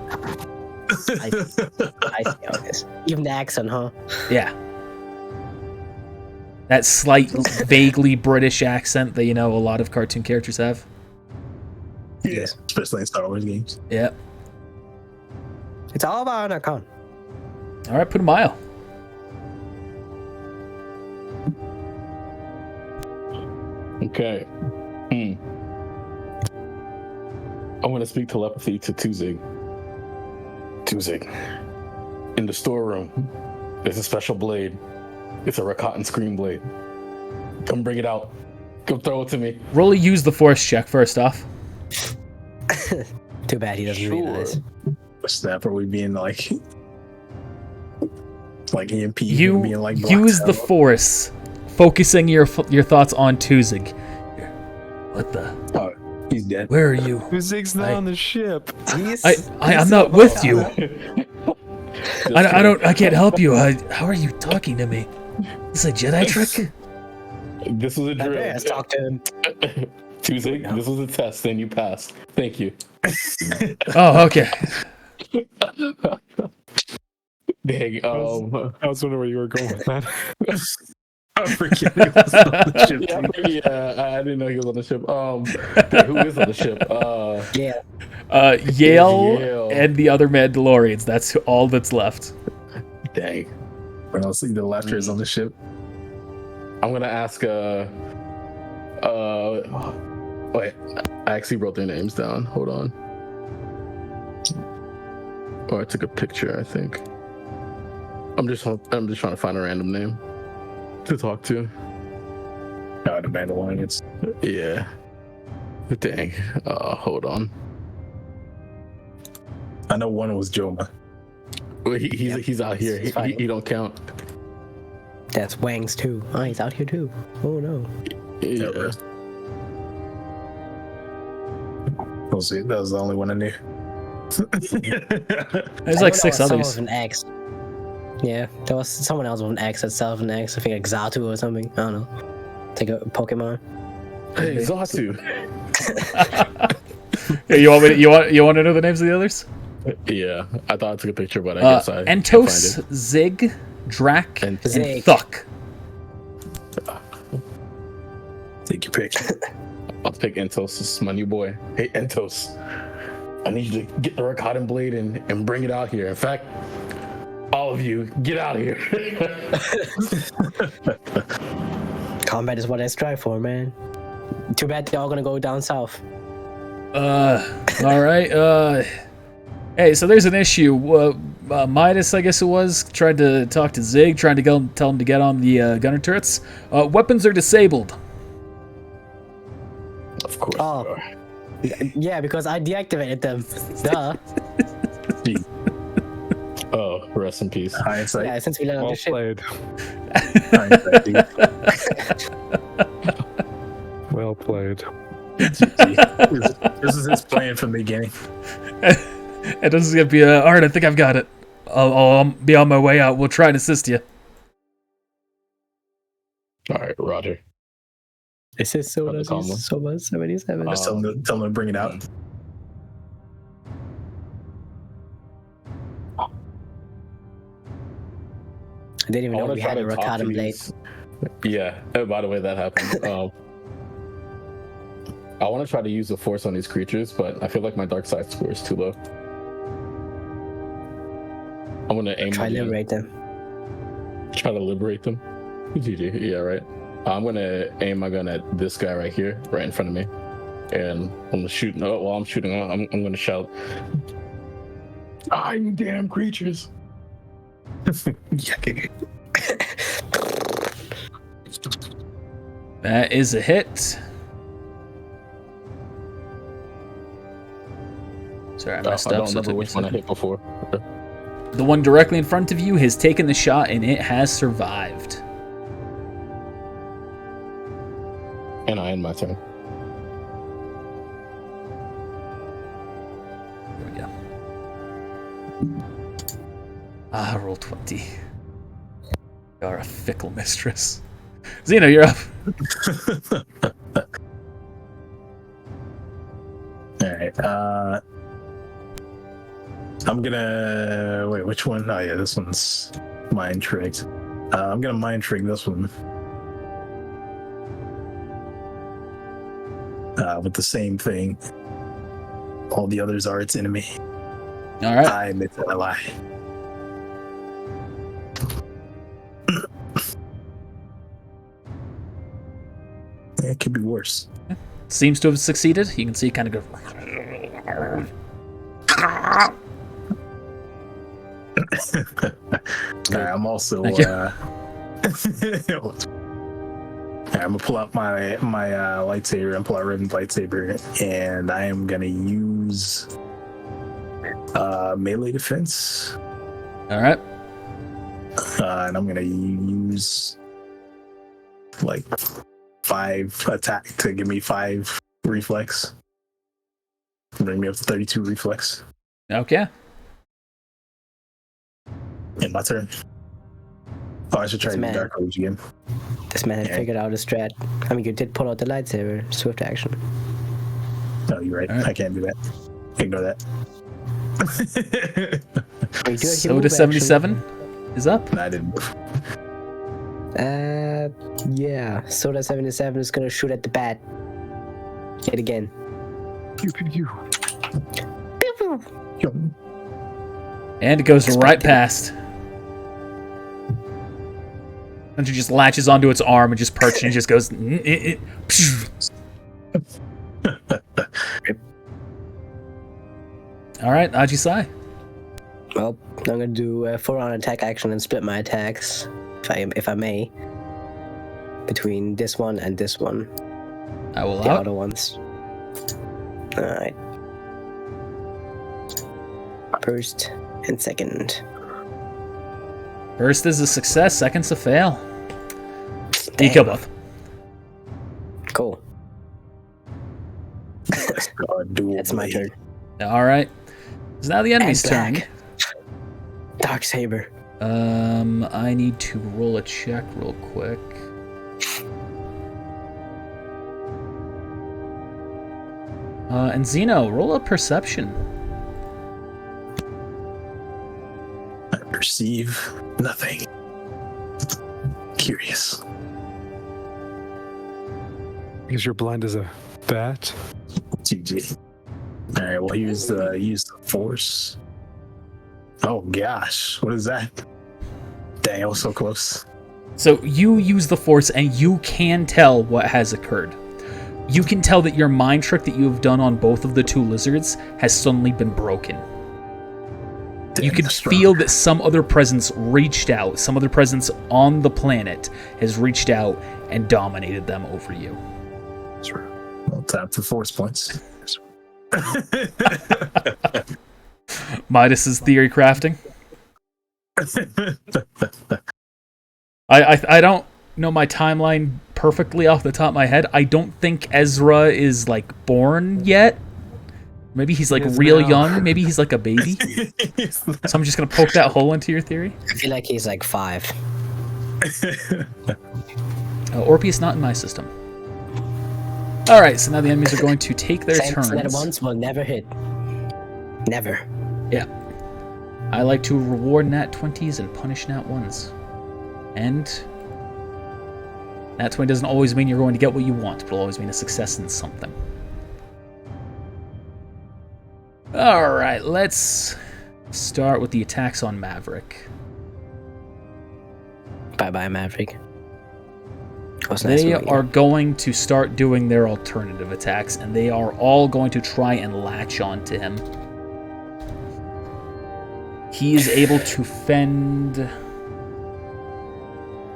Speaker 3: I see how it is. Even the accent, huh?
Speaker 1: Yeah. That slight, vaguely British accent that, a lot of cartoon characters have.
Speaker 2: Yeah, especially in Star Wars games.
Speaker 1: Yeah.
Speaker 3: It's all about Anacon.
Speaker 1: All right, put a mile.
Speaker 4: Okay. I want to speak telepathy to Tuzig. Tuzig. In the storeroom, there's a special blade. It's a Rakatan screen blade. Come bring it out. Come throw it to me.
Speaker 1: Roll a use the force check first off.
Speaker 3: Too bad he doesn't realize.
Speaker 2: Snap, are we being like EMP?
Speaker 1: You
Speaker 2: being like
Speaker 1: use the
Speaker 2: blacked out?
Speaker 1: force, focusing your thoughts on Tuzig. What the?
Speaker 2: Oh, he's dead.
Speaker 1: Where are you?
Speaker 5: Zig's not
Speaker 1: I-
Speaker 5: on the ship.
Speaker 1: I'm not with you. I can't help you. How are you talking to me? Is this a Jedi trick?
Speaker 4: This was a drill.
Speaker 3: Let's talk to him.
Speaker 4: Tuzig, this was a test and you passed. Thank you.
Speaker 1: Oh, okay.
Speaker 4: Dang.
Speaker 5: I was wondering where you were going with that.
Speaker 2: I forget he was on the ship, too.
Speaker 4: yeah, I didn't know he was on the ship. Okay, who is on the ship?
Speaker 3: Yeah.
Speaker 1: Yale
Speaker 4: Yale.
Speaker 1: and the other Mandalorians. That's all that's left.
Speaker 4: Dang.
Speaker 2: When else the laughter is on the ship.
Speaker 4: I'm gonna ask. Wait, I actually wrote their names down. Hold on. Or I took a picture. I think. I'm just trying to find a random name to talk to.
Speaker 2: God, the Mandalorians.
Speaker 4: Yeah. Dang. Hold on.
Speaker 2: I know one was Joma.
Speaker 4: Well, he's out here.
Speaker 3: He's fine.
Speaker 4: He don't count.
Speaker 3: That's Wangs too. Oh, he's out here too. Oh no.
Speaker 4: Yeah.
Speaker 2: We'll see. That was the only one I knew.
Speaker 1: There's
Speaker 3: I
Speaker 1: like
Speaker 3: know
Speaker 1: 6
Speaker 3: there was someone
Speaker 1: others.
Speaker 3: with an X. Yeah, there was someone else with an X that's self an X. I think like Xatu or something. I don't know. Take a Pokemon.
Speaker 4: Hey, Zatu.
Speaker 1: Yeah, you want to know the names of the others?
Speaker 4: Yeah, I thought I took a picture, but I guess I can't
Speaker 1: Entos,
Speaker 4: find
Speaker 1: Zig, Drac,
Speaker 4: it.
Speaker 1: and
Speaker 3: Zig.
Speaker 1: Thuck.
Speaker 2: Take your pick.
Speaker 4: I'll pick Entos. This is my new boy. Hey, Entos. I need you to get the Rakatan blade and bring it out here. In fact, all of you, get out of here.
Speaker 3: Combat is what I strive for, man. Too bad they're all gonna go down south.
Speaker 1: All right. Hey, so there's an issue. Midas, I guess it was, tried to talk to Zig, trying to tell him to get on the gunner turrets. Weapons are disabled.
Speaker 4: Of course
Speaker 3: Oh.
Speaker 4: you are.
Speaker 3: Yeah, because I deactivated them. Duh.
Speaker 4: Oh, rest in peace.
Speaker 2: Hindsight.
Speaker 3: Yeah, since we learned
Speaker 5: Well
Speaker 3: this shit.
Speaker 5: played.
Speaker 2: Hindsight, dude.
Speaker 5: Well played.
Speaker 2: This is his plan from the beginning.
Speaker 1: And this is gonna be alright, I think I've got it. I'll be on my way out. We'll try and assist you.
Speaker 4: All right, Roger.
Speaker 3: This is so
Speaker 4: Probably calm one.
Speaker 3: so much 77.
Speaker 2: Just tell him to bring it out.
Speaker 3: I didn't even know
Speaker 4: wanna
Speaker 3: we
Speaker 4: try
Speaker 3: had a
Speaker 4: to talk
Speaker 3: Rakata
Speaker 4: to
Speaker 3: blade.
Speaker 4: these- Yeah. By the way, that happened. I want to try to use the force on these creatures, but I feel like my dark side score is too low. I'm gonna aim.
Speaker 3: Try
Speaker 4: again.
Speaker 3: liberate them.
Speaker 4: Try to liberate them. GG. Yeah, right. I'm gonna aim my gun at this guy right here, right in front of me, and I'm gonna shoot. No, while I'm shooting, I'm gonna shout, "Die, you damn creatures!"
Speaker 1: That is a hit. Sorry, I messed
Speaker 4: I
Speaker 1: up.
Speaker 4: don't
Speaker 1: So it
Speaker 4: remember
Speaker 1: took me a
Speaker 4: which one I
Speaker 1: second.
Speaker 4: hit before.
Speaker 1: The one directly in front of you has taken the shot and it has survived.
Speaker 4: And I end my turn.
Speaker 1: There we go. Ah, roll 20. You are a fickle mistress. Xeno, you're up.
Speaker 2: Alright, I'm gonna wait, which one? Oh yeah, this one's mind tricked. I'm gonna mind trick this one. With the same thing. All the others are its enemy.
Speaker 1: All right.
Speaker 2: I admit that I lie. It could be worse.
Speaker 1: Seems to have succeeded. You can see it kind of go.
Speaker 2: Alright, I'm also
Speaker 1: Thank you.
Speaker 2: I'm gonna pull out my lightsaber and pull out Riven's lightsaber, and I am gonna use melee defense,
Speaker 1: All right.
Speaker 2: and I'm gonna use like 5 attack to give me 5 reflex, bring me up to 32 reflex.
Speaker 1: Okay.
Speaker 2: In my turn. Oh, I should try to do
Speaker 3: This man.
Speaker 2: Dark Age again.
Speaker 3: This man had
Speaker 2: Yeah.
Speaker 3: figured out a strat. I mean, you did pull out the lightsaber. Swift action.
Speaker 2: No, you're right.
Speaker 1: All right.
Speaker 2: I can't do that. Ignore that.
Speaker 3: You do have your
Speaker 1: Soda
Speaker 3: move
Speaker 1: 77 is up.
Speaker 2: I didn't.
Speaker 3: action. Yeah. Soda 77 is gonna shoot at the bat. Yet again.
Speaker 5: Pew, pew, pew.
Speaker 1: And it goes right
Speaker 3: Expected.
Speaker 1: past. And she just latches onto its arm and just perches and just goes. All right, Ajisai.
Speaker 3: Well, I'm gonna do a full-on attack action and split my attacks, if I may, between this one and this one,
Speaker 1: I will
Speaker 3: the
Speaker 1: out.
Speaker 3: other ones. All right. First and second.
Speaker 1: First is a success, second's a fail. You
Speaker 3: Damn.
Speaker 1: kill both.
Speaker 3: Cool.
Speaker 2: Dual
Speaker 3: That's my
Speaker 2: blade.
Speaker 3: turn.
Speaker 1: All right. It's now the enemy's
Speaker 3: And
Speaker 1: turn.
Speaker 3: black. Dark saber.
Speaker 1: I need to roll a check real quick. And Zeno, roll a perception.
Speaker 2: I perceive nothing. Curious.
Speaker 5: Because you're blind as a bat.
Speaker 2: GG. All right. Well, use the force. Oh gosh, what is that? Dang, I was so close.
Speaker 1: So you use the force and you can tell what has occurred. You can tell that your mind trick that you have done on both of the two lizards has suddenly been broken.
Speaker 2: Dang,
Speaker 1: You can
Speaker 2: that's strong.
Speaker 1: feel that some other presence reached out, some other presence on the planet has reached out and dominated them over you.
Speaker 2: Well, Time for force points.
Speaker 1: Midas's theory crafting. I don't know my timeline perfectly off the top of my head. I don't think Ezra is like born yet. Maybe he's like
Speaker 5: He is
Speaker 1: real
Speaker 5: now.
Speaker 1: young. Maybe he's like a baby. So I'm just gonna poke that hole into your theory.
Speaker 3: I feel like he's like 5.
Speaker 1: Orpheus not in my system. All right, so now the enemies are going to take their
Speaker 3: Same at
Speaker 1: turns.
Speaker 3: once will never hit. Never.
Speaker 1: Yeah. I like to reward nat 20s and punish nat 1s. And nat 20 doesn't always mean you're going to get what you want, but it'll always mean a success in something. Alright, let's start with the attacks on Maverick.
Speaker 3: Bye-bye, Maverick. What's next
Speaker 1: They
Speaker 3: one?
Speaker 1: are going to start doing their alternative attacks, and they are all going to try and latch onto him. He is able to fend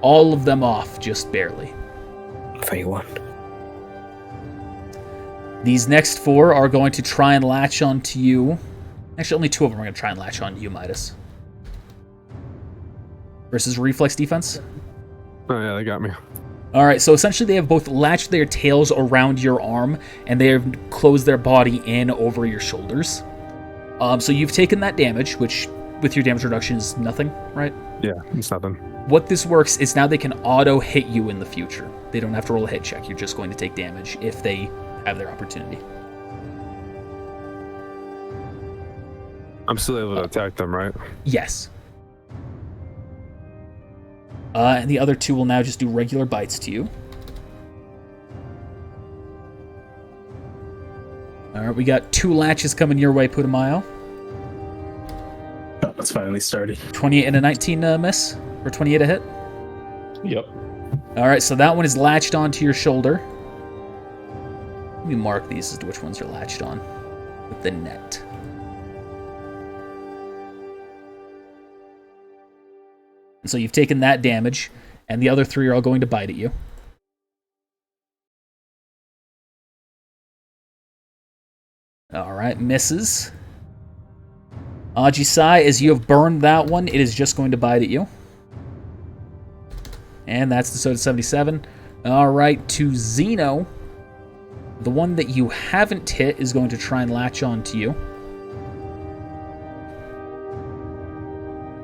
Speaker 1: all of them off, just barely.
Speaker 3: 31.
Speaker 1: These next 4 are going to try and latch onto you. Actually, only 2 of them are going to try and latch onto you, Midas. Versus reflex defense.
Speaker 5: Oh yeah, they got me.
Speaker 1: Alright, so essentially they have both latched their tails around your arm, and they have closed their body in over your shoulders. So you've taken that damage, which with your damage reduction is nothing, right?
Speaker 5: Yeah, it's nothing.
Speaker 1: What this works is now they can auto-hit you in the future. They don't have to roll a hit check. You're just going to take damage if they have their opportunity.
Speaker 5: I'm still able to attack them, right?
Speaker 1: Yes. And the other 2 will now just do regular bites to you. Alright, we got 2 latches coming your way, Putumayo.
Speaker 2: Oh, it's finally started.
Speaker 1: 28 and a 19 miss? Or 28 a hit?
Speaker 4: Yep.
Speaker 1: Alright, so that one is latched onto your shoulder. Let me mark these as to which ones are latched on with the net. And so you've taken that damage, and the other 3 are all going to bite at you. Alright, misses. Ajisai, as you have burned that one, it is just going to bite at you. And that's the Soda 77. Alright, to Zeno. The one that you haven't hit is going to try and latch on to you.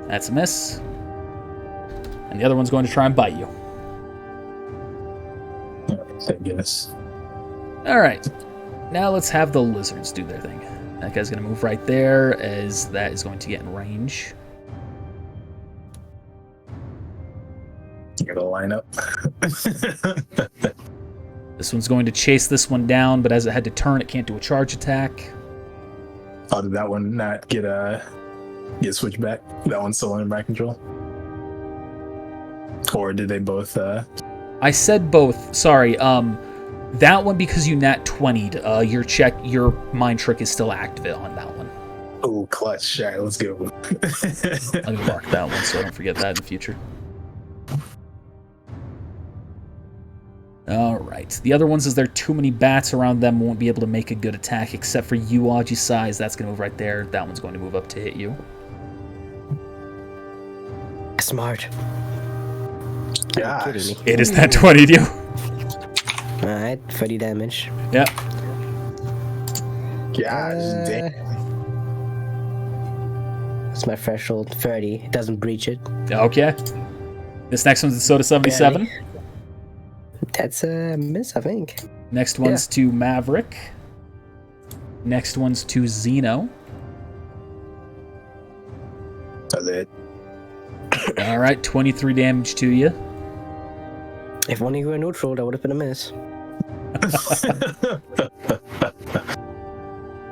Speaker 1: That's a miss. And the other one's going to try and bite you.
Speaker 2: Thank goodness.
Speaker 1: Alright. Now let's have the lizards do their thing. That guy's going to move right there, as that is going to get in range.
Speaker 2: You gotta line up.
Speaker 1: This one's going to chase this one down, but as it had to turn, it can't do a charge attack.
Speaker 2: Oh, did that one not get switched back? That one's still under my control? Or did they both
Speaker 1: I said both. Sorry. That one, because you nat 20'd, your mind trick is still active on that one.
Speaker 2: Oh, clutch. All right, let's go.
Speaker 1: I'm gonna mark that one so I don't forget that in the future. Alright. The other ones, is there too many bats around them, won't be able to make a good attack, except for you, Ajisai. That's gonna move right there. That one's going to move up to hit you.
Speaker 3: Smart.
Speaker 2: Gosh.
Speaker 3: Kidding me.
Speaker 1: It is nat 20'd you.
Speaker 3: Alright, 30 damage.
Speaker 1: Yep.
Speaker 2: Gosh, damn.
Speaker 3: It's my threshold, 30. It doesn't breach it.
Speaker 1: Okay. This next one's the Soda 77.
Speaker 3: That's a miss, I think.
Speaker 1: Next one's to Maverick. Next one's to Zeno.
Speaker 2: That's it.
Speaker 1: Alright, 23 damage to you.
Speaker 3: If only you were neutral, that would have been a miss.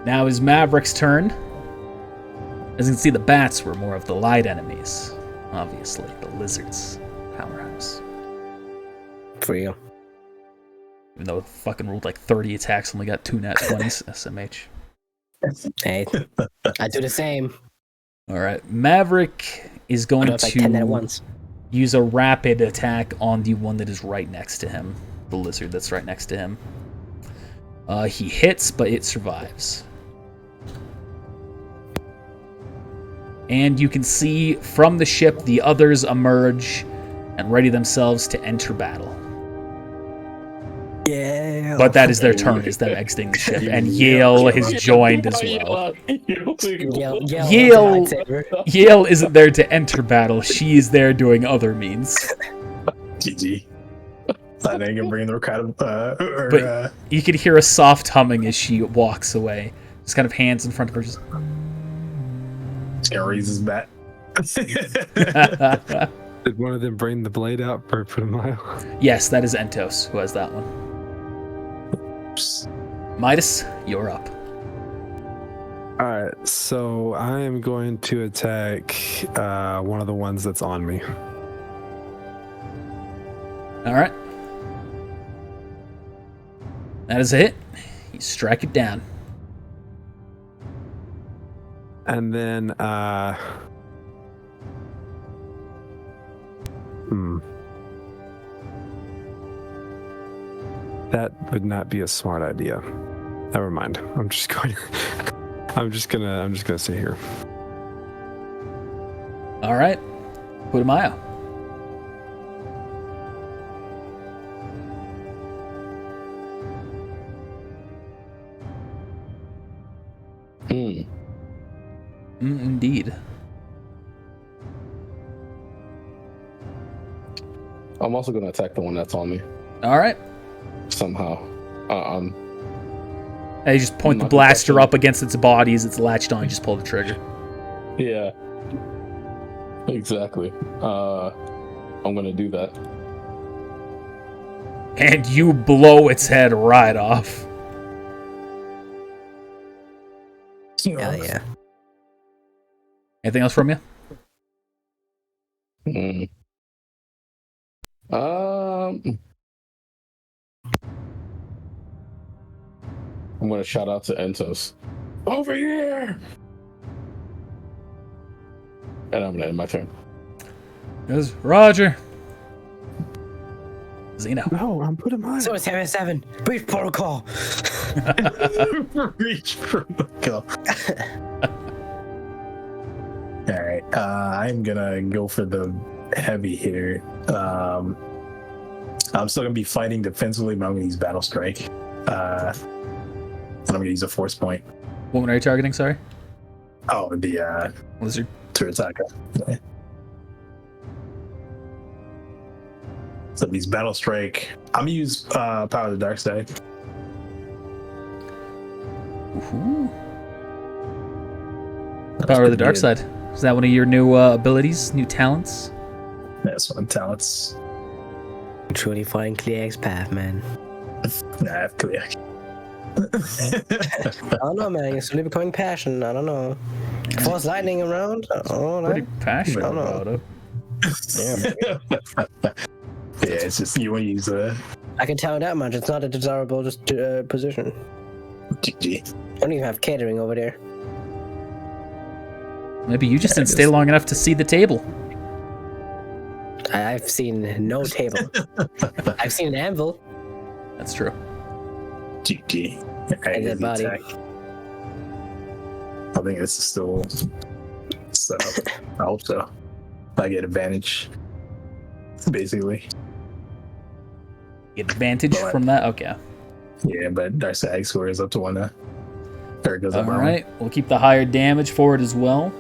Speaker 1: Now is Maverick's turn. As you can see, the bats were more of the light enemies. Obviously, the lizards. Powerhouse.
Speaker 3: For real.
Speaker 1: Even though it fucking rolled like 30 attacks, only got 2 nat 20s. SMH.
Speaker 3: Hey, I do the same.
Speaker 1: Alright, Maverick is going
Speaker 3: I do like 10 at
Speaker 1: to
Speaker 3: once.
Speaker 1: use a rapid attack on the one that is right next to him. The lizard that's right next to him. He hits, but it survives. And you can see from the ship the others emerge and ready themselves to enter battle.
Speaker 3: Yeah.
Speaker 1: But that is their turn, is them exiting the ship, and Yale has joined as well. Yale isn't there to enter battle, she is there doing other means.
Speaker 2: GG. I think I can bring the kind
Speaker 1: But you can hear a soft humming as she walks away. Just kind of hands in front of her. Just
Speaker 2: gonna raise his bat.
Speaker 5: Did one of them bring the blade out for Putumayo?
Speaker 1: Yes, that is Entos who has that one. Midas, you're up.
Speaker 5: Alright, so I am going to attack one of the ones that's on me.
Speaker 1: Alright. That is a hit. You strike it down.
Speaker 5: And then, that would not be a smart idea. Never mind. I'm just gonna sit here.
Speaker 1: Alright. Putumayo. Indeed.
Speaker 4: I'm also going to attack the one that's on me.
Speaker 1: Alright.
Speaker 4: Somehow.
Speaker 1: And you just point the blaster up against its body as it's latched on. You just pull the trigger.
Speaker 4: Yeah. Exactly. I'm going to do that.
Speaker 1: And you blow its head right off.
Speaker 3: Hell yeah.
Speaker 1: Anything else from you?
Speaker 4: I'm going to shout out to Entos. Over here! And I'm going to end my turn.
Speaker 1: Goes Roger. Zeno.
Speaker 5: No, I'm Putumayo.
Speaker 3: So it's 7-7. Breach protocol.
Speaker 2: Breach protocol. All right, I'm gonna go for the heavy hitter. I'm still gonna be fighting defensively, but I'm gonna use Battle Strike. And I'm gonna use a force point.
Speaker 1: What one are you targeting, sorry?
Speaker 2: Oh, the
Speaker 1: Lizard.
Speaker 2: to attack. Yeah. So these Battle Strike. I'm gonna use Power of the Dark Side.
Speaker 1: Ooh. Power of the Dark Side. Is that one of your new abilities, new talents?
Speaker 2: That's one talents.
Speaker 3: Truly find Clear's path, man.
Speaker 2: Nah, I have clear.
Speaker 3: I don't know, man. You're slowly becoming passionate. I don't know. Force lightning around. Oh,
Speaker 1: Pretty passionate
Speaker 3: I don't know.
Speaker 1: about it.
Speaker 2: Yeah, it's just you want to use
Speaker 3: I can tell that much. It's not a desirable position.
Speaker 2: GG.
Speaker 3: I don't even have catering over there.
Speaker 1: Maybe you just didn't stay long enough to see the table.
Speaker 3: I've seen no table. I've seen an anvil.
Speaker 1: That's true.
Speaker 2: GG.
Speaker 3: And the body.
Speaker 2: I think this is still set up. I hope so. I get advantage, basically.
Speaker 1: Get advantage from that? Okay.
Speaker 2: Yeah, but Dark Side score is up to 1 now. There it goes up.
Speaker 1: Alright, we'll keep the higher damage for it as well.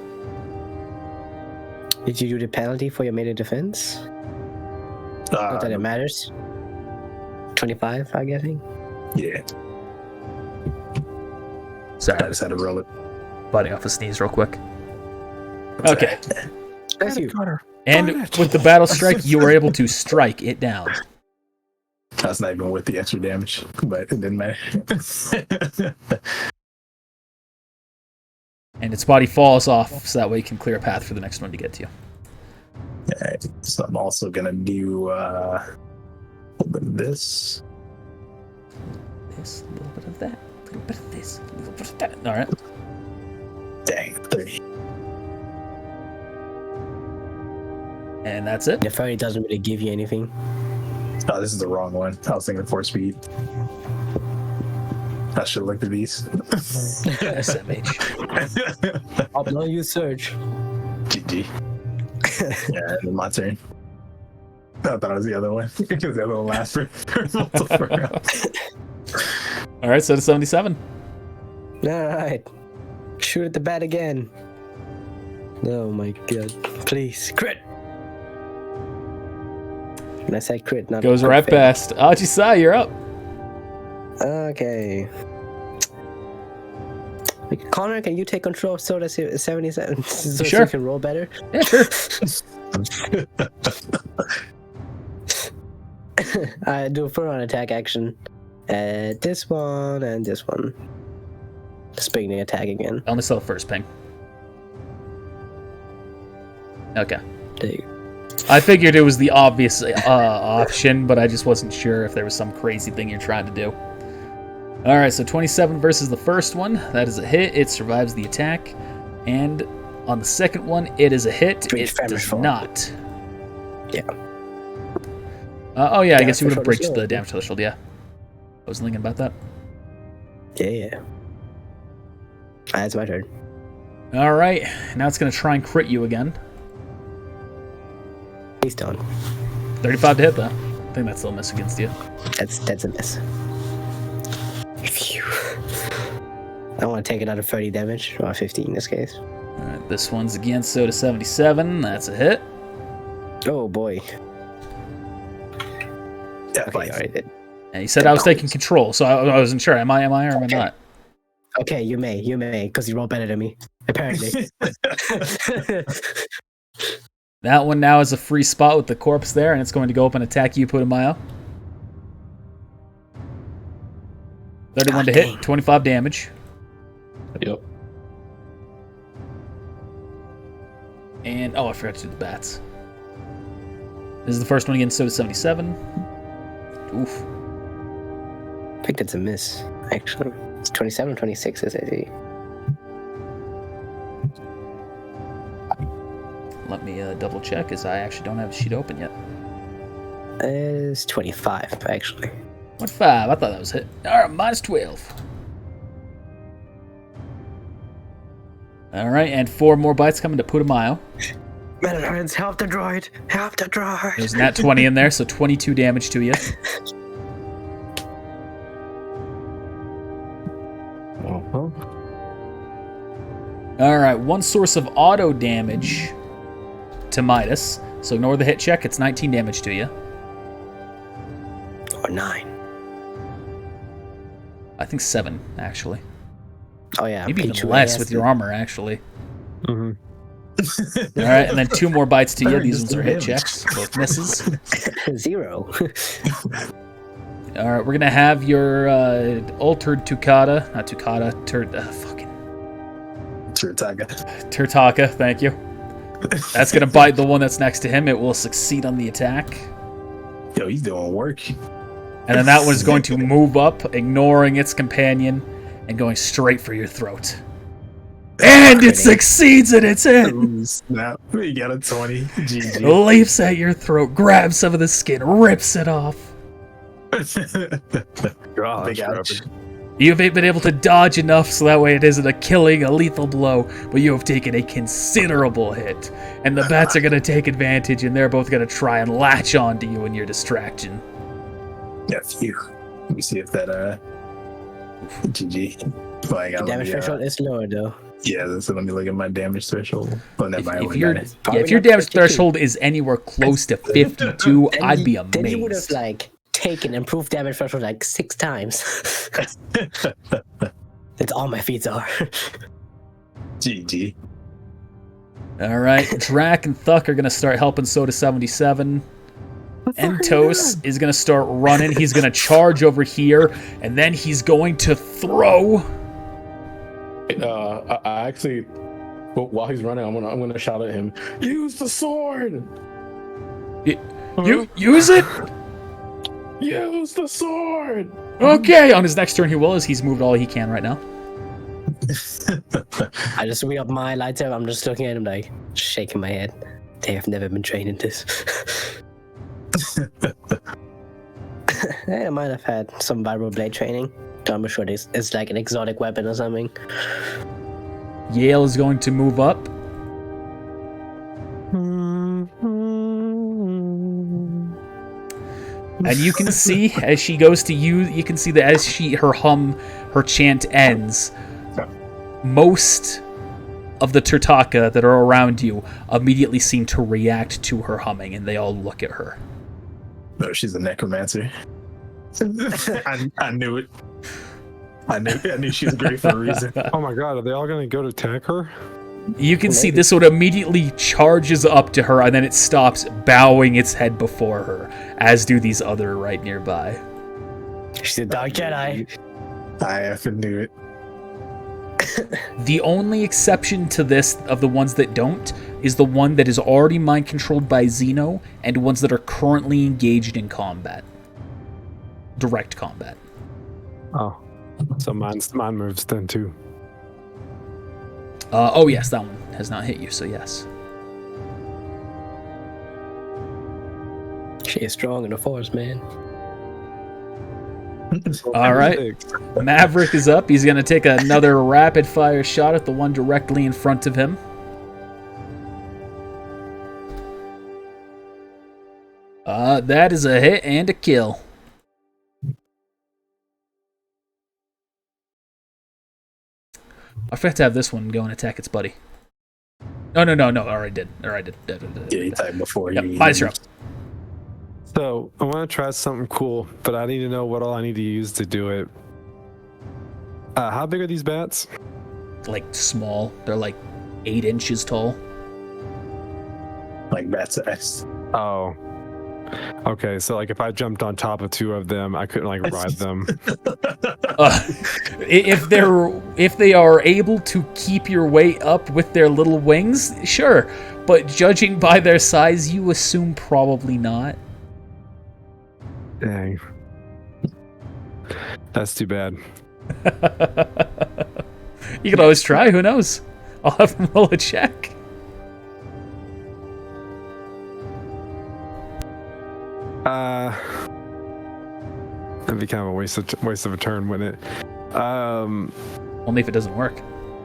Speaker 3: Did you do the penalty for your melee defense? Not that it matters. 25, I'm guessing.
Speaker 2: Yeah,
Speaker 1: Sorry,
Speaker 2: I just had to roll it.
Speaker 1: biting off a sneeze real quick. Okay.
Speaker 3: That's you.
Speaker 1: And with the battle strike, you were able to strike it down.
Speaker 2: That's not even with the extra damage, but it didn't matter.
Speaker 1: And its body falls off, so that way you can clear a path for the next one to get to you.
Speaker 2: Alright, so I'm also gonna do a little bit of this.
Speaker 1: This, a little bit of that, a little bit of this, a little bit of that. Alright.
Speaker 2: Dang, 30.
Speaker 1: And that's it.
Speaker 3: The fairy doesn't really give you anything.
Speaker 2: Oh, this is the wrong one. I was thinking 4 speed. I should look at these.
Speaker 1: SMH.
Speaker 3: Upload you search.
Speaker 2: GG. Yeah, my turn. I thought it was the other one because the other one lasts for multiple rounds.
Speaker 1: All right, so to 77.
Speaker 3: All right. Shoot at the bat again. Oh my god. Please. Crit. And I said crit, not
Speaker 1: Goes
Speaker 3: crit
Speaker 1: right
Speaker 3: fail.
Speaker 1: past. Ajisai, you're up.
Speaker 3: Okay. Connor, can you take control of Soda 77 so
Speaker 1: Sure.
Speaker 3: you can roll better?
Speaker 1: Yeah, sure.
Speaker 3: I do a full-on attack action. This one and this one. Just beginning attack again.
Speaker 1: I only saw the first ping. Okay.
Speaker 3: There you
Speaker 1: I figured it was the obvious option, but I just wasn't sure if there was some crazy thing you're trying to do. All right, so 27 versus the first one. That is a hit. It survives the attack. And on the second one, it is a hit.
Speaker 3: Three
Speaker 1: It
Speaker 3: damage
Speaker 1: does
Speaker 3: fall.
Speaker 1: not.
Speaker 3: Yeah.
Speaker 1: Oh, yeah, I guess you would have
Speaker 3: Damage threshold is
Speaker 1: breached
Speaker 3: low.
Speaker 1: the damage threshold, yeah. I was thinking about that.
Speaker 3: Yeah. That's my turn.
Speaker 1: All right, now it's going to try and crit you again.
Speaker 3: Please don't.
Speaker 1: 35 to hit, though. I think that's still a miss against you.
Speaker 3: That's a miss. Phew. I want to take another 30 damage, or 15 in this case.
Speaker 1: All right, this one's against Soda 77. That's a hit.
Speaker 3: Oh boy.
Speaker 2: Yeah,
Speaker 3: Okay,
Speaker 2: like,
Speaker 3: already did.
Speaker 1: And you said I was taking control, so I wasn't sure. Am I or am I not?
Speaker 3: Okay, you may, because you roll better than me, apparently.
Speaker 1: That one now is a free spot with the corpse there, and it's going to go up and attack you, Putumayo. 31 to
Speaker 3: God
Speaker 1: hit,
Speaker 3: dang.
Speaker 1: 25 damage.
Speaker 4: Yep.
Speaker 1: And, oh, I forgot to do the bats. This is the first one against Soda 77. Oof.
Speaker 3: I think that's a miss, actually. It's 27, 26 is AC.
Speaker 1: Let me double check, as I actually don't have a sheet open yet.
Speaker 3: It's 25, actually.
Speaker 1: 25, I thought that was hit. Alright, minus 12. Alright, and 4 more bites coming to Putumayo.
Speaker 3: Metalheads, help the droid! Help the droid!
Speaker 1: There's nat 20 in there, so 22 damage to you.
Speaker 4: Oh,
Speaker 1: Alright, 1 source of auto damage to Midas. So ignore the hit check, it's 19 damage to you.
Speaker 3: Or 9.
Speaker 1: I think 7, actually.
Speaker 3: Oh yeah,
Speaker 1: Maybe even
Speaker 3: Pichu
Speaker 1: less
Speaker 3: has
Speaker 1: with
Speaker 3: to-
Speaker 1: your armor, actually.
Speaker 5: Mm-hmm.
Speaker 1: Alright, and then 2 more bites to you.
Speaker 2: Alright,
Speaker 1: These
Speaker 2: just
Speaker 1: ones are
Speaker 2: do
Speaker 1: hit
Speaker 2: damage.
Speaker 1: checks, both misses.
Speaker 3: 0.
Speaker 1: Alright, we're gonna have your altered Tukata. Not Tukata, fucking
Speaker 2: Turtaga.
Speaker 1: Turtaka, thank you. That's gonna bite the one that's next to him. It will succeed on the attack.
Speaker 2: Yo, he's doing work.
Speaker 1: And then that one is going to move up, ignoring its companion, and going straight for your throat. And it succeeds in its hit!
Speaker 2: Ooh, snap. We got a 20. GG.
Speaker 1: Leaps at your throat, grabs some of the skin, rips it off.
Speaker 2: Big ouch.
Speaker 1: You've been able to dodge enough so that way it isn't a killing, a lethal blow, but you have taken a considerable hit. And the bats are going to take advantage, and they're both going to try and latch onto you in your distraction.
Speaker 2: Yeah, phew. Let me see if that, GG. Oh, I got
Speaker 3: Damage threshold is lower though.
Speaker 2: Yeah, so let me look at my damage threshold. Oh, never mind.
Speaker 1: If
Speaker 2: we
Speaker 1: your
Speaker 2: got it.
Speaker 3: Probably
Speaker 1: your
Speaker 3: not
Speaker 1: damage
Speaker 3: 52.
Speaker 1: threshold is anywhere close to 52,
Speaker 3: Then
Speaker 1: I'd be
Speaker 3: Then you would have
Speaker 1: amazed.
Speaker 3: like taken improved damage threshold like 6 times. That's all my feats are.
Speaker 2: GG.
Speaker 1: All right, Drac and Thuck are going to start helping Soda 77. Entos is going to start running. He's going to charge over here, and then he's going to throw.
Speaker 4: I actually, well, while he's running, I'm gonna shout at him. Use the sword.
Speaker 1: You use it?
Speaker 4: Use the sword.
Speaker 1: Okay, on his next turn he will, as he's moved all he can right now.
Speaker 3: I just read up my lightsaber. I'm just looking at him like shaking my head. They have never been trained in this. They might have had some viral blade training. So I'm sure it's like an exotic weapon or something.
Speaker 1: Yale is going to move up. And you can see as she goes to use, you can see that as her chant ends, most of the Turtaka that are around you immediately seem to react to her humming, and they all look at her.
Speaker 2: No, she's a necromancer. I knew it. I knew she was great for a reason.
Speaker 5: Oh my god, are they all gonna go to attack her?
Speaker 1: You can see this one immediately charges up to her, and then it stops, bowing its head before her, as do these other right nearby.
Speaker 3: She's a Dark Jedi.
Speaker 2: I effing knew it.
Speaker 1: The only exception to this, of the ones that don't, is the one that is already mind-controlled by Xeno, and ones that are currently engaged in combat. Direct combat.
Speaker 5: Oh. So mine moves then too.
Speaker 1: Oh yes, that one has not hit you, so yes.
Speaker 3: She is strong in the force, man.
Speaker 1: All right. Maverick is up. He's going to take another rapid-fire shot at the one directly in front of him. That is a hit and a kill. I forgot to have this one go and attack its buddy. No. Already did.
Speaker 2: Yeah, you typed before.
Speaker 1: Yep, minus your up.
Speaker 5: So I want to try something cool, but I need to know what all I need to use to do it. How big are these bats?
Speaker 1: Like small. They're like 8 inches tall.
Speaker 2: Like bat size.
Speaker 5: Oh. Okay, so like if I jumped on top of 2 of them, I couldn't like ride them.
Speaker 1: If they are able to keep your weight up with their little wings, sure. But judging by their size, you assume probably not.
Speaker 5: Dang. That's too bad.
Speaker 1: You can always try, who knows? I'll have them roll a check.
Speaker 5: That'd be kind of a waste of a turn, wouldn't it?
Speaker 1: Only if it doesn't work.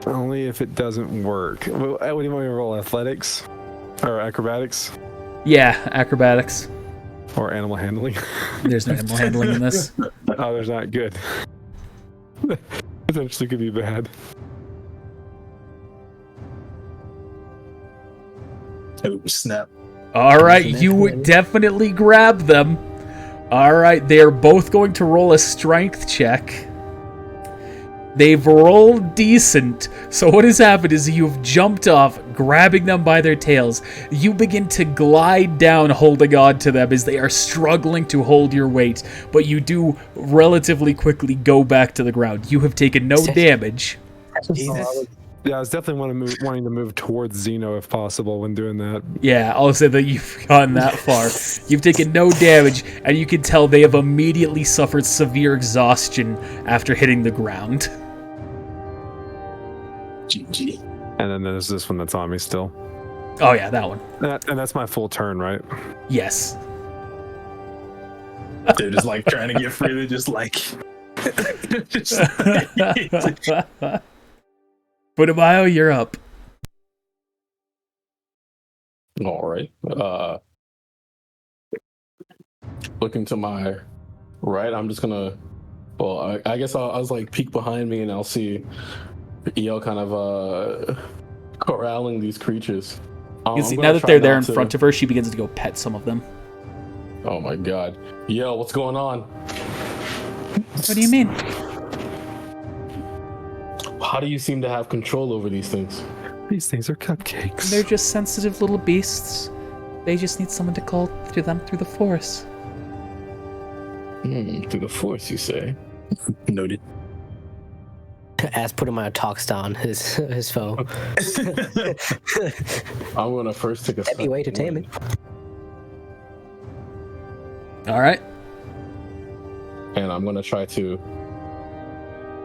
Speaker 5: Only if it doesn't work. What do you want me to roll? Athletics? Or acrobatics?
Speaker 1: Yeah, acrobatics.
Speaker 5: Or animal handling?
Speaker 1: There's no animal handling in this.
Speaker 5: Oh, there's not. Good. Potentially could be bad.
Speaker 2: Oh, snap.
Speaker 1: All right, you definitely grab them. All right, they're both going to roll a strength check. They've rolled decent. So what has happened is you've jumped off, grabbing them by their tails. You begin to glide down, holding on to them as they are struggling to hold your weight. But you do relatively quickly go back to the ground. You have taken no damage.
Speaker 3: Jesus.
Speaker 5: Yeah, I was definitely wanting to move towards Xeno if possible when doing that.
Speaker 1: Yeah, I'll say that you've gone that far. You've taken no damage, and you can tell they have immediately suffered severe exhaustion after hitting the ground.
Speaker 2: GG.
Speaker 5: And then there's this one that's on me still.
Speaker 1: Oh yeah, that one.
Speaker 5: And that's my full turn, right?
Speaker 1: Yes.
Speaker 2: They're just like trying to get free. They're just like...
Speaker 1: Budamayo, you're up.
Speaker 4: All right. Looking to my right, I'm just gonna. Well, I guess I'll like peek behind me and I'll see EL kind of corralling these creatures.
Speaker 1: You see, now that they're there in front of her, she begins to go pet some of them.
Speaker 4: Oh my god. EL, what's going on?
Speaker 1: What do you mean?
Speaker 4: How do you seem to have control over these things?
Speaker 5: These things are cupcakes.
Speaker 1: They're just sensitive little beasts. They just need someone to call to them through the force.
Speaker 4: Through the force, you say?
Speaker 2: Noted.
Speaker 3: As put him on a talk down his foe.
Speaker 4: I'm gonna first take a
Speaker 3: That'd be a way to tame it.
Speaker 1: All right.
Speaker 4: And I'm gonna try to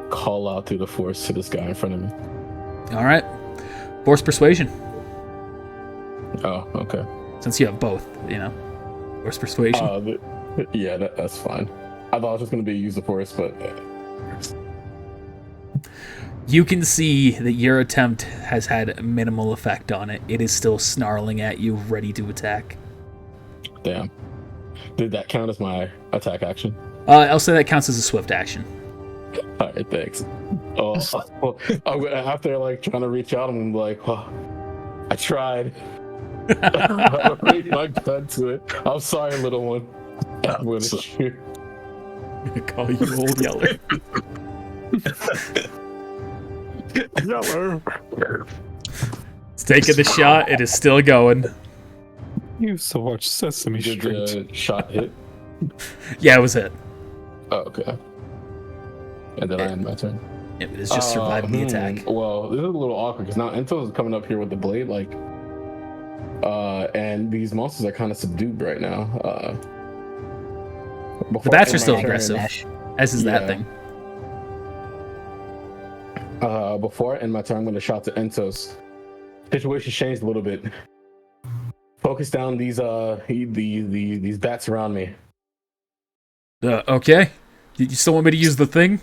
Speaker 4: call out through the force to this guy in front of me.
Speaker 1: All right. Force persuasion.
Speaker 4: Oh, okay.
Speaker 1: Since you have both, Force persuasion.
Speaker 4: Yeah, that's fine. I thought it was just gonna be use the force, but
Speaker 1: You can see that your attempt has had minimal effect on it. It is still snarling at you, ready to attack.
Speaker 4: Damn. Did that count as my attack action?
Speaker 1: I'll say that counts as a swift action.
Speaker 4: All right, thanks. Oh, after like trying to reach out, I'm like, oh, I tried. I raised my gun to it. I'm sorry, little one. I'm gonna shoot.
Speaker 1: I'm gonna call you Old Yeller.
Speaker 5: Yeller.
Speaker 1: It's taking the shot. It is still going.
Speaker 5: You so watch Sesame
Speaker 4: Did
Speaker 5: Street.
Speaker 4: the shot hit?
Speaker 1: Yeah, it was it.
Speaker 4: Oh, okay. And then I end my turn.
Speaker 1: It was just surviving the attack.
Speaker 4: Well, this is a little awkward because now Entos is coming up here with the blade, like, and these monsters are kind of subdued right now.
Speaker 1: The bats are still
Speaker 3: Turn,
Speaker 1: aggressive,
Speaker 3: Ash.
Speaker 1: as is that
Speaker 4: Yeah.
Speaker 1: thing.
Speaker 4: Before I end my turn, I'm going to shout to Entos. Situation changed a little bit. Focus down these bats around me.
Speaker 1: Okay. You still want me to use the thing?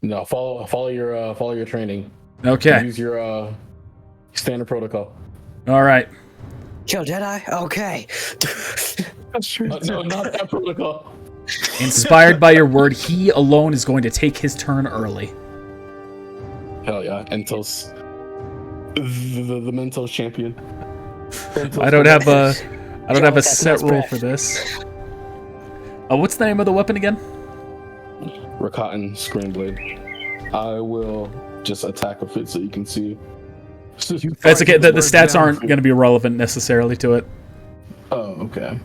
Speaker 4: No, follow your training.
Speaker 1: Okay.
Speaker 4: Use your standard protocol.
Speaker 1: All right.
Speaker 3: Kill Jedi? Okay.
Speaker 4: No, not that protocol.
Speaker 1: Inspired by your word, he alone is going to take his turn early.
Speaker 4: Hell yeah, Entos, the Mentos champion.
Speaker 1: I don't have a
Speaker 3: John, that's
Speaker 1: set
Speaker 3: nice
Speaker 1: roll
Speaker 3: breath.
Speaker 1: for this. What's the name of the weapon again?
Speaker 4: Rakatan Screenblade. I will just attack with it so you can see.
Speaker 1: That's okay. The stats aren't going to be relevant necessarily to it.
Speaker 4: Oh, okay.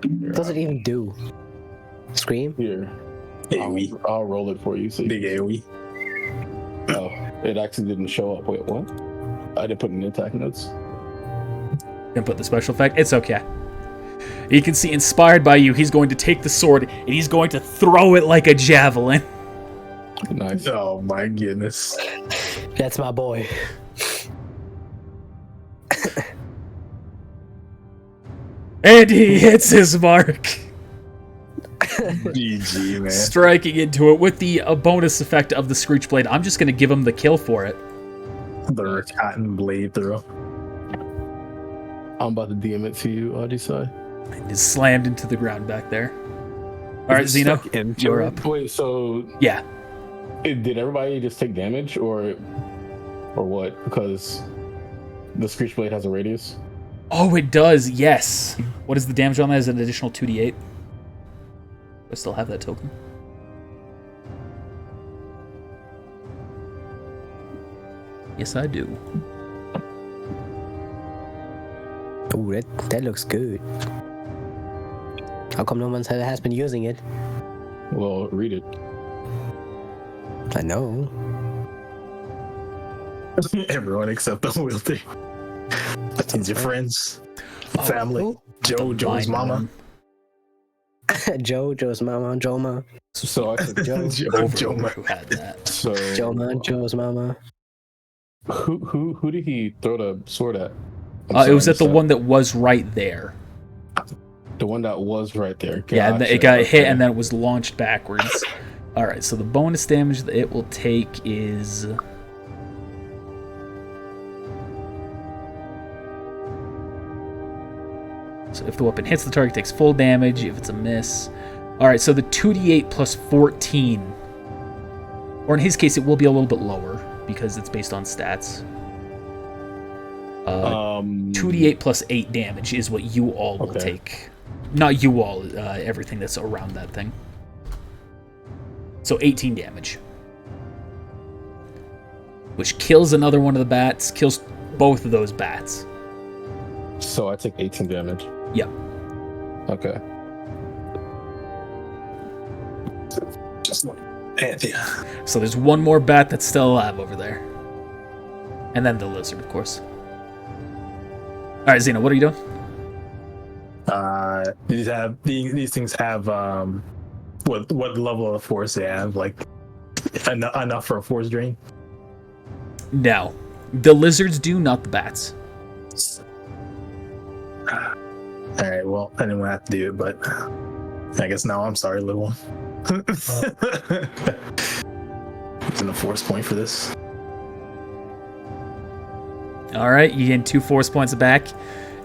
Speaker 3: What does it even do? Scream?
Speaker 4: Here,
Speaker 2: AoE.
Speaker 4: I'll roll it for you. So you
Speaker 2: Big AoE.
Speaker 4: Oh, it actually didn't show up. Wait, what? I didn't put in attack notes.
Speaker 1: Gonna put the special effect. It's okay. You can see, inspired by you, he's going to take the sword and he's going to throw it like a javelin.
Speaker 4: Nice.
Speaker 2: Oh my goodness.
Speaker 3: That's my boy.
Speaker 1: And he hits his mark,
Speaker 2: GG, man.
Speaker 1: striking into it with the bonus effect of the Screech Blade. I'm just going to give him the kill for it.
Speaker 2: The cotton blade through.
Speaker 4: I'm about to DM it to you, Odyssey.
Speaker 1: It's slammed into the ground back there. All right, Zeno, you're up.
Speaker 4: Wait, so
Speaker 1: Yeah.
Speaker 4: did everybody just take damage, or what? Because the Screechblade has a radius.
Speaker 1: Oh, it does, yes. What is the damage on that? Is it an additional 2d8? I still have that token. Yes, I do.
Speaker 3: Ooh, that looks good. How come no one has been using it?
Speaker 4: Well, read it.
Speaker 3: I know.
Speaker 2: Everyone except the wielder. That's your friends, family,
Speaker 3: Who?
Speaker 2: Joe's
Speaker 1: Blind
Speaker 2: mama.
Speaker 1: one.
Speaker 3: Joe's mama, Joma.
Speaker 4: So I took
Speaker 3: Joe.
Speaker 2: Joe.
Speaker 1: Who had that?
Speaker 4: So
Speaker 3: Joma, Joe's mama.
Speaker 4: who did he throw the sword at?
Speaker 1: It was at the
Speaker 4: one.
Speaker 1: one that was right there.
Speaker 4: The one that was right there.
Speaker 1: Yeah, and
Speaker 4: Gotcha,
Speaker 1: it got hit
Speaker 4: okay.
Speaker 1: and then it was launched backwards. Alright, so the bonus damage that it will take is... So if the weapon hits the target, it takes full damage. If it's a miss... Alright, so the 2d8 plus 14. Or in his case, it will be a little bit lower because it's based on stats. 2d8 plus 8 damage is what you all will
Speaker 4: Okay.
Speaker 1: take. Not you all, everything that's around that thing. So 18 damage. Which kills another one of the bats, kills both of those bats.
Speaker 4: So I take 18 damage.
Speaker 1: Yep.
Speaker 4: Okay.
Speaker 2: Just like, man, yeah.
Speaker 1: So there's one more bat that's still alive over there. And then the lizard, of course. Alright, Xena, what are you doing?
Speaker 2: These things have what level of force they have, like enough for a force drain.
Speaker 1: No. The lizards do, not the bats.
Speaker 2: All right, well, I didn't have to do it, but I guess now I'm sorry, little one. Using a force point for this.
Speaker 1: All right, you gain 2 force points back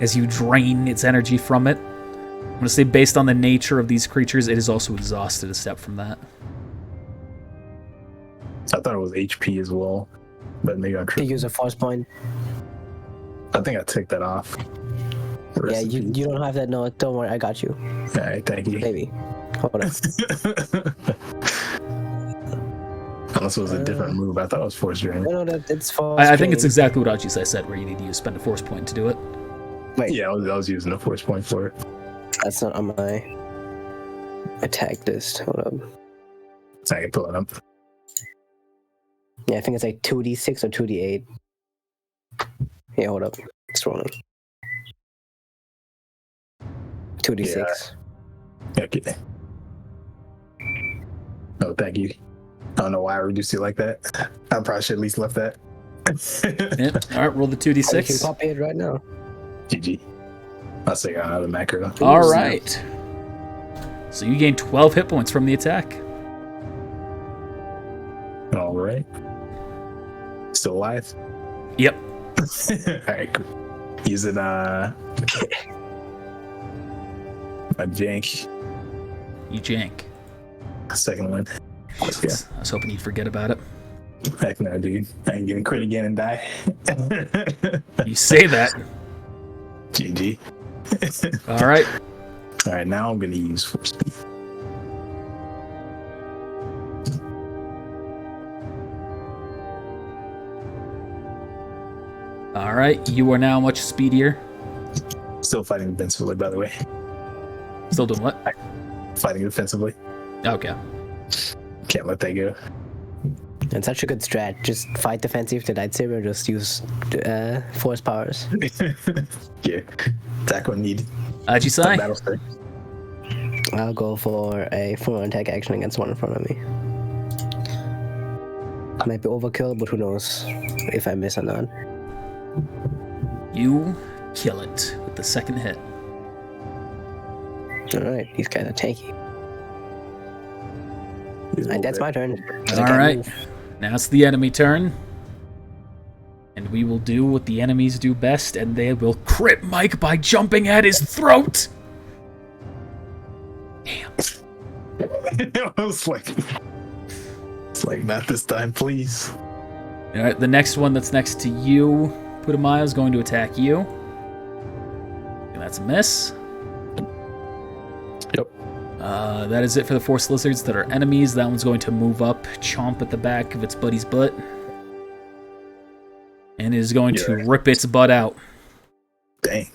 Speaker 1: as you drain its energy from it. I'm going to say, based on the nature of these creatures, it is also exhausted a step from that.
Speaker 2: I thought it was HP as well, but maybe I'm
Speaker 3: To
Speaker 2: tripping.
Speaker 3: use a force point.
Speaker 2: I think I took that off.
Speaker 3: Yeah, you don't have that. No, don't worry. I got you.
Speaker 2: All right, thank you.
Speaker 3: Maybe. Hold on.
Speaker 2: Unless it was a different move. I thought it was force drain.
Speaker 3: No, it's force.
Speaker 1: I think it's
Speaker 3: drain.
Speaker 1: exactly what Ajise said, where you need to spend a force point to do it.
Speaker 3: Wait,
Speaker 2: Yeah, I was using a force point for it.
Speaker 3: that's not on my attack list. Hold up.
Speaker 2: So I can pull it up.
Speaker 3: Yeah, I think it's like 2d6 or 2d8. Yeah, hold up. It's wrong. 2d6.
Speaker 2: Okay. Oh, thank you. I don't know why I reduced it like that. I probably should at least left that.
Speaker 1: Yep. All right, roll the
Speaker 3: You can
Speaker 1: 2d6.
Speaker 3: copy it right now.
Speaker 2: GG. I'll say another macro.
Speaker 1: All right. So you gain 12 hit points from the attack.
Speaker 2: All right. Still alive?
Speaker 1: Yep.
Speaker 2: All right, cool. Using my jank.
Speaker 1: You jank.
Speaker 2: Second one. Let's go.
Speaker 1: I was hoping you'd forget about it.
Speaker 2: Heck no, dude. I ain't getting crit again and die.
Speaker 1: You say that.
Speaker 2: GG.
Speaker 1: All right.
Speaker 2: All right, now I'm gonna use force speed.
Speaker 1: All right. You are now much speedier.
Speaker 2: Still fighting defensively, by the way.
Speaker 1: Still doing what?
Speaker 2: Fighting defensively.
Speaker 1: Okay.
Speaker 2: Can't let that go.
Speaker 3: It's such a good strat. Just fight defensive to lightsaber, just use force powers.
Speaker 2: Yeah. Attack when needed.
Speaker 1: Ajisai.
Speaker 2: Battle start.
Speaker 3: I'll go for a full attack action against one in front of me. Might be overkill, but who knows if I miss or not.
Speaker 1: You kill it with the second hit.
Speaker 3: Alright, he's kind of tanky.
Speaker 2: He's a
Speaker 3: Alright, that's
Speaker 2: little
Speaker 3: my turn.
Speaker 1: All right. Now it's the enemy turn. And we will do what the enemies do best, and they will crit Mike by jumping at his throat. Damn.
Speaker 2: bit. I was like, it's like, not this time, please.
Speaker 1: All right, the next one that's next to you, Putumayo, is going to attack you. And that's a miss.
Speaker 4: Yep.
Speaker 1: That is it for the Force Lizards that are enemies. That one's going to move up, chomp at the back of its buddy's butt. And it is going to rip its butt out.
Speaker 2: Dang.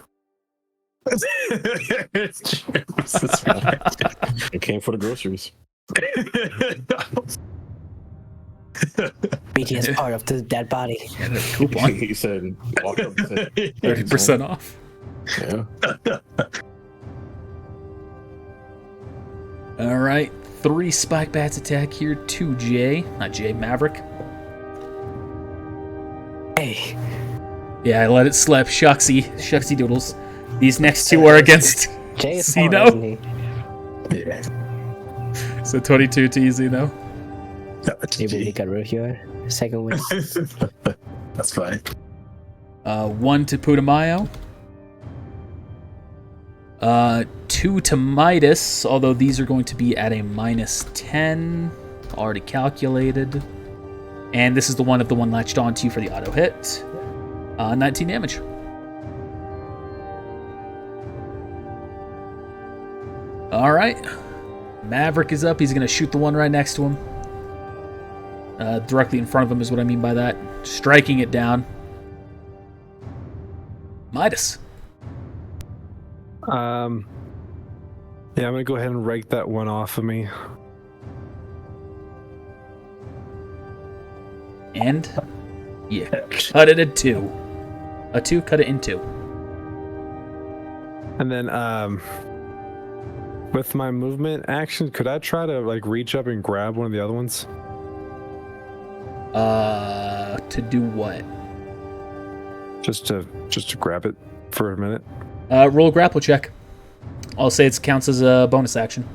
Speaker 4: It came for the groceries.
Speaker 3: BT is part of the dead body.
Speaker 1: Yeah, there's a coupon.
Speaker 4: He said, walk up and said,
Speaker 1: 30% off.
Speaker 4: yeah.
Speaker 1: All right, 3 Spike Bats attack here, 2 Jay. Not Jay, Maverick.
Speaker 3: Hey,
Speaker 1: Yeah, I let it slip. Shucksy doodles. These next 2 are against
Speaker 3: Jay is
Speaker 1: Zeno.
Speaker 3: smart, isn't he?
Speaker 2: Yeah.
Speaker 1: So 22 to Zeno.
Speaker 3: He really got rid here. Second win.
Speaker 2: That's fine.
Speaker 1: 1 to Putumayo. 2 to Midas, although these are going to be at a -10. Already calculated. And this is the one if the one latched onto you for the auto hit. 19 damage. Alright. Maverick is up. He's going to shoot the one right next to him. Directly in front of him is what I mean by that. Striking it down. Midas.
Speaker 5: Yeah, I'm gonna go ahead and rake that one off of me.
Speaker 1: And yeah, cut it in 2. A 2, cut it in 2.
Speaker 5: And then with my movement action, could I try to like reach up and grab one of the other ones?
Speaker 1: To do what?
Speaker 5: Just to grab it for a minute.
Speaker 1: Roll a grapple check. I'll say it counts as a bonus action.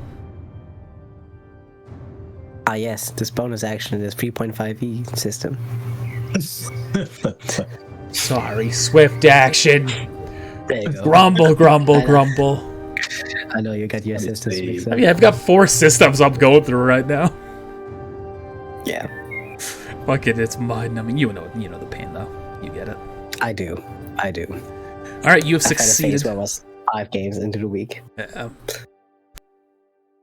Speaker 3: Ah, yes, this bonus action is 3.5e system.
Speaker 1: Sorry, swift action.
Speaker 3: There you go.
Speaker 1: Grumble, grumble, grumble.
Speaker 3: I know you got your systems mixed up.
Speaker 1: I mean, I've got 4 systems I'm going through right now.
Speaker 3: Yeah,
Speaker 1: Fuck it, it's mind-numbing. You know the pain, though. You get it.
Speaker 3: I do.
Speaker 1: All right, you have
Speaker 3: I had a phase
Speaker 1: succeeded.
Speaker 3: where I was 5 games into the week.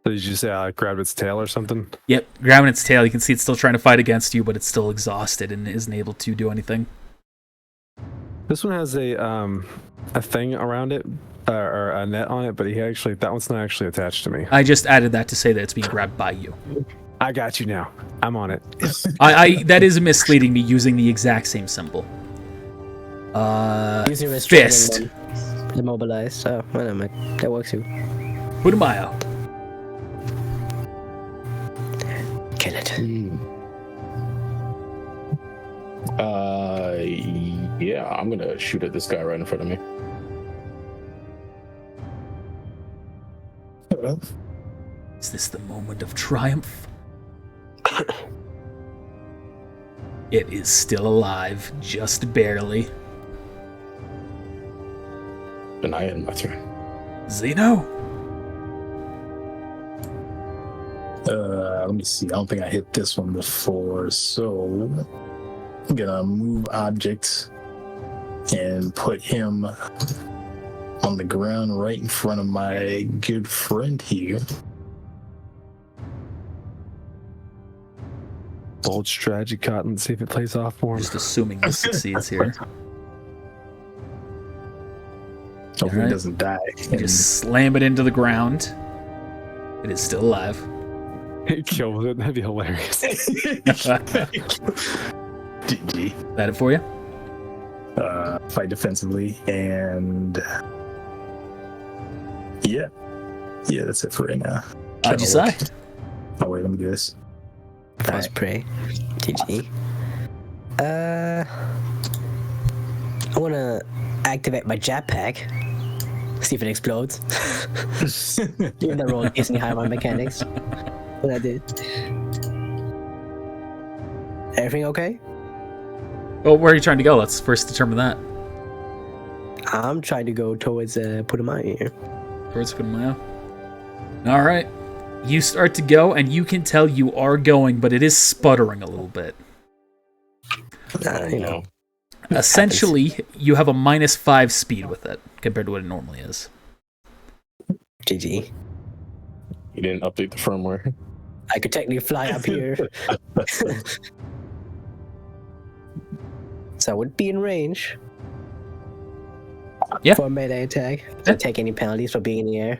Speaker 5: Did you say I grabbed its tail or something?
Speaker 1: Yep, grabbing its tail. You can see it's still trying to fight against you, but it's still exhausted and isn't able to do anything.
Speaker 5: This one has a thing around it, or a net on it, but that one's not actually attached to me.
Speaker 1: I just added that to say that it's being grabbed by you.
Speaker 5: I got you now. I'm on it.
Speaker 1: I that is misleading me using the exact same symbol.
Speaker 3: Use your restraining
Speaker 1: Fist.
Speaker 3: one. Immobilized. Oh, well, never mind. That works too.
Speaker 1: Putumayo.
Speaker 3: Kill it.
Speaker 4: Yeah, I'm gonna shoot at this guy right in front of me.
Speaker 1: Is this the moment of triumph? It is still alive, just barely.
Speaker 4: And I end my turn.
Speaker 1: Xeno?
Speaker 2: Let me see. I don't think I hit this one before, so I'm gonna move objects and put him on the ground right in front of my good friend here.
Speaker 5: Bold strategy, Cotton. See if it plays off for him.
Speaker 1: Just assuming this succeeds here.
Speaker 2: Hopefully
Speaker 1: Alright.
Speaker 2: he doesn't die.
Speaker 1: You just slam it into the ground. It is still alive.
Speaker 5: It kills it. That'd be hilarious.
Speaker 2: GG.
Speaker 1: That it for you?
Speaker 2: Fight defensively and yeah, that's it for right now.
Speaker 1: How'd you
Speaker 2: Kinda
Speaker 1: decide?
Speaker 2: Oh wait, let me do this.
Speaker 3: Nice prey. GG. I wanna activate my jetpack. See if it explodes. Even the roll gives me high on mechanics. What I did. Everything okay?
Speaker 1: Well, where are you trying to go? Let's first determine that.
Speaker 3: I'm trying to go towards Putumayo here.
Speaker 1: Towards Putumayo. All right. You start to go, and you can tell you are going, but it is sputtering a little bit.
Speaker 3: You know.
Speaker 1: Essentially, you have a -5 speed with it compared to what it normally is.
Speaker 3: GG.
Speaker 4: You didn't update the firmware.
Speaker 3: I could technically fly up here. So I would be in range.
Speaker 1: Yeah.
Speaker 3: For a melee attack.
Speaker 1: Yeah.
Speaker 3: Don't take any penalties for being in the air.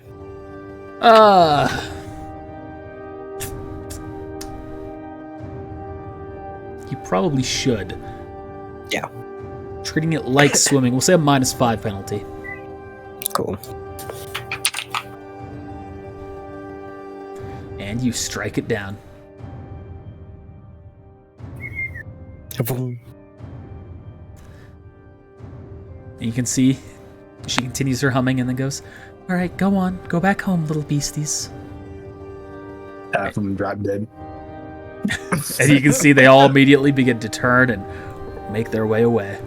Speaker 1: You probably should.
Speaker 3: Yeah.
Speaker 1: Treating it like swimming. We'll say a -5 penalty.
Speaker 3: Cool.
Speaker 1: And you strike it down.
Speaker 3: Boom.
Speaker 1: And you can see she continues her humming and then goes, "All right, go on. Go back home, little beasties."
Speaker 2: Half of them drop dead.
Speaker 1: And you can see they all immediately begin to turn and make their way away.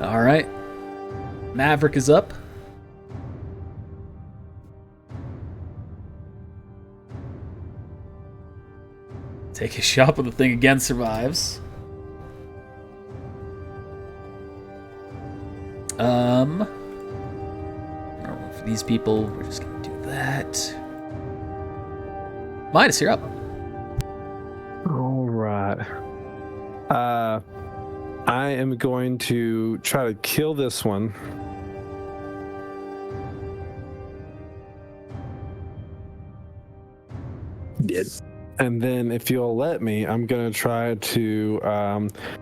Speaker 1: All right. Maverick is up. Take a shot, but the thing again survives. I don't know, for these people, we're just gonna do that. Midas, you're up.
Speaker 5: All right. I am going to try to kill this one.
Speaker 2: Dead.
Speaker 5: And then, if you'll let me, I'm going to try to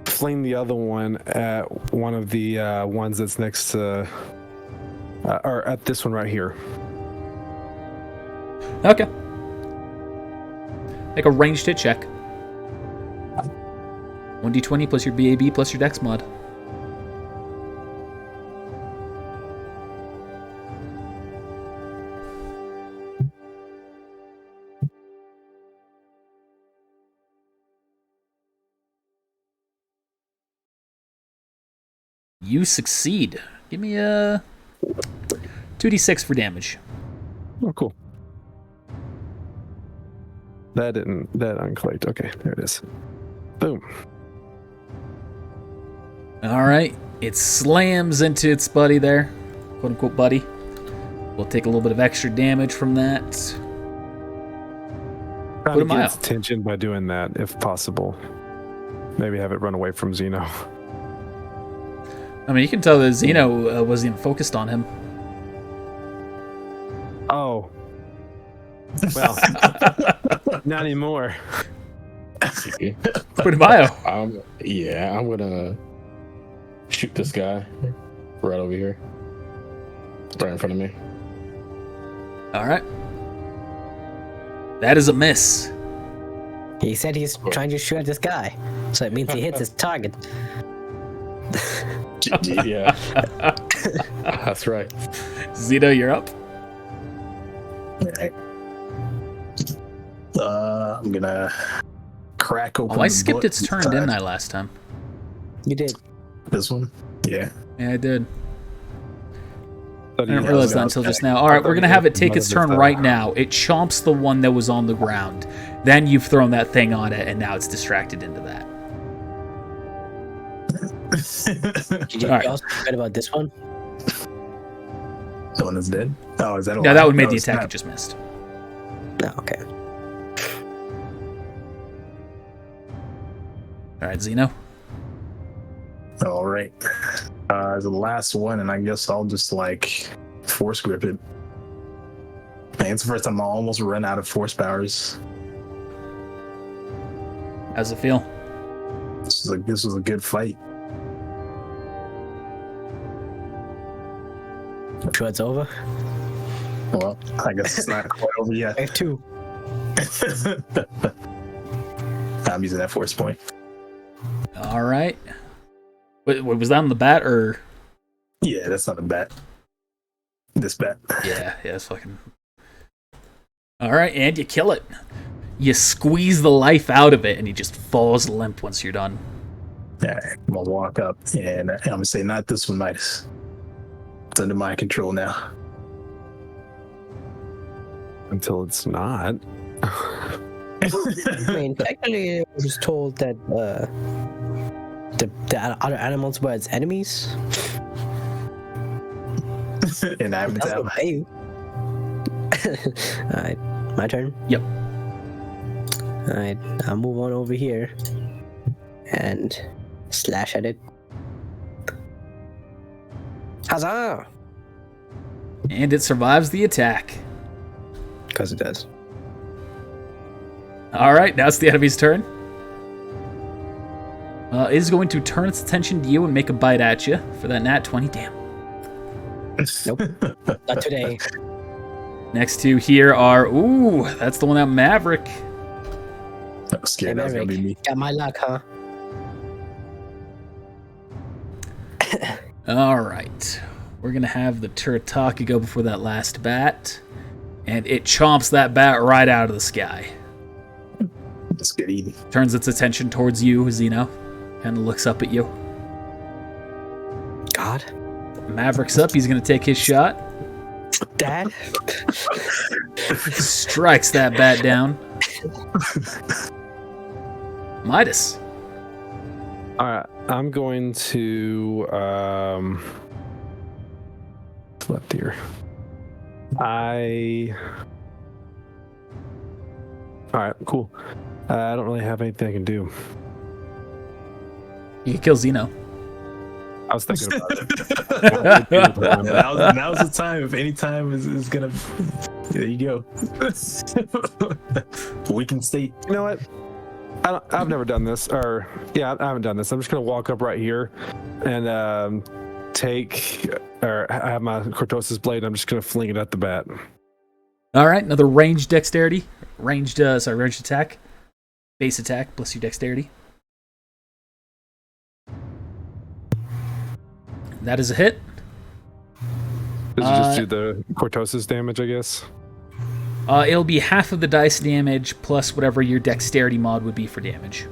Speaker 5: fling the other one at one of the ones that's next to, or at this one right here.
Speaker 1: Okay. Make a ranged hit check. 1d20 plus your BAB plus your Dex mod. You succeed. Give me a 2d6 for damage.
Speaker 5: Oh, cool. That unclicked. Okay, there it is. Boom.
Speaker 1: All right, it slams into its buddy there, quote unquote buddy. We'll take a little bit of extra damage from that.
Speaker 5: Trying
Speaker 1: Put
Speaker 5: to
Speaker 1: him
Speaker 5: get
Speaker 1: out.
Speaker 5: its attention by doing that, if possible. Maybe have it run away from Xeno.
Speaker 1: I mean, you can tell that Xeno wasn't even focused on him.
Speaker 5: Oh. Well, not anymore.
Speaker 1: Put him out.
Speaker 4: I'm gonna shoot this guy right over here, right in front of me.
Speaker 1: All right. That is a miss.
Speaker 3: He said he's trying to shoot at this guy, so it means he hits his target.
Speaker 4: Yeah, that's right.
Speaker 1: Xeno, you're up.
Speaker 2: Alright. I'm gonna crack open.
Speaker 1: Oh, I
Speaker 2: the
Speaker 1: skipped
Speaker 2: book
Speaker 1: its turn,
Speaker 2: this time.
Speaker 1: didn't I, last time?
Speaker 3: You did.
Speaker 2: This one? Yeah.
Speaker 1: Yeah, I did.
Speaker 5: I
Speaker 1: I didn't realize that until just now. All right, we're going to have it take its turn right now. It chomps the one that was on the ground. Then you've thrown that thing on it, and now it's distracted into that.
Speaker 3: Did you
Speaker 1: All right.
Speaker 3: also forget about this one?
Speaker 2: The one that's dead? Oh, is that a
Speaker 1: Yeah,
Speaker 2: lie?
Speaker 1: that would make
Speaker 2: No,
Speaker 1: the
Speaker 2: it's
Speaker 1: attack
Speaker 2: not.
Speaker 1: it just missed.
Speaker 3: No, okay.
Speaker 1: All right, Xeno.
Speaker 2: All right. The last one, and I guess I'll just like force grip it. Man, it's the first time I almost run out of force powers.
Speaker 1: How's it feel?
Speaker 2: This was a good fight.
Speaker 3: Sure it's over?
Speaker 2: Well, I guess it's not quite over yet.
Speaker 3: I have two.
Speaker 2: I'm using that force point.
Speaker 1: All right. Wait, was that on the bat or?
Speaker 2: Yeah, that's not a bet. This bet.
Speaker 1: Yeah, it's fucking. All right, and you kill it. You squeeze the life out of it, and he just falls limp once you're done.
Speaker 2: Yeah, I'm gonna walk up and I'm gonna say, not this one, Midas. It's under my control now.
Speaker 5: Until it's not.
Speaker 3: I mean, technically, I was told that the other animals were its enemies.
Speaker 2: And I
Speaker 3: That's
Speaker 2: have
Speaker 3: okay. you. Alright, my turn?
Speaker 1: Yep.
Speaker 3: Alright, I'll move on over here and slash at it. Huzzah!
Speaker 1: And it survives the attack.
Speaker 3: Because it does.
Speaker 1: All right, now it's the enemy's turn. It is going to turn its attention to you and make a bite at you for that nat 20. Damn.
Speaker 3: Nope. Not today.
Speaker 1: Next two here are, ooh, that's the one that Maverick.
Speaker 2: I was scared that was gonna be me.
Speaker 3: Got my luck, huh?
Speaker 1: All right, we're gonna have the Turataki go before that last bat, and it chomps that bat right out of the sky.
Speaker 2: Just get eaten.
Speaker 1: Turns its attention towards you, Xeno, kind of looks up at you.
Speaker 3: God.
Speaker 1: Maverick's up. He's gonna take his shot.
Speaker 3: Dad?
Speaker 1: Strikes that bat down. Midas.
Speaker 5: All right, I'm going to left here. All right, cool. I don't really have anything I can do.
Speaker 1: You can kill Xeno.
Speaker 5: I was thinking about it.
Speaker 2: Yeah, now's the time. If any time is gonna, there you go. Weakened state.
Speaker 5: You know what? I've never done this, I haven't done this. I'm just gonna walk up right here and I have my Cortosis blade. I'm just gonna fling it at the bat.
Speaker 1: All right, another ranged dexterity. Ranged attack. Base attack plus your dexterity. That is a hit.
Speaker 5: Does it just do the cortosis damage, I guess?
Speaker 1: It'll be half of the dice damage plus whatever your dexterity mod would be for damage.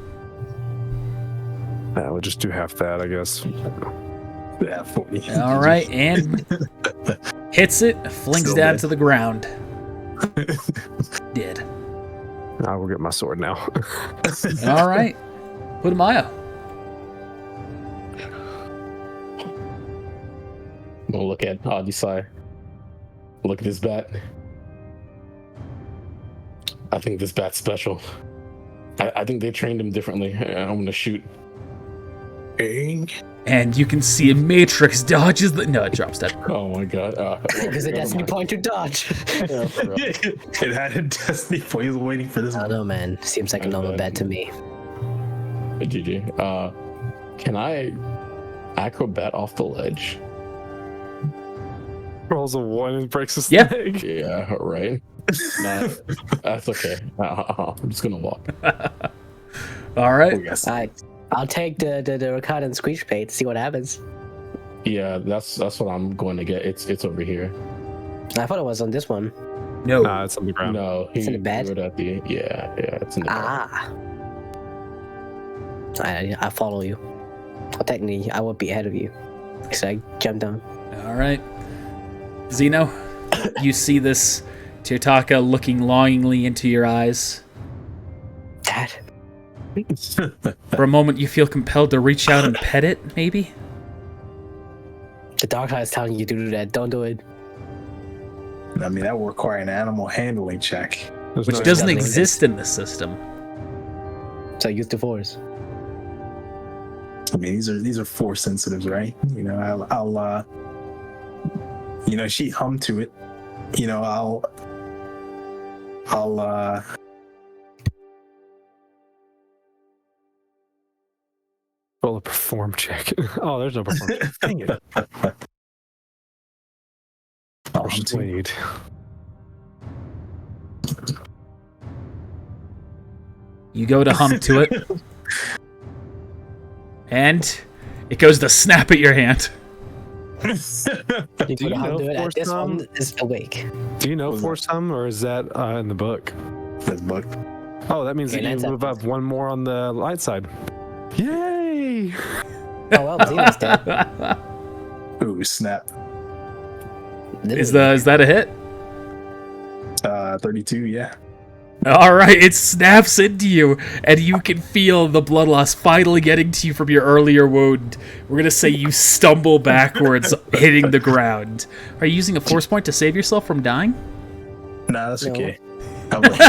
Speaker 5: Yeah, we'll just do half that, I guess.
Speaker 2: Yeah, 40.
Speaker 1: All right, and hits it, flings
Speaker 2: Still
Speaker 1: down
Speaker 2: dead.
Speaker 1: to the ground. Dead.
Speaker 5: I will get my sword now.
Speaker 1: All right, Putamaya.
Speaker 4: I'm gonna look at Odyssey. Look at this bat. I think this bat's special. I think they trained him differently. I'm gonna shoot.
Speaker 1: And you can see a Matrix dodges the. No, it drops dead.
Speaker 4: Oh my god.
Speaker 3: Because the destiny point to dodge.
Speaker 2: It had a destiny point. He was waiting for this
Speaker 3: I
Speaker 2: one.
Speaker 3: don't know, man. Seems like a normal bet to me.
Speaker 4: GG. Can I acrobat off the ledge?
Speaker 5: Rolls a 1 and breaks his
Speaker 1: Yeah.
Speaker 5: leg.
Speaker 4: Yeah, right. Nah, that's okay. I'm just gonna walk.
Speaker 1: All right.
Speaker 2: Oh, yes.
Speaker 3: I'll take the Rakata and Screech Bait to see what happens.
Speaker 4: Yeah, that's what I'm going to get. It's over here.
Speaker 3: I thought it was on this one.
Speaker 1: No.
Speaker 5: Nah, it's on the ground.
Speaker 4: No,
Speaker 3: It's in the bed?
Speaker 4: threw it at the yeah, it's in the bed.
Speaker 3: Ah. I follow you. Well, technically, I would be ahead of you. So I jumped down.
Speaker 1: All right. Zeno, you see this Tirtaka looking longingly into your eyes.
Speaker 3: Dad.
Speaker 1: For a moment, you feel compelled to reach out and pet it, maybe?
Speaker 3: The dark side is telling you to do that. Don't do it.
Speaker 2: I mean, that would require an animal handling check.
Speaker 5: There's
Speaker 1: Which
Speaker 5: no-
Speaker 1: doesn't
Speaker 3: doesn't
Speaker 1: exist in the system.
Speaker 3: So use the force.
Speaker 2: I mean, these are force sensitives, right? You know, I'll you know, she hummed to it. You know, I'll
Speaker 5: Roll a perform check. Oh, there's no perform check. Dang it.
Speaker 2: I'll hum to it.
Speaker 5: Persuade.
Speaker 1: You go to hum to it, and it goes to snap at your hand.
Speaker 3: You
Speaker 5: Do you
Speaker 3: could
Speaker 5: know
Speaker 3: do it.
Speaker 5: force
Speaker 3: This
Speaker 5: thumb?
Speaker 3: one is awake.
Speaker 5: Do you know force hum, or is that in the book?
Speaker 2: This book.
Speaker 5: Oh, that means
Speaker 3: Okay,
Speaker 5: that you
Speaker 3: that's
Speaker 5: move up one more on the light side. Yay!
Speaker 3: Oh well, Xeno's dead.
Speaker 2: Ooh, snap.
Speaker 1: Is that a hit?
Speaker 2: 32, yeah.
Speaker 1: All right, it snaps into you, and you can feel the blood loss finally getting to you from your earlier wound. We're gonna say you stumble backwards, hitting the ground. Are you using a force point to save yourself from dying?
Speaker 2: Nah, that's
Speaker 3: No.
Speaker 2: okay. I'm like,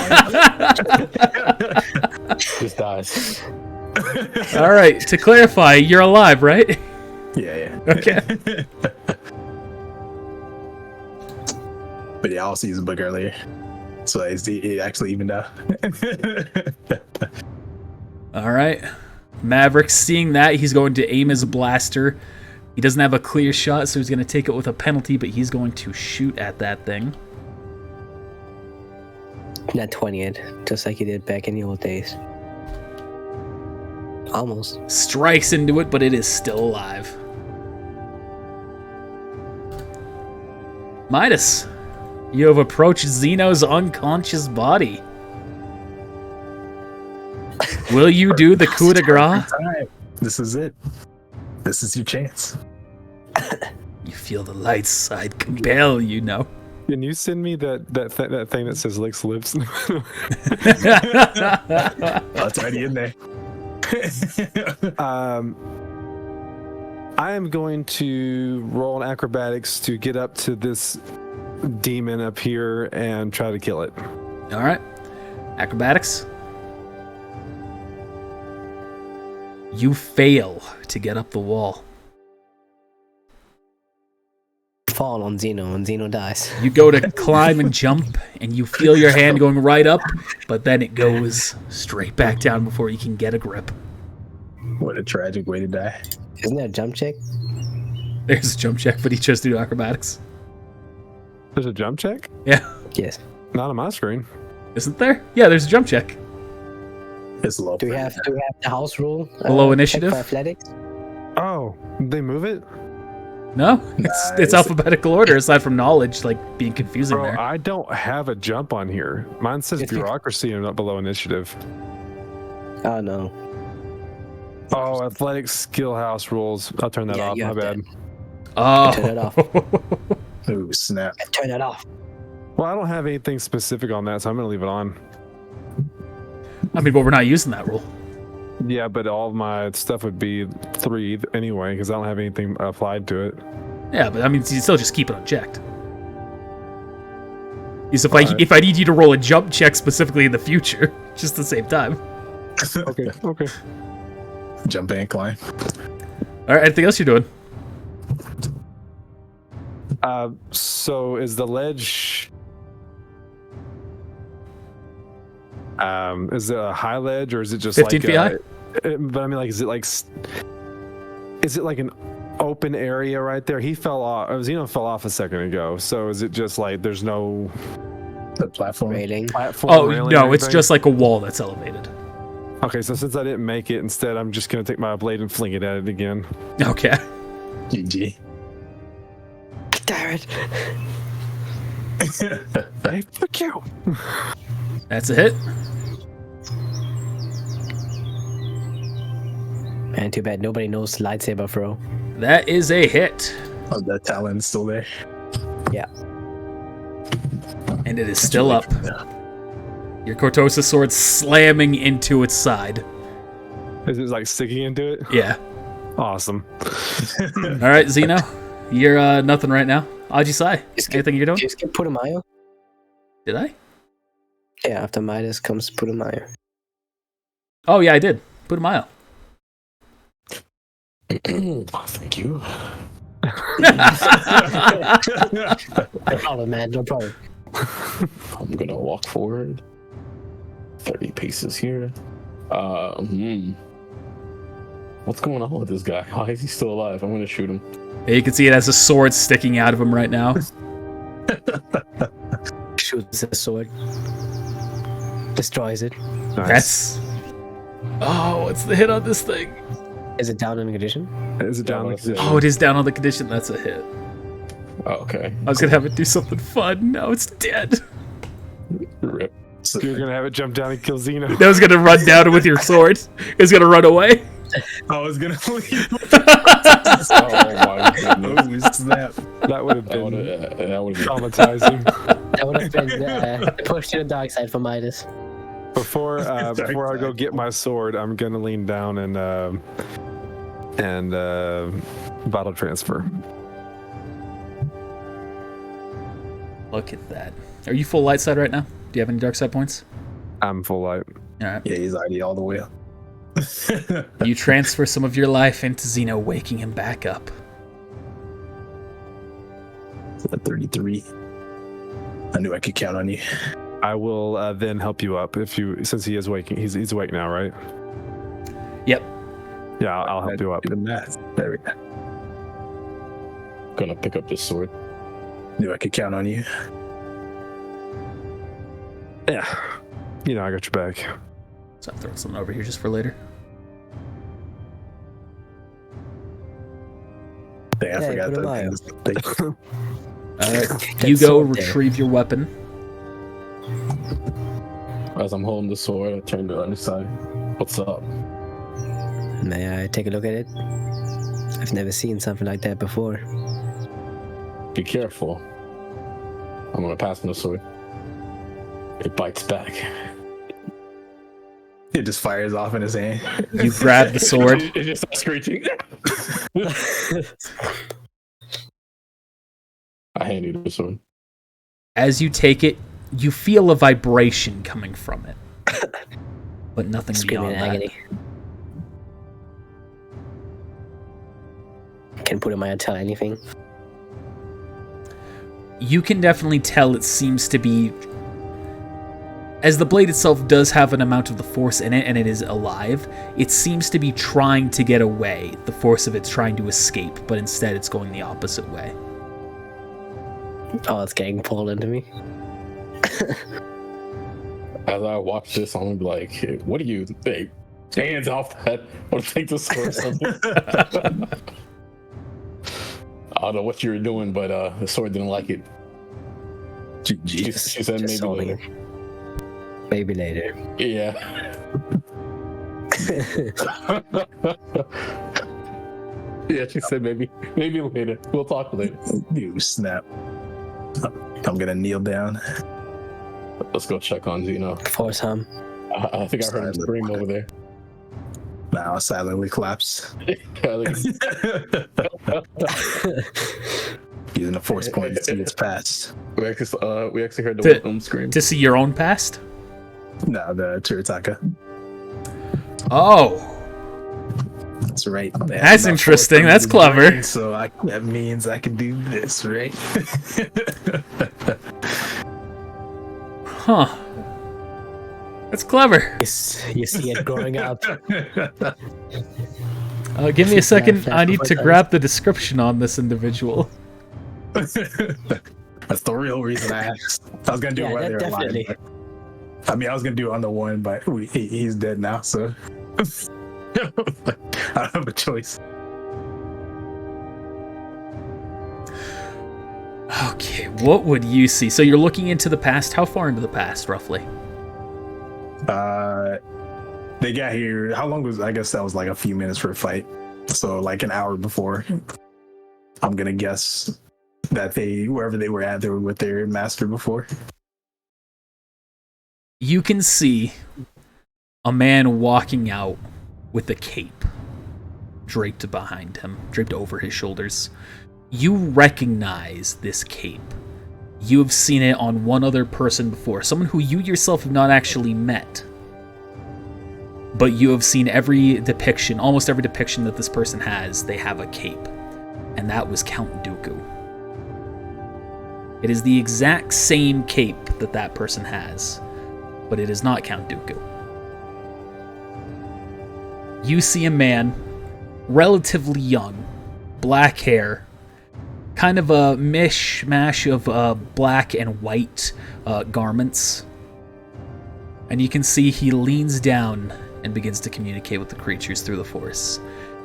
Speaker 4: Just dies.
Speaker 1: All right, to clarify, you're alive, right?
Speaker 2: yeah.
Speaker 1: Okay.
Speaker 2: But yeah, I also used a book earlier. So it actually evened out.
Speaker 1: All right. Maverick, seeing that, he's going to aim his blaster. He doesn't have a clear shot, so he's going to take it with a penalty, but he's going to shoot at that thing.
Speaker 3: Not 20th, just like you did back in the old days. Almost.
Speaker 1: Strikes into it, but it is still alive. Midas, you have approached Zeno's unconscious body. Will you do the coup de grace?
Speaker 2: Alright, this is it. This is your chance.
Speaker 1: You feel the light side compel, you know.
Speaker 5: Can you send me that thing that says licks lips?
Speaker 2: Oh, it's already in there.
Speaker 5: I am going to roll an acrobatics to get up to this demon up here and try to kill it.
Speaker 1: All right. Acrobatics. You fail to get up the wall.
Speaker 3: Fall on Xeno, and Xeno dies.
Speaker 1: You go to climb and jump, and you feel your hand going right up, but then it goes straight back down before you can get a grip.
Speaker 2: What a tragic way to die.
Speaker 3: Isn't that a jump check?
Speaker 1: There's a jump check, but he chose to do acrobatics.
Speaker 5: There's a jump check?
Speaker 1: Yeah.
Speaker 3: Yes.
Speaker 5: Not on my screen.
Speaker 1: Isn't there? Yeah, there's a jump check.
Speaker 2: It's low.
Speaker 3: Do we have the house rule?
Speaker 1: Below
Speaker 3: check
Speaker 1: initiative?
Speaker 3: for athletics?
Speaker 5: Oh, they move it?
Speaker 1: No, it's alphabetical order. Aside from knowledge, like being confusing
Speaker 5: Bro,
Speaker 1: there.
Speaker 5: I don't have a jump on here. Mine says
Speaker 3: It's
Speaker 5: bureaucracy and not below initiative.
Speaker 3: Oh no.
Speaker 5: Oh, athletic skill house rules. I'll turn that
Speaker 3: Yeah,
Speaker 5: off.
Speaker 3: you
Speaker 5: My
Speaker 3: have
Speaker 5: bad.
Speaker 1: Oh,
Speaker 3: Turn it off.
Speaker 2: Ooh, snap.
Speaker 3: Turn it off.
Speaker 5: Well, I don't have anything specific on that, so I'm gonna leave it on.
Speaker 1: I mean, but we're not using that rule.
Speaker 5: Yeah, but all of my stuff would be 3 anyway, because I don't have anything applied to it.
Speaker 1: Yeah, but I mean, you still just keep it unchecked. Is if
Speaker 5: Alright.
Speaker 1: if I need you to roll a jump check specifically in the future, just at the same time.
Speaker 5: Okay. Okay.
Speaker 2: Jump and climb.
Speaker 1: All right, anything else you're doing?
Speaker 5: So is the ledge? Is it a high ledge or is it just
Speaker 1: 15
Speaker 5: like
Speaker 1: feet high?
Speaker 5: But I mean, like, is it like an open area right there? He fell off. Zeno fell off a second ago. So is it just like there's no
Speaker 2: The platform.
Speaker 3: Railing.
Speaker 5: platform?
Speaker 1: Oh
Speaker 5: railing
Speaker 1: no,
Speaker 5: or
Speaker 1: it's
Speaker 5: anything?
Speaker 1: just like a wall that's elevated.
Speaker 5: Okay, so since I didn't make it, instead I'm just gonna take my blade and fling it at it again.
Speaker 1: Okay.
Speaker 2: GG.
Speaker 3: Damn it.
Speaker 5: Hey, fuck you!
Speaker 1: That's a hit.
Speaker 3: Man, too bad nobody knows lightsaber throw.
Speaker 1: That is a hit.
Speaker 2: Oh, that talon's still there.
Speaker 3: Yeah.
Speaker 1: And it is still up. Your Cortosa sword slamming into its side.
Speaker 5: Is it like sticking into it?
Speaker 1: Yeah.
Speaker 5: Awesome.
Speaker 1: All right, Zeno. You're nothing right now. Aji Sai,
Speaker 3: Just
Speaker 1: anything you're doing?
Speaker 3: Did you skip Putumayo?
Speaker 1: Did I?
Speaker 3: Yeah, after Midas comes Putumayo.
Speaker 1: Oh yeah, I did. Put a mile.
Speaker 4: Oh, thank you.
Speaker 3: No problem, man. No problem.
Speaker 4: I'm gonna walk forward 30 paces here. What's going on with this guy? Why is he still alive? I'm gonna shoot him.
Speaker 1: Yeah, you can see it has a sword sticking out of him right now.
Speaker 3: Shoots the sword. Destroys it.
Speaker 5: Nice.
Speaker 1: That's. Oh, what's the hit on this thing?
Speaker 3: Is it down in condition?
Speaker 5: Is it down
Speaker 4: Yeah,
Speaker 5: the
Speaker 4: that's it.
Speaker 5: position?
Speaker 1: Oh, it is down on the condition. That's a hit.
Speaker 4: Oh, okay.
Speaker 1: I was gonna have it do something fun. Now it's dead.
Speaker 4: Rip.
Speaker 5: You're gonna have it jump down and kill Xeno.
Speaker 1: That was gonna run down with your sword. It was gonna run away.
Speaker 2: I was gonna leave.
Speaker 4: Oh my goodness.
Speaker 2: Oh, snap.
Speaker 5: That would have
Speaker 4: That would
Speaker 5: been
Speaker 4: have
Speaker 5: traumatizing.
Speaker 3: That would have been pushed to the dark side for Midas.
Speaker 5: Before I go get my sword, I'm gonna lean down and battle transfer.
Speaker 1: Look at that. Are you full light side right now? Do you have any dark side points?
Speaker 5: I'm full light.
Speaker 1: All right.
Speaker 2: Yeah, he's already all the way up.
Speaker 1: You transfer some of your life into Xeno, waking him back up.
Speaker 2: At 33. I knew I could count on you.
Speaker 5: I will then help you up since he is waking. He's awake now, right?
Speaker 1: Yep.
Speaker 5: Yeah, I'll help you up.
Speaker 2: Do the math. There we go.
Speaker 4: gonna pick up this sword.
Speaker 2: Knew I could count on you.
Speaker 5: Yeah, you know I got your back.
Speaker 1: So I'm throwing something over here just for later.
Speaker 2: Dang, I
Speaker 3: Hey,
Speaker 2: forgot
Speaker 3: put 'em
Speaker 2: that.
Speaker 1: All right.
Speaker 3: That
Speaker 1: You go
Speaker 3: sword there.
Speaker 1: retrieve your weapon.
Speaker 4: As I'm holding the sword, I turn to the other side. What's up?
Speaker 3: May I take a look at it? I've never seen something like that before.
Speaker 4: Be careful. I'm gonna pass him the sword. It bites back.
Speaker 2: It just fires off in his hand.
Speaker 1: You grab the sword.
Speaker 4: It just starts screeching. I hand you the sword.
Speaker 1: As you take it, you feel a vibration coming from it. But nothing
Speaker 3: Screaming
Speaker 1: beyond
Speaker 3: in
Speaker 1: that.
Speaker 3: agony. Can Putumayo tell anything?
Speaker 1: You can definitely tell it seems to be, as the blade itself does have an amount of the force in it and it is alive, it seems to be trying to get away. The force of it's trying to escape, but instead it's going the opposite way.
Speaker 3: Oh, it's getting pulled into me.
Speaker 4: As I watch this, I'm gonna be like, hey, what do you think? Hands off that. I want to take the sword. I don't know what you were doing, but the sword didn't like it. She said
Speaker 3: Just
Speaker 4: maybe later.
Speaker 3: Maybe later.
Speaker 4: Yeah. Yeah, she said maybe later. We'll talk later.
Speaker 2: You snap. I'm gonna kneel down.
Speaker 4: Let's go check on Zeno.
Speaker 3: Force him.
Speaker 4: I think I heard him scream over there.
Speaker 2: Now I silently collapse. Using a force point to see it's past.
Speaker 4: We actually heard the Wilhelm scream.
Speaker 1: To see your own past?
Speaker 2: No, the Chiritaka.
Speaker 1: Oh.
Speaker 2: That's right.
Speaker 1: That's interesting. That's clever.
Speaker 2: So that means I can do this, right?
Speaker 1: Huh. That's clever.
Speaker 3: You see it growing up.
Speaker 1: Give me a second. I need to grab the description on this individual.
Speaker 2: That's the real reason I asked. I was gonna do it while they're alive. I mean, I was gonna do it on the one, but he's dead now, so I don't have a choice.
Speaker 1: Okay, what would you see? So you're looking into the past. How far into the past, roughly?
Speaker 2: They got here. How long was? I guess that was like a few minutes for a fight. So like an hour before. I'm gonna guess that wherever they were at, they were with their master before.
Speaker 1: You can see a man walking out with a cape draped behind him, draped over his shoulders. You recognize this cape. You have seen it on one other person before, someone who you yourself have not actually met. But you have seen almost every depiction that this person has, they have a cape. And that was Count Dooku. It is the exact same cape that person has, but it is not Count Dooku. You see a man, relatively young, black hair, kind of a mishmash of black and white garments. And you can see he leans down and begins to communicate with the creatures through the Force.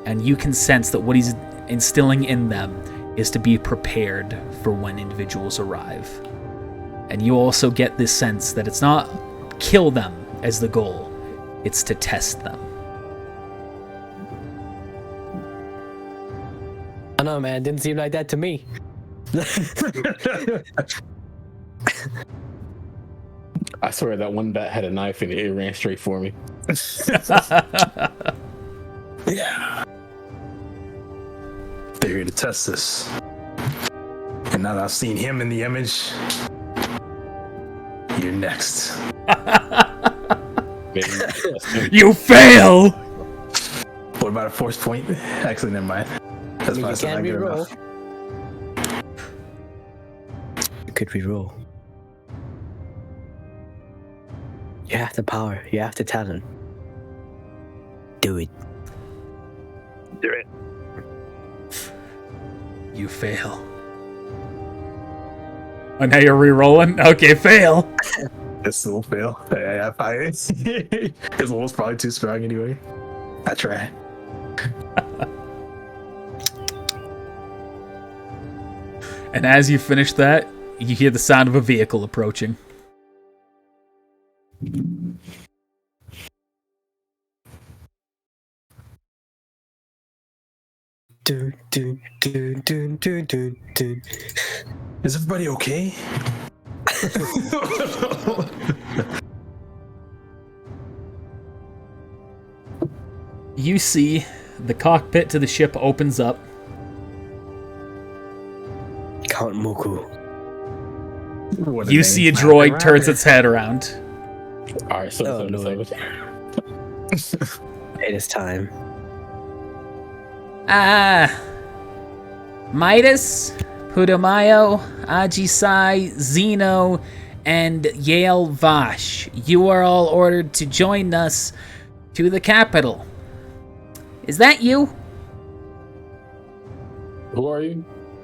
Speaker 1: And you can sense that what he's instilling in them is to be prepared for when individuals arrive. And you also get this sense that it's not kill them as the goal, it's to test them.
Speaker 3: I know, man. Didn't seem like that to me.
Speaker 4: I swear that one bat had a knife and it ran straight for me.
Speaker 2: Yeah. They're here to test this. And now that I've seen him in the image, you're next.
Speaker 1: You fail!
Speaker 2: What about a force point? Actually, never mind. That's
Speaker 3: You
Speaker 2: not
Speaker 3: can
Speaker 2: good
Speaker 3: reroll.
Speaker 2: enough.
Speaker 3: You could reroll. You have the power. You have the talent. Do it.
Speaker 2: Do it.
Speaker 1: You fail. Oh, now you're re-rolling? Okay, fail.
Speaker 2: It still fail. His roll's probably too strong anyway. I try.
Speaker 1: And as you finish that, you hear the sound of a vehicle approaching.
Speaker 3: Dun, dun, dun, dun, dun, dun, dun.
Speaker 2: Is everybody okay?
Speaker 1: You see the cockpit to the ship opens up.
Speaker 3: Count Mooku.
Speaker 2: What
Speaker 1: You
Speaker 2: name.
Speaker 1: see a droid turns its head around.
Speaker 4: Alright, so
Speaker 3: Oh, no. It is time.
Speaker 1: Midas, Putumayo, Ajisai, Zeno, and Yale Vash. You are all ordered to join us to the capital. Is that you?
Speaker 4: Who are you?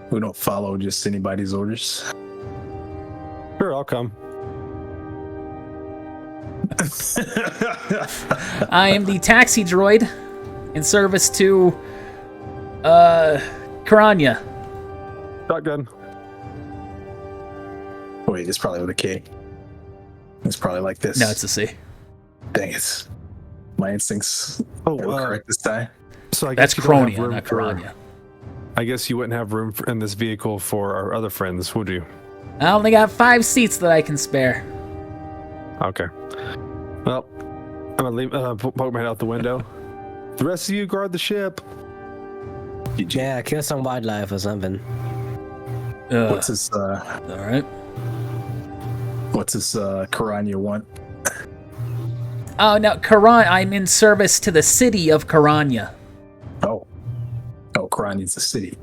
Speaker 2: We don't follow just anybody's orders.
Speaker 5: Sure, I'll come.
Speaker 1: I am the taxi droid in service to Karanya.
Speaker 5: Shotgun.
Speaker 2: Wait, it's probably with a K. It's probably like this.
Speaker 1: No, it's a C.
Speaker 2: Dang it. My instincts
Speaker 5: Oh,
Speaker 2: were correct this time.
Speaker 5: so I
Speaker 1: That's
Speaker 5: guess you don't have
Speaker 1: Cronia,
Speaker 5: room
Speaker 1: not
Speaker 5: for-
Speaker 1: Karanya.
Speaker 5: I guess you wouldn't have room in this vehicle for our other friends, would you?
Speaker 1: I only got 5 seats that I can spare.
Speaker 5: Okay. Well, I'm gonna leave. Poke my head out the window. The rest of you guard the ship.
Speaker 3: Yeah, kill some wildlife or something.
Speaker 2: What's this
Speaker 1: All right.
Speaker 2: Karanya want?
Speaker 1: Oh, no, I'm in service to the city of Karanya.
Speaker 2: Oh, Karanya's the city.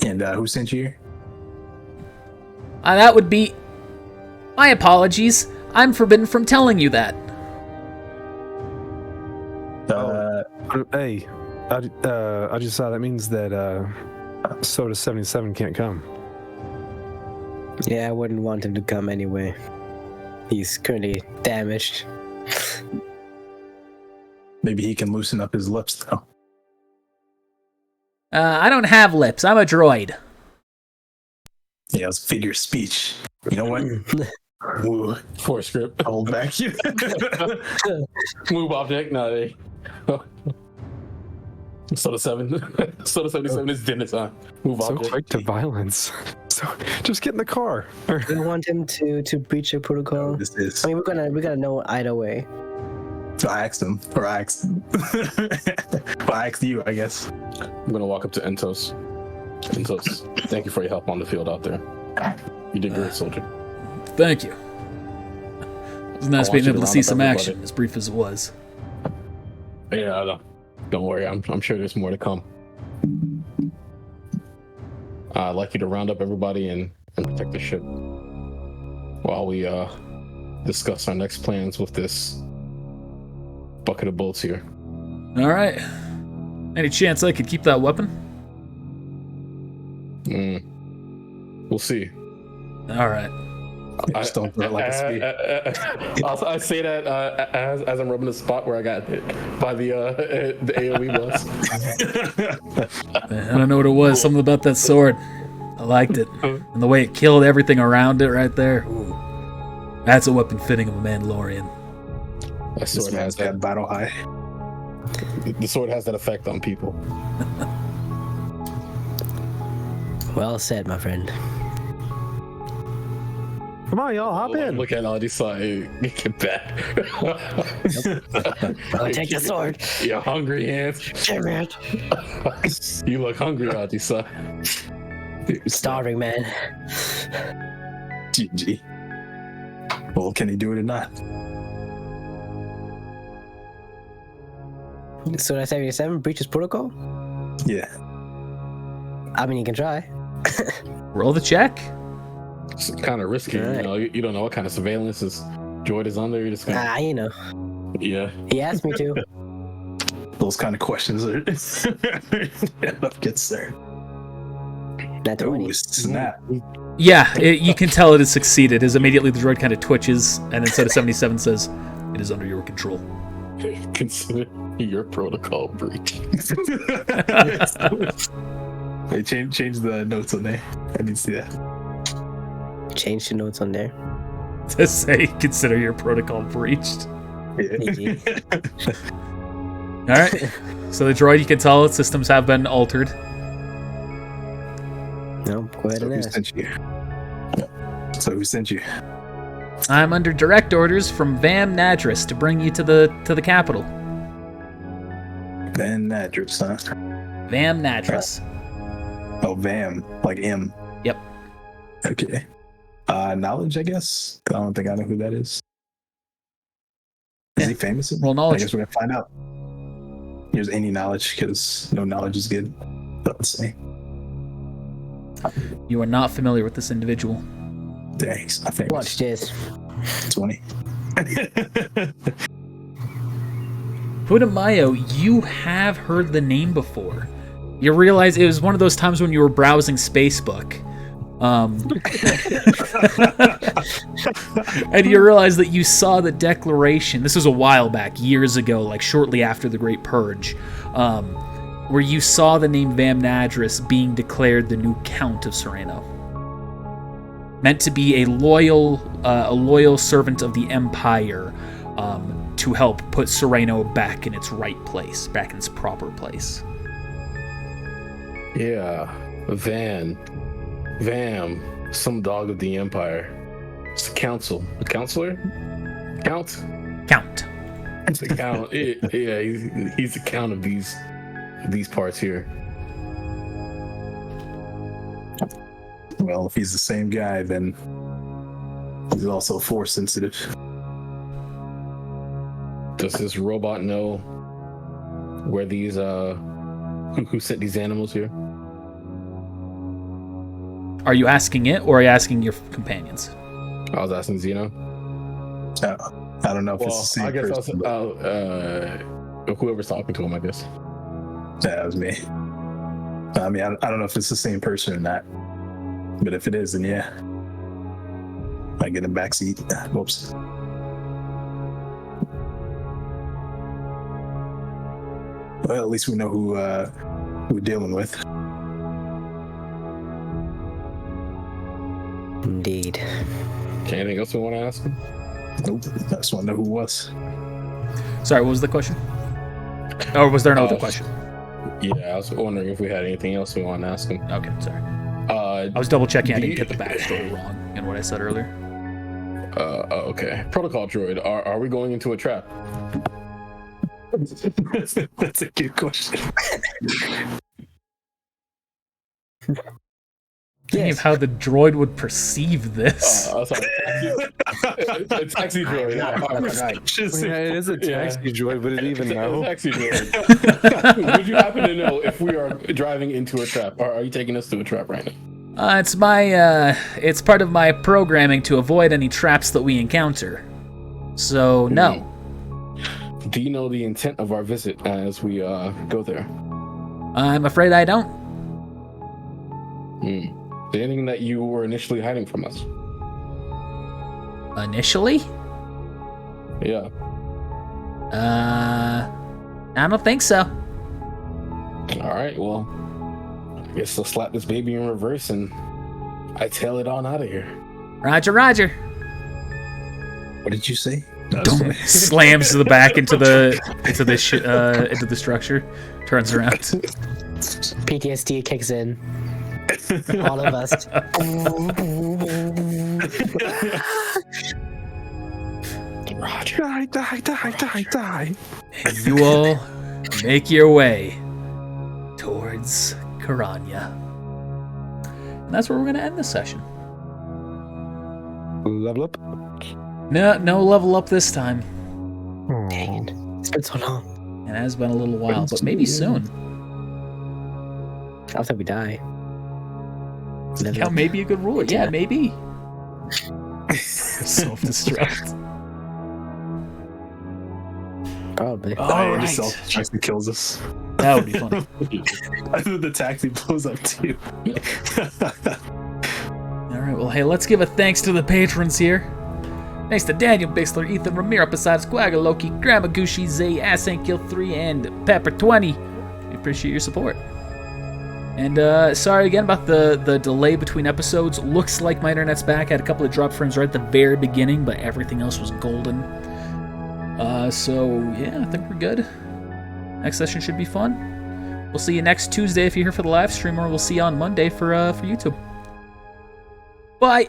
Speaker 2: And who sent you here?
Speaker 1: That would be... My apologies. I'm forbidden from telling you that.
Speaker 5: Hey, I just saw that means that Soda 77 can't come.
Speaker 3: Yeah, I wouldn't want him to come anyway. He's currently damaged.
Speaker 2: Maybe he can loosen up his lips though.
Speaker 1: I don't have lips. I'm a droid.
Speaker 2: Yeah, it's figure of speech. You know what? Ooh,
Speaker 4: For script.
Speaker 2: hold back.
Speaker 4: Move object. No, they. Soda 7. Soda 77 is dinner time. Move
Speaker 5: So
Speaker 4: object.
Speaker 5: quick to violence. So just get in the car.
Speaker 3: We don't want him to breach the protocol.
Speaker 2: This is.
Speaker 3: I mean, we're gonna know either way.
Speaker 2: So I asked him, or I asked. Well, I asked you, I guess.
Speaker 4: I'm gonna walk up to Entos. Entos, thank you for your help on the field out there. You did great, soldier.
Speaker 1: Thank you. It was nice
Speaker 4: I want
Speaker 1: being
Speaker 4: you
Speaker 1: able
Speaker 4: to
Speaker 1: to see
Speaker 4: round up
Speaker 1: some
Speaker 4: everybody.
Speaker 1: action, as brief as it was.
Speaker 4: Yeah, I know. Don't worry. I'm sure there's more to come. I'd like you to round up everybody and protect the ship while we discuss our next plans with this bucket of bullets here.
Speaker 1: All right. Any chance I could keep that weapon?
Speaker 4: We'll see.
Speaker 1: All right.
Speaker 2: Just don't throw it like a speed.
Speaker 4: I say that as I'm rubbing the spot where I got hit by the AOE bus.
Speaker 1: I don't know what it was. Something about that sword. I liked it. And the way it killed everything around it right there. Ooh. That's a weapon fitting of a Mandalorian.
Speaker 4: That
Speaker 2: This
Speaker 4: sword has
Speaker 2: man's
Speaker 4: that.
Speaker 2: got battle high.
Speaker 4: The sword has that effect on people.
Speaker 3: Well said, my friend.
Speaker 5: Come on, y'all, hop in.
Speaker 4: Look at all these sides. Get back.
Speaker 3: I'll take the sword.
Speaker 4: You're hungry, hands.
Speaker 3: Damn it.
Speaker 4: You look hungry, Adisa.
Speaker 3: Starving, man.
Speaker 2: GG. Well, can he do it or not?
Speaker 3: So that's 77 breaches protocol?
Speaker 2: Yeah.
Speaker 3: I mean, you can try.
Speaker 1: Roll the check.
Speaker 4: It's kind of risky,
Speaker 3: Right.
Speaker 4: you know. You don't know what kind of surveillance is Droid is under. You're just gonna,
Speaker 3: You know.
Speaker 4: yeah.
Speaker 3: He asked me to.
Speaker 2: Those kind of questions are enough gets there.
Speaker 3: Not 20.
Speaker 2: Ooh, snap.
Speaker 1: Yeah, you can tell it has succeeded, as immediately the droid kind of twitches, and instead of 77 says, "It is under your control."
Speaker 4: Consider your protocol breach.
Speaker 2: Hey, change the notes on there. I need to see that.
Speaker 3: Change the notes on there.
Speaker 1: To say, consider your protocol breached.
Speaker 2: Yeah.
Speaker 1: All right. So the droid, you can tell its systems have been altered.
Speaker 3: No, go ahead
Speaker 2: So
Speaker 3: and
Speaker 2: who
Speaker 3: ask.
Speaker 2: sent you? So who sent you?
Speaker 1: I'm under direct orders from Vam Nadris to bring you to the capital.
Speaker 2: Van Nadris, huh?
Speaker 1: Vam Nadris.
Speaker 2: Oh, Vam, like M.
Speaker 1: Yep.
Speaker 2: Okay. Knowledge, I guess. I don't think I know who that is. Is he famous?
Speaker 1: Roll
Speaker 2: I
Speaker 1: knowledge.
Speaker 2: guess we're gonna find out. Here's any knowledge, because no knowledge is good. Let's see.
Speaker 1: You are not familiar with this individual.
Speaker 2: Dang, he's not famous.
Speaker 3: Watch this.
Speaker 2: 20.
Speaker 1: Putumayo, you have heard the name before. You realize it was one of those times when you were browsing Facebook. And you realize that you saw the declaration. This was a while back, years ago, like shortly after the Great Purge. where you saw the name Vam Nadris being declared the new Count of Sereno. Meant to be a loyal servant of the Empire, to help put Sereno back in its right place, back in its proper place.
Speaker 4: Yeah, Vam, some dog of the Empire. It's a council. A counselor? Count?
Speaker 1: Count.
Speaker 4: It's a count. Yeah, he's the count of these parts here.
Speaker 2: Well, if he's the same guy, then he's also force sensitive.
Speaker 4: Does this robot know where these who sent these animals here?
Speaker 1: Are you asking it, or are you asking your companions?
Speaker 4: I was asking Zeno.
Speaker 2: I don't know if it's the same
Speaker 4: I guess
Speaker 2: person.
Speaker 4: whoever's talking to him, I guess.
Speaker 2: That was me. I mean, I don't know if it's the same person or not. But if it is, then yeah. I get a backseat. Whoops. Well, at least we know who we're dealing with.
Speaker 3: Indeed.
Speaker 4: Okay, anything else we want to ask him?
Speaker 2: Nope. I just want to know who it was.
Speaker 1: Sorry, what was the question? Or was there another question?
Speaker 4: Yeah, I was wondering if we had anything else we want to ask him.
Speaker 1: Okay, sorry. I was double checking I didn't get the backstory wrong in what I said earlier.
Speaker 4: Okay. Protocol droid, are we going into a trap?
Speaker 2: That's a good question.
Speaker 1: Thinking of how the droid would perceive this.
Speaker 4: Sorry. It's taxi droid.
Speaker 5: Yeah, it is a taxi droid, but it even know.
Speaker 4: Taxi droid. Would you happen to know if we are driving into a trap, or are you taking us to a trap right now?
Speaker 1: It's part of my programming to avoid any traps that we encounter. So, no.
Speaker 4: Do you know the intent of our visit as we go there?
Speaker 1: I'm afraid I don't.
Speaker 4: Is there anything that you were initially hiding from us?
Speaker 1: Initially?
Speaker 4: Yeah.
Speaker 1: I don't think so.
Speaker 4: All right, well, I guess I'll slap this baby in reverse and I tail it on out of here.
Speaker 1: Roger, Roger.
Speaker 2: What did you say?
Speaker 1: Slams to the back into the structure. Turns around.
Speaker 3: PTSD kicks in. All of us.
Speaker 4: Roger.
Speaker 5: Die.
Speaker 1: And you all make your way towards Karanya. And that's where we're going to end this session.
Speaker 5: Level up.
Speaker 1: No level up this time.
Speaker 3: Dang it. It's been so long.
Speaker 1: It has been a little while, but maybe soon.
Speaker 3: After we die.
Speaker 1: Yeah, maybe a good rule. Yeah, maybe. Self-destruct.
Speaker 3: Probably.
Speaker 1: All right.
Speaker 2: Self-destruct kills us.
Speaker 1: That would be funny.
Speaker 2: I think the taxi blows up too.
Speaker 1: All right, well, hey, let's give a thanks to the patrons here. Thanks to Daniel Bixler, Ethan Ramiro, Posadas, Quagga, Loki, Gramagushi, Zay, Asankill3, and Pepper20. We appreciate your support. And sorry again about the delay between episodes. Looks like my internet's back. I had a couple of drop frames right at the very beginning, but everything else was golden. So, yeah, I think we're good. Next session should be fun. We'll see you next Tuesday if you're here for the live stream, or we'll see you on Monday for YouTube. Bye!